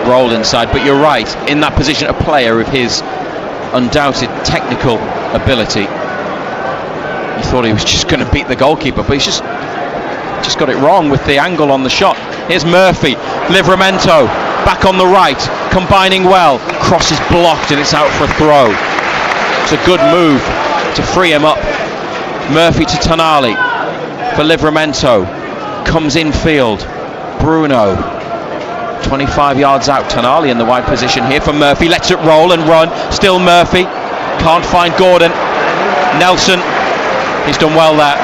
roll inside, but you're right, in that position, a player of his undoubted technical ability, he thought he was just going to beat the goalkeeper, but he's just got it wrong with the angle on the shot. Here's Murphy, Livramento back on the right, combining well, cross is blocked and it's out for a throw. It's a good move to free him up. Murphy to Tonali for Livramento, comes infield, Bruno 25 yards out, Tonali in the wide position here for Murphy, lets it roll and run, still Murphy, can't find Gordon. Nelson, he's done well there,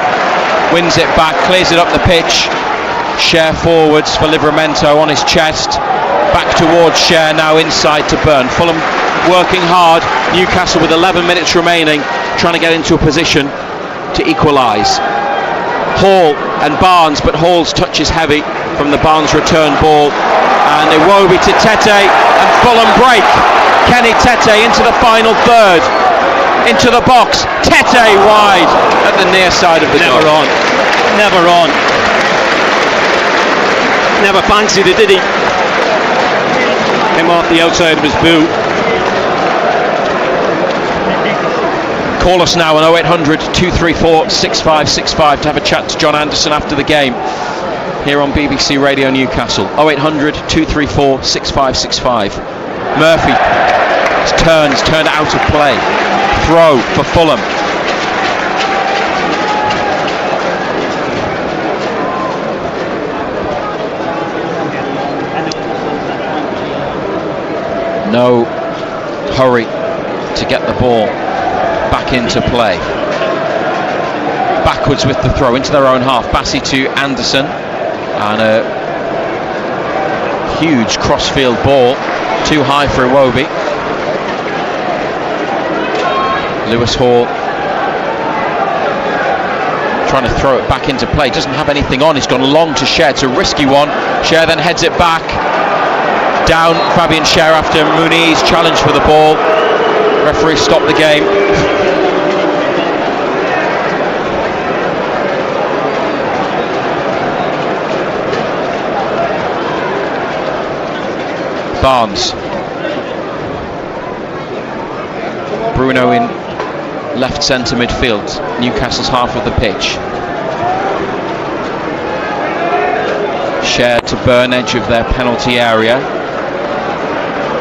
wins it back, clears it up the pitch. Share forwards for Livramento on his chest, back towards Share, now inside to Burn. Fulham working hard, Newcastle with 11 minutes remaining, trying to get into a position to equalise. Hall and Barnes, but Hall's touch is heavy from the Barnes return ball, and Iwobi to Tete, and Fulham break. Kenny Tete into the final third, into the box, Tete wide at the near side of the goal. Never on. Never fancied it, did he? Came off the outside of his boot. Call us now on 0800 234 6565 to have a chat to John Anderson after the game here on BBC Radio Newcastle. 0800 234 6565. Murphy, he's turned out of play. Throw for Fulham. No hurry to get the ball back into play. Backwards with the throw into their own half. Bassey to Anderson, and a huge crossfield ball, too high for Iwobi. Lewis Hall trying to throw it back into play, doesn't have anything on, he's gone long to Share, it's a risky one. Share then heads it back. Down Fabian Schär after Muniz challenged for the ball. Referee stopped the game. Barnes. Bruno in left centre midfield, Newcastle's half of the pitch. Schär to Burn, edge of their penalty area.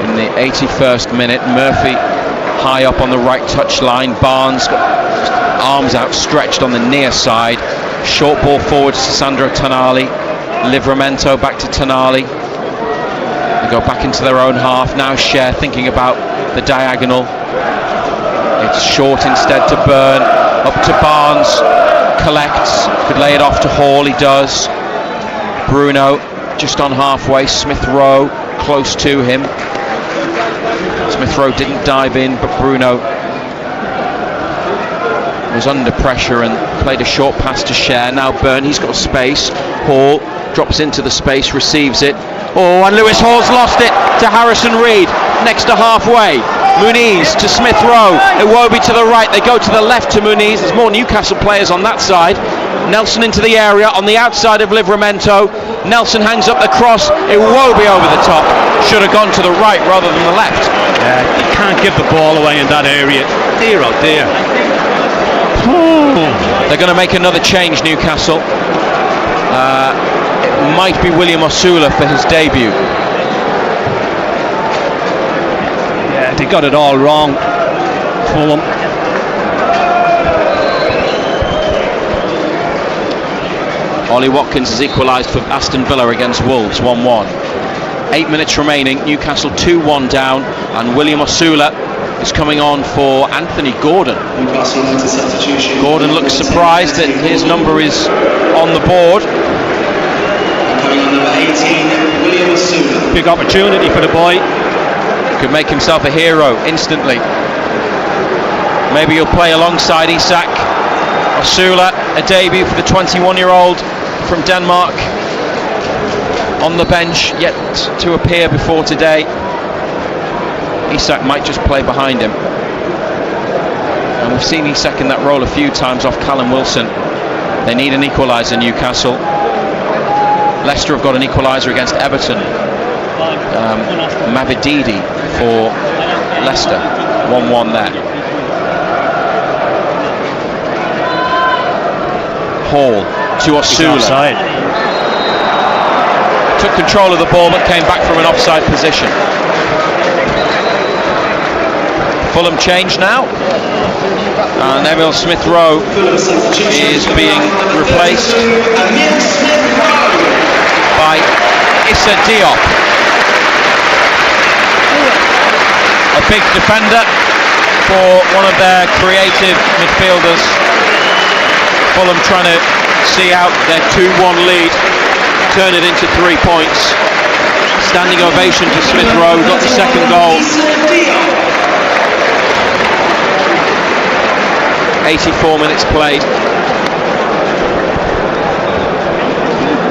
In the 81st minute, Murphy high up on the right touchline. Barnes got arms outstretched on the near side. Short ball forwards to Sandro Tonali. Livramento back to Tonali. They go back into their own half. Now Schär thinking about the diagonal. It's short instead to Burn. Up to Barnes. Collects. Could lay it off to Hall. He does. Bruno just on halfway. Smith Rowe close to him. Smith Rowe didn't dive in, but Bruno was under pressure and played a short pass to Schär. Now Burn, he's got space. Hall drops into the space, receives it. Oh, and Lewis Hall's lost it to Harrison Reed next to halfway. Muniz to Smith Rowe. Iwobi to the right, they go to the left to Muniz. There's more Newcastle players on that side. Nelson into the area on the outside of Livramento. Nelson hangs up the cross. Iwobi over the top. Should have gone to the right rather than the left. Yeah, you can't give the ball away in that area. Dear oh dear. They're going to make another change, Newcastle. It might be William Osula for his debut. Yeah, they got it all wrong, Fulham. Ollie Watkins has equalised for Aston Villa against Wolves, 1-1. 8 minutes remaining, Newcastle 2-1 down, and William Osula is coming on for Anthony Gordon. Gordon looks surprised that his number is on the board. Coming on number 18, William Osula. Big opportunity for the boy. Could make himself a hero instantly. Maybe he'll play alongside Isak. Osula, a debut for the 21-year-old from Denmark. On the bench, yet to appear before today. Isak might just play behind him. And we've seen him second that role a few times off Callum Wilson. They need an equaliser, Newcastle. Leicester have got an equaliser against Everton. Mavididi for Leicester. 1-1 there. Hall to Osula. Took control of the ball but came back from an offside position. Fulham change now, and Emil Smith-Rowe is being replaced by Issa Diop, a big defender for one of their creative midfielders. Fulham trying to see out their 2-1 lead, turn it into 3 points. Standing ovation to Smith-Rowe, got the second goal. 84 minutes played.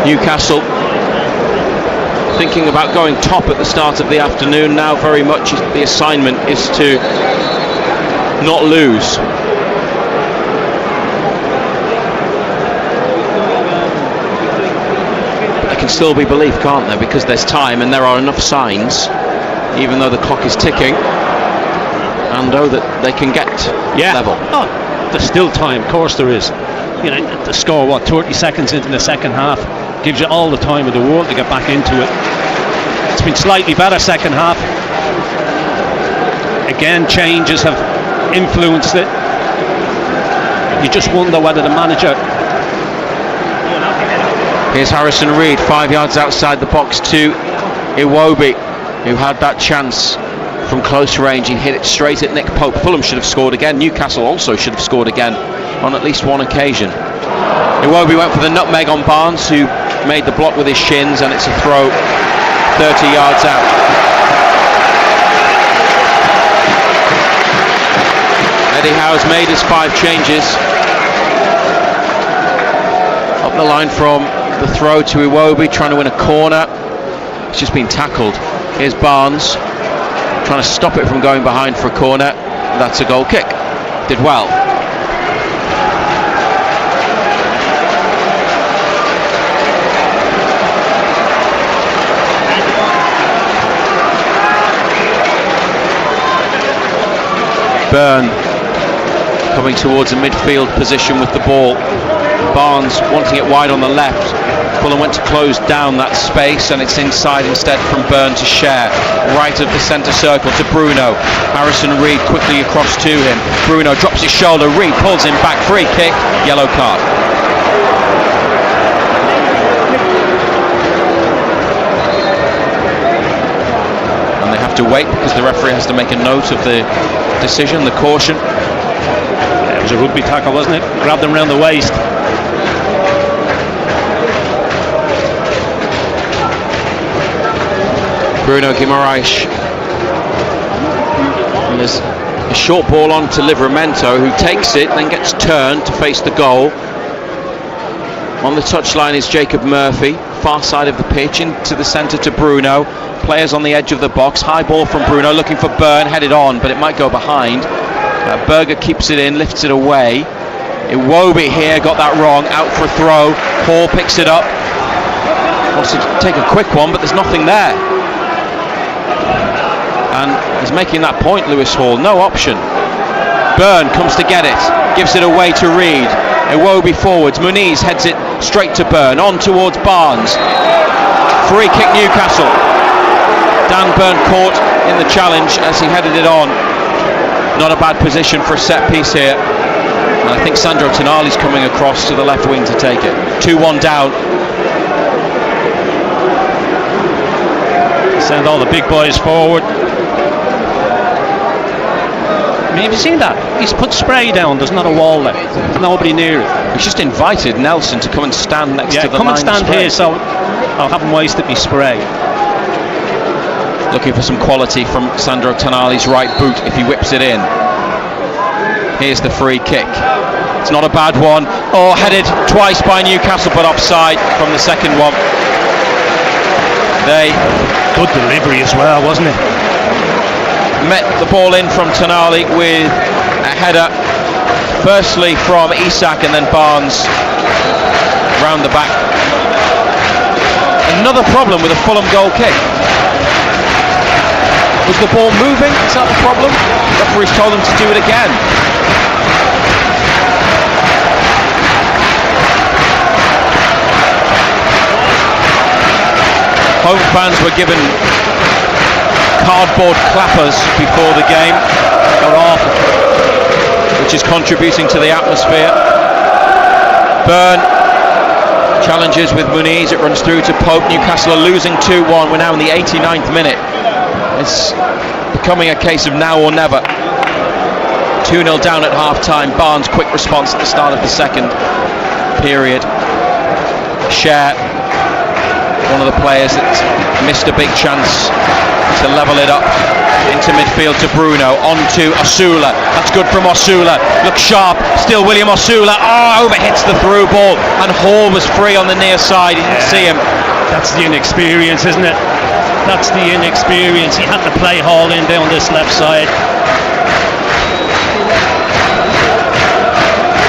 Newcastle thinking about going top at the start of the afternoon. Now very much the assignment is to not lose. There can still be belief, can't there? Because there's time and there are enough signs, even though the clock is ticking, and know that they can get level. Oh, there's still time, of course there is. You know, the score, 30 seconds into the second half, gives you all the time in the world to get back into it. It's been slightly better second half. Again, changes have influenced it. You just wonder whether the manager... Here's Harrison Reed, 5 yards outside the box to Iwobi, who had that chance from close range. He hit it straight at Nick Pope. Fulham should have scored again. Newcastle also should have scored again on at least one occasion. Iwobi went for the nutmeg on Barnes, who made the block with his shins, and it's a throw 30 yards out. Eddie Howe's made his 5 changes. Up the line from the throw to Iwobi, trying to win a corner. It's just been tackled. Here's Barnes, trying to stop it from going behind for a corner. That's a goal kick. Did well. Byrne coming towards a midfield position with the ball. Barnes wanting it wide on the left. Fulham went to close down that space, and it's inside instead from Byrne to Share. Right of the centre circle to Bruno. Harrison Reed quickly across to him. Bruno drops his shoulder. Reed pulls him back. Free kick. Yellow card. And they have to wait because the referee has to make a note of the decision, the caution. It was a rugby tackle, wasn't it? Grabbed him round the waist. Bruno Guimaraes. And there's a short ball on to Livramento, who takes it, then gets turned to face the goal. On the touchline is Jacob Murphy, far side of the pitch, into the centre to Bruno. Players on the edge of the box. High ball from Bruno, looking for Byrne, headed on, but it might go behind. Berger keeps it in, lifts it away. Iwobi here got that wrong, out for a throw. Hall picks it up. Wants to take a quick one, but there's nothing there. And he's making that point, Lewis Hall. No option. Byrne comes to get it, gives it away to Reed. Iwobi forwards. Muniz heads it straight to Byrne, on towards Barnes. Free kick Newcastle. Dan Byrne caught in the challenge as he headed it on. Not a bad position for a set piece here. And I think Sandro Tonali's coming across to the left wing to take it. 2-1 down. Send all the big boys forward. I mean, have you seen that? He's put spray down. There's not a wall there. There's nobody near it. He's just invited Nelson to come and stand next to the come line. and stand here, so I'll have him wasted me spray. Looking for some quality from Sandro Tonali's right boot if he whips it in. Here's the free kick. It's not a bad one. Oh, headed twice by Newcastle, but offside from the second one. Good delivery as well, wasn't it? Met the ball in from Tonali with a header Firstly from Isak and then Barnes round the back. Another problem with a Fulham goal kick. Was the ball moving? Is that the problem? The referees told them to do it again. Home fans were given cardboard clappers before the game. They're awful, which is contributing to the atmosphere. Burn challenges with Muniz. It runs through to Pope. Newcastle are losing 2-1. We're now in the 89th minute. It's becoming a case of now or never. 2-0 down at half-time. Barnes' quick response at the start of the second period. Cher, one of the players that missed a big chance to level it up into midfield to Bruno, on to Osula. That's good from Osula. Looks sharp. Still William Osula. Oh, overhits the through ball, and Hall was free on the near side. He didn't see him. That's the inexperience, isn't it? That's the inexperience. He had to play Hall in down this left side.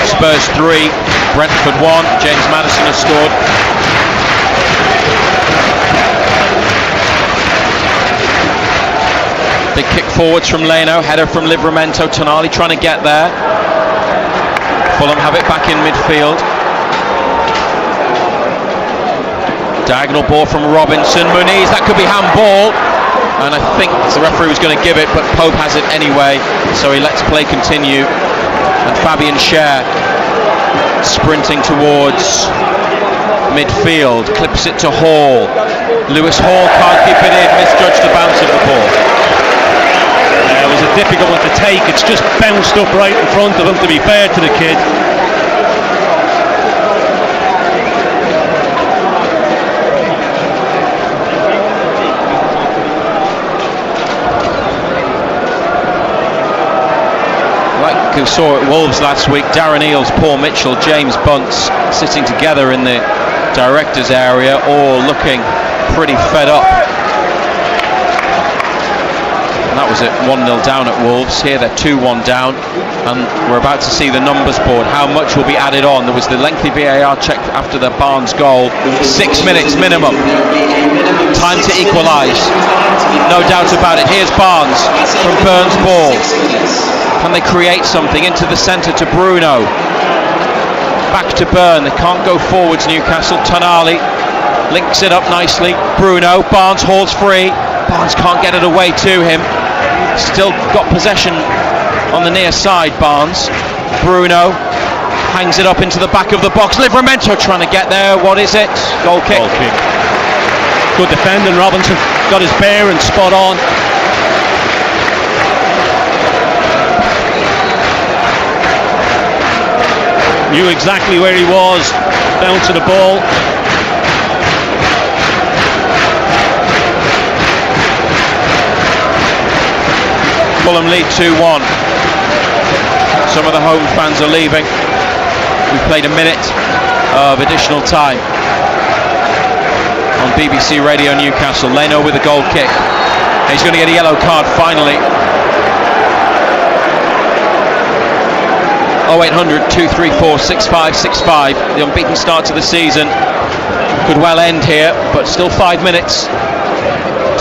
Spurs 3, Brentford 1. James Maddison has scored. Big kick forwards from Leno, header from Livramento. Tonali trying to get there. Fulham have it back in midfield. Diagonal ball from Robinson. Muniz, that could be handball. And I think the referee was going to give it, but Pope has it anyway, so he lets play continue. And Fabian Cher sprinting towards midfield, clips it to Hall. Lewis Hall can't keep it in, misjudged the bounce of the ball. It was a difficult one to take. It's just bounced up right in front of him, to be fair to the kid. Like we saw at Wolves last week, Darren Eales, Paul Mitchell, James Bunce sitting together in the director's area, all looking pretty fed up. And that was it, 1-0 down at Wolves. Here they're 2-1 down, and we're about to see the numbers board. How much will be added on? There was the lengthy VAR check after the Barnes goal. 6 minutes minimum. Time to equalise. No doubt about it. Here's Barnes from Burns' ball. Can they create something? Into the centre to Bruno. Back to Burn. They can't go forwards, Newcastle. Tonali links it up nicely. Bruno. Barnes hauls free. Barnes can't get it away to him. Still got possession on the near side, Barnes. Bruno hangs it up into the back of the box. Livramento trying to get there. What is it? Goal kick. Goal kick. Good defending, Robinson. Got his bearing spot on. Knew exactly where he was. Bounce of the ball. Fulham lead 2-1. Some of the home fans are leaving. We've played a minute of additional time on BBC Radio Newcastle. Leno with a goal kick. He's going to get a yellow card finally. 0800 234 6565. The unbeaten start to the season could well end here, but still 5 minutes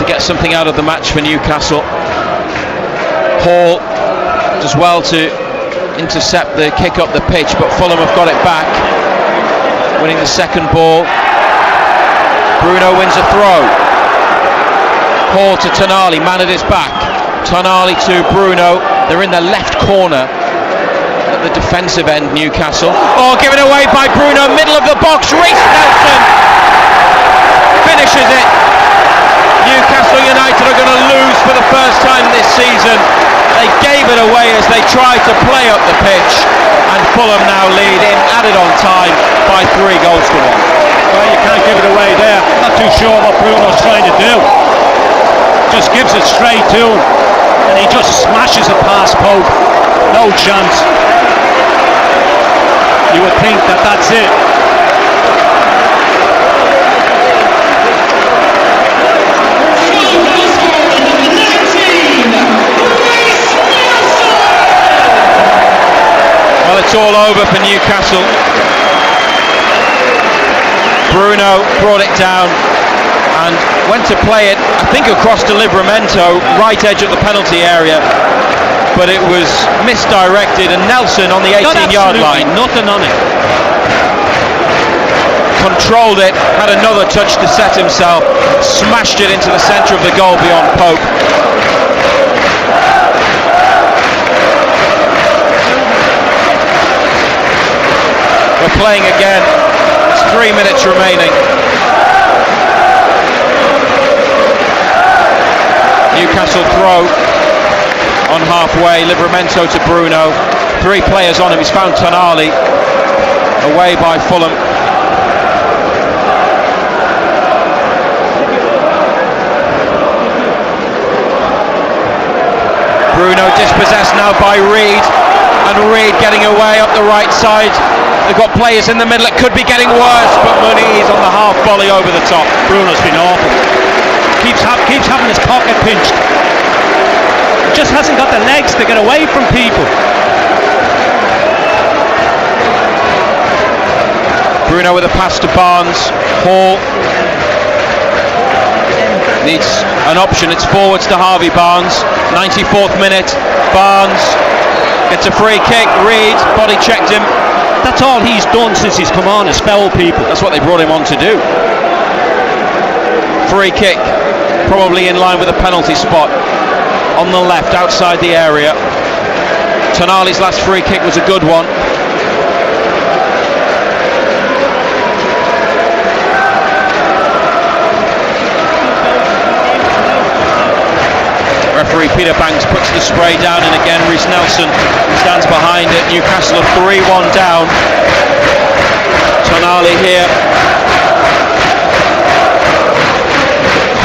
to get something out of the match for Newcastle. Hall does well to intercept the kick up the pitch, but Fulham have got it back, winning the second ball. Bruno wins a throw. Hall to Tonali, man at his back. Tonali to Bruno. They're in the left corner at the defensive end, Newcastle. Oh, given away by Bruno, middle of the box. Reece Nelson finishes it. Newcastle United are going to lose for the first time this season. They gave it away as they tried to play up the pitch, and Fulham now lead in added on time by 3 goals to 1. Well, you can't give it away there. Not too sure what Bruno's trying to do. Just gives it straight to him, and he just smashes it past Pope. No chance. You would think that that's it. it's all over for Newcastle. Bruno brought it down and went to play it, I think, across to Livramento, right edge of the penalty area, but it was misdirected, and Nelson on the 18-yard line, nothing on it, controlled it, had another touch to set himself, smashed it into the centre of the goal beyond Pope. We're playing again. It's 3 minutes remaining. Newcastle throw on halfway. Livramento to Bruno. 3 players on him. He's found Tonali. Away by Fulham. Bruno dispossessed now by Reed. And Reed getting away up the right side. They've got players in the middle. It could be getting worse, but Muniz on the half volley over the top. Bruno's been awful. Keeps having his pocket pinched. Just hasn't got the legs to get away from people. Bruno with a pass to Barnes. Hall needs an option. It's forwards to Harvey Barnes. 94th minute. Barnes gets a free kick. Reed body checked him. That's all he's done since he's come on, is foul people. That's what they brought him on to do. Free kick, probably in line with a penalty spot. On the left, outside the area. Tonali's last free kick was a good one. Referee Peter Banks puts the spray down, and again Reece Nelson stands behind it. Newcastle are 3-1 down. Tonali here.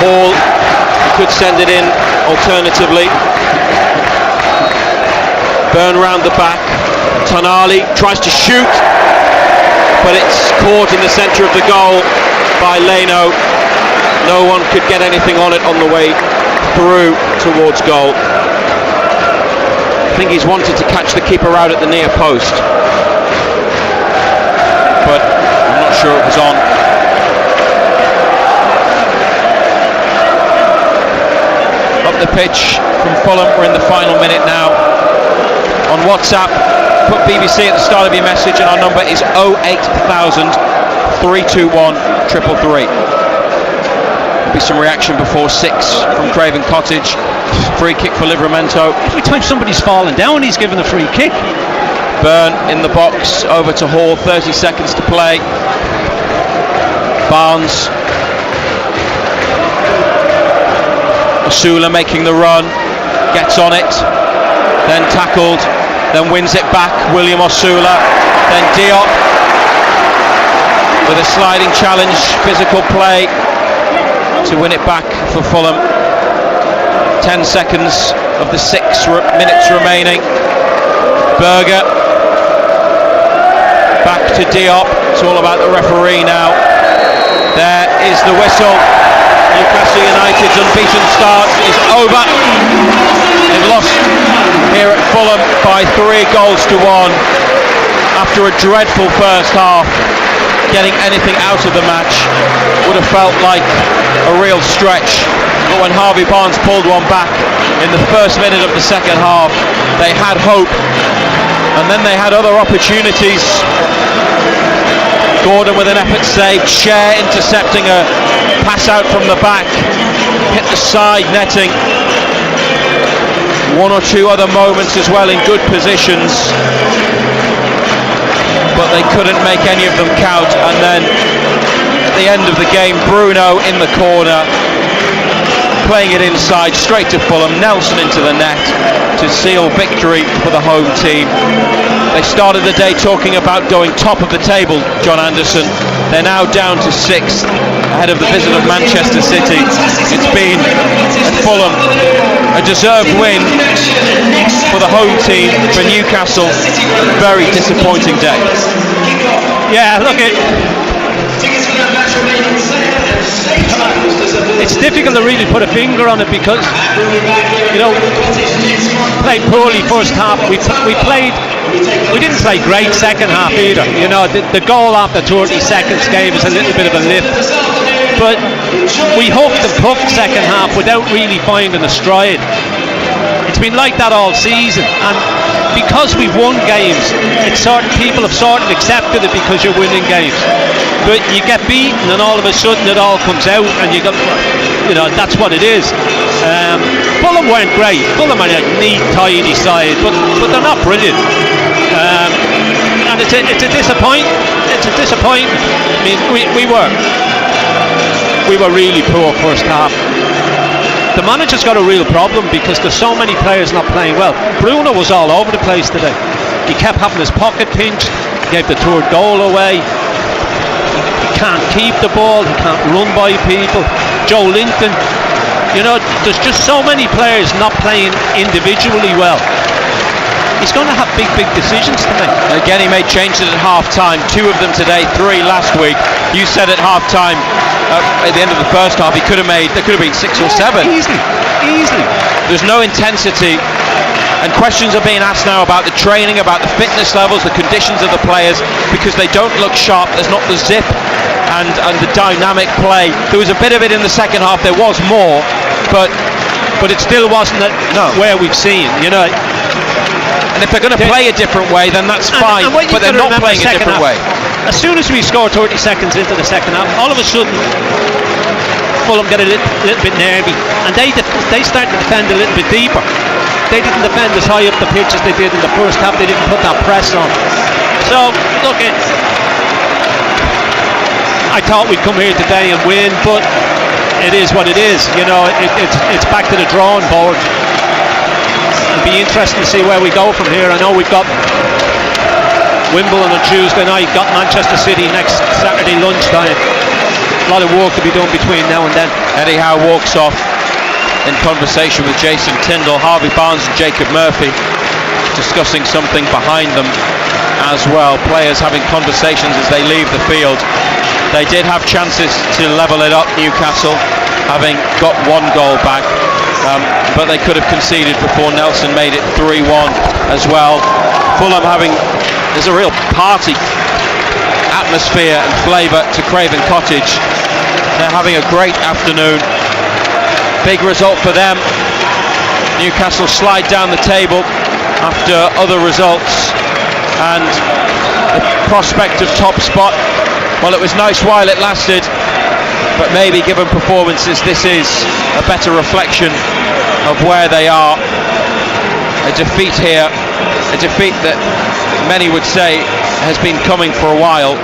Hall could send it in alternatively. Burn round the back. Tonali tries to shoot, but it's caught in the centre of the goal by Leno. No one could get anything on it on the way through towards goal. I think he's wanted to catch the keeper out at the near post, but I'm not sure it was on. Up the pitch from Fulham. We're in the final minute now. On WhatsApp, put BBC at the start of your message, and our number is 08000 321 333. Be some reaction before 6 from Craven Cottage. Free kick for Livramento. Every time somebody's fallen down, he's given a free kick. Burn in the box, over to Hall, 30 seconds to play. Barnes. Osula making the run, gets on it, then tackled, then wins it back. William Osula, then Diop with a sliding challenge, physical play to win it back for Fulham. 10 seconds of the 6 minutes remaining. Berger back to Diop. It's all about the referee now. There is the whistle. Newcastle United's unbeaten start is over. They've lost here at Fulham by 3-1 after a dreadful first half. Getting anything out of the match would have felt like a real stretch, but when Harvey Barnes pulled one back in the first minute of the second half, they had hope, and then they had other opportunities. Gordon with an effort saved, Cher intercepting a pass out from the back, hit the side netting. One or two other moments as well in good positions, but they couldn't make any of them count. And then at the end of the game, Bruno in the corner, playing it inside straight to Fulham. Nelson into the net to seal victory for the home team. They started the day talking about going top of the table, John Anderson. They're now down to 6th ahead of the visit of Manchester City. It's been at Fulham a deserved win for the home team. For Newcastle, a very disappointing day. Yeah, look, it's difficult to really put a finger on it because, you know, played poorly first half. We played we didn't play great second half either. You know, the goal after 30 seconds gave us a little bit of a lift, but we huffed and puffed second half without really finding a stride. It's been like that all season, and because we've won games, people have sort of accepted it because you're winning games. But you get beaten, and all of a sudden it all comes out, and that's what it is. Fulham weren't great. Fulham are a neat, tidy side, but they're not brilliant. And it's a disappointment. It's a disappointment. I mean, we were really poor first half. The manager's got a real problem because there's so many players not playing well. Bruno was all over the place today. He kept having his pocket pinched. He gave the third goal away. He can't keep the ball. He can't run by people. Joe Linton. There's just so many players not playing individually well. He's going to have big decisions to make. Again, he made changes at half-time. 2 of them today, 3 last week. You said at half-time, at the end of the first half, there could have been 6 or 7. Easily. There's no intensity, and questions are being asked now about the training, about the fitness levels, the conditions of the players, because they don't look sharp. There's not the zip and the dynamic play. There was a bit of it in the second half. There was more, but it still wasn't where we've seen. And if they're going to play a different way, then that's fine. But they're not playing a different way. As soon as we score 30 seconds into the second half, all of a sudden Fulham get a little bit nervy, and they start to defend a little bit deeper. They didn't defend as high up the pitch as they did in the first half. They didn't put that press on. So look, I thought we'd come here today and win, but it is what it is. It's back to the drawing board. It'll be interesting to see where we go from here. I know we've got Wimbledon on Tuesday night, got Manchester City next Saturday lunchtime. A lot of work to be done between now and then. Eddie Howe walks off in conversation with Jason Tyndall, Harvey Barnes and Jacob Murphy discussing something behind them as well. Players having conversations as they leave the field. They did have chances to level it up, Newcastle, having got 1 goal back. But they could have conceded before Nelson made it 3-1 as well. Fulham there's a real party atmosphere and flavour to Craven Cottage. They're having a great afternoon. Big result for them. Newcastle slide down the table after other results, and the prospect of top spot, well, it was nice while it lasted, but maybe given performances, this is a better reflection of where they are. A defeat here, a defeat that many would say has been coming for a while,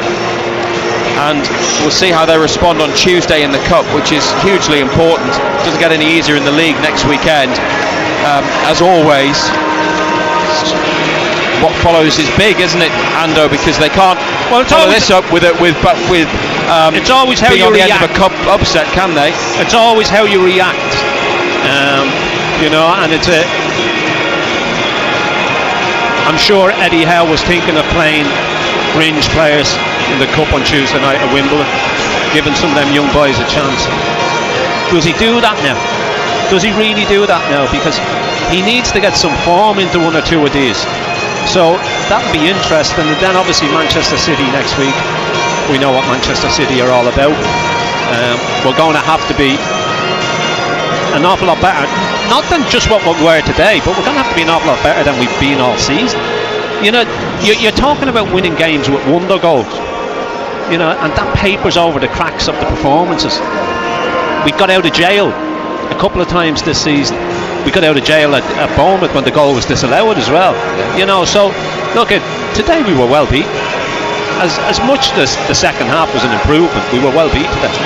and we'll see how they respond on Tuesday in the Cup, which is hugely important. Doesn't get any easier in the league next weekend. As always, what follows is big, isn't it, Ando? Because they can't follow this up with it's always how being you on the react. end of a cup upset, can they? It's always how you react. And it's I'm sure Eddie Howe was thinking of playing fringe players in the Cup on Tuesday night at Wimbledon, giving some of them young boys a chance. Does he do that now? Does he really do that now? Because he needs to get some form into 1 or 2 of these. So that would be interesting. And then obviously Manchester City next week. We know what Manchester City are all about. We're going to have to be an awful lot better. Not than just what we were today, but we're going to have to be an awful lot better than we've been all season. You're talking about winning games with wonder goals. And that papers over the cracks of the performances. We got out of jail a couple of times this season. We got out of jail at Bournemouth when the goal was disallowed as well. So look, today we were well beat. As much as the second half was an improvement, we were well beat today.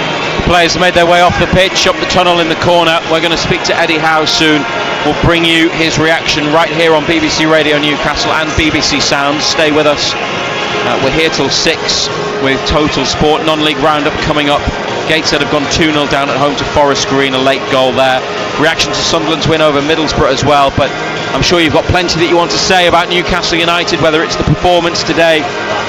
Players made their way off the pitch, up the tunnel in the corner. We're going to speak to Eddie Howe soon. We'll bring you his reaction right here on BBC Radio Newcastle and BBC Sounds. Stay with us. We're here till 6 with Total Sport non-league roundup coming up. Gateshead have gone 2-0 down at home to Forest Green, a late goal there. Reaction to Sunderland's win over Middlesbrough as well, but I'm sure you've got plenty that you want to say about Newcastle United, whether it's the performance today,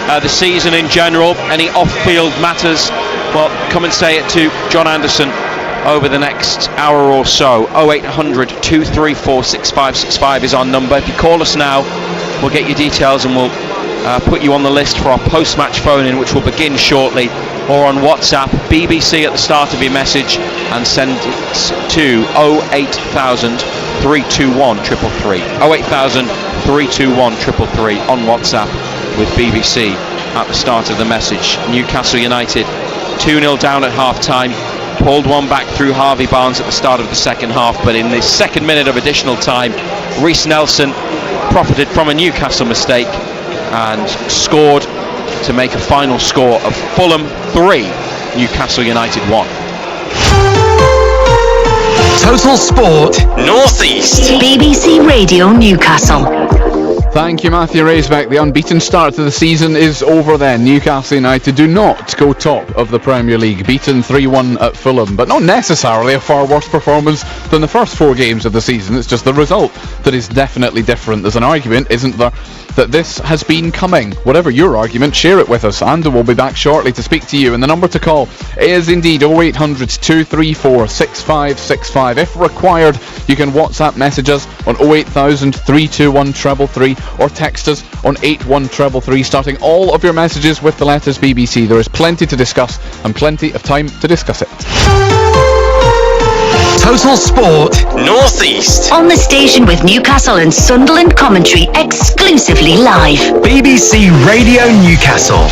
the season in general, any off-field matters. Well, come and say it to John Anderson over the next hour or so. 0800 234 6565 is our number. If you call us now, we'll get your details and we'll put you on the list for our post-match phone-in, which will begin shortly, or on WhatsApp, BBC at the start of your message, and send it to 08000 321 333. 08000 321 333 on WhatsApp with BBC at the start of the message. Newcastle United 2-0 down at half-time. Pulled one back through Harvey Barnes at the start of the second half, but in the second minute of additional time, Reece Nelson profited from a Newcastle mistake and scored to make a final score of Fulham 3, Newcastle United 1. Total Sport North East. BBC Radio Newcastle. Thank you, Matthew Raisbeck. The unbeaten start to the season is over then. Newcastle United do not go top of the Premier League, beaten 3-1 at Fulham, but not necessarily a far worse performance than the first 4 games of the season. It's just the result that is definitely different. There's an argument, isn't there, that this has been coming. Whatever your argument, share it with us, and we'll be back shortly to speak to you. And the number to call is indeed 0800 234 6565. If required, you can WhatsApp message us on 08000 321 333 or text us on 81333, starting all of your messages with the letters BBC. There is plenty to discuss and plenty of time to discuss it. Total Sport North East. On the station with Newcastle and Sunderland commentary exclusively live. BBC Radio Newcastle.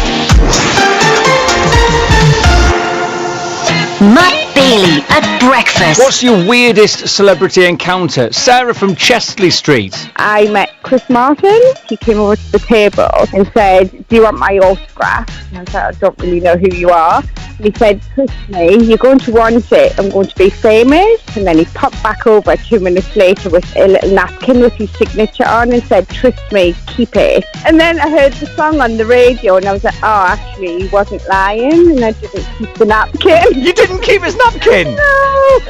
Matt Bailey at breakfast. What's your weirdest celebrity encounter? Sarah from Chestley Street. I met Chris Martin. He came over to the table and said, "Do you want my autograph?" And I said, "I don't really know who you are." And he said, "Trust me, you're going to want it. I'm going to be famous." And then he popped back over 2 minutes later with a little napkin with his signature on and said, "Trust me, keep it." And then I heard the song on the radio and I was like, oh, actually, he wasn't lying and I didn't keep the napkin. You didn't keep his napkin? No.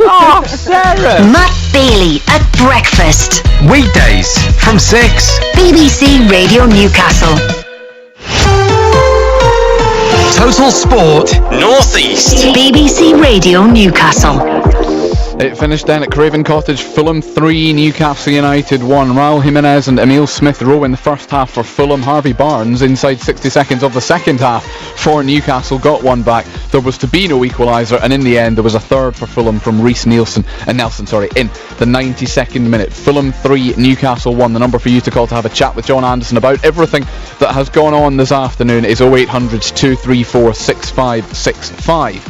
Oh, Sarah. Matt Bailey at breakfast. Weekdays from 6. BBC Radio Newcastle. Total Sport North East. BBC Radio Newcastle. It finished then at Craven Cottage. Fulham 3, Newcastle United 1. Raul Jimenez and Emile Smith-Rowe in the first half for Fulham. Harvey Barnes inside 60 seconds of the second half for Newcastle got one back. There was to be no equaliser, and in the end there was a third for Fulham from Reece Nelson in the 92nd minute. Fulham 3, Newcastle 1. The number for you to call to have a chat with John Anderson about everything that has gone on this afternoon is 0800 234 6565.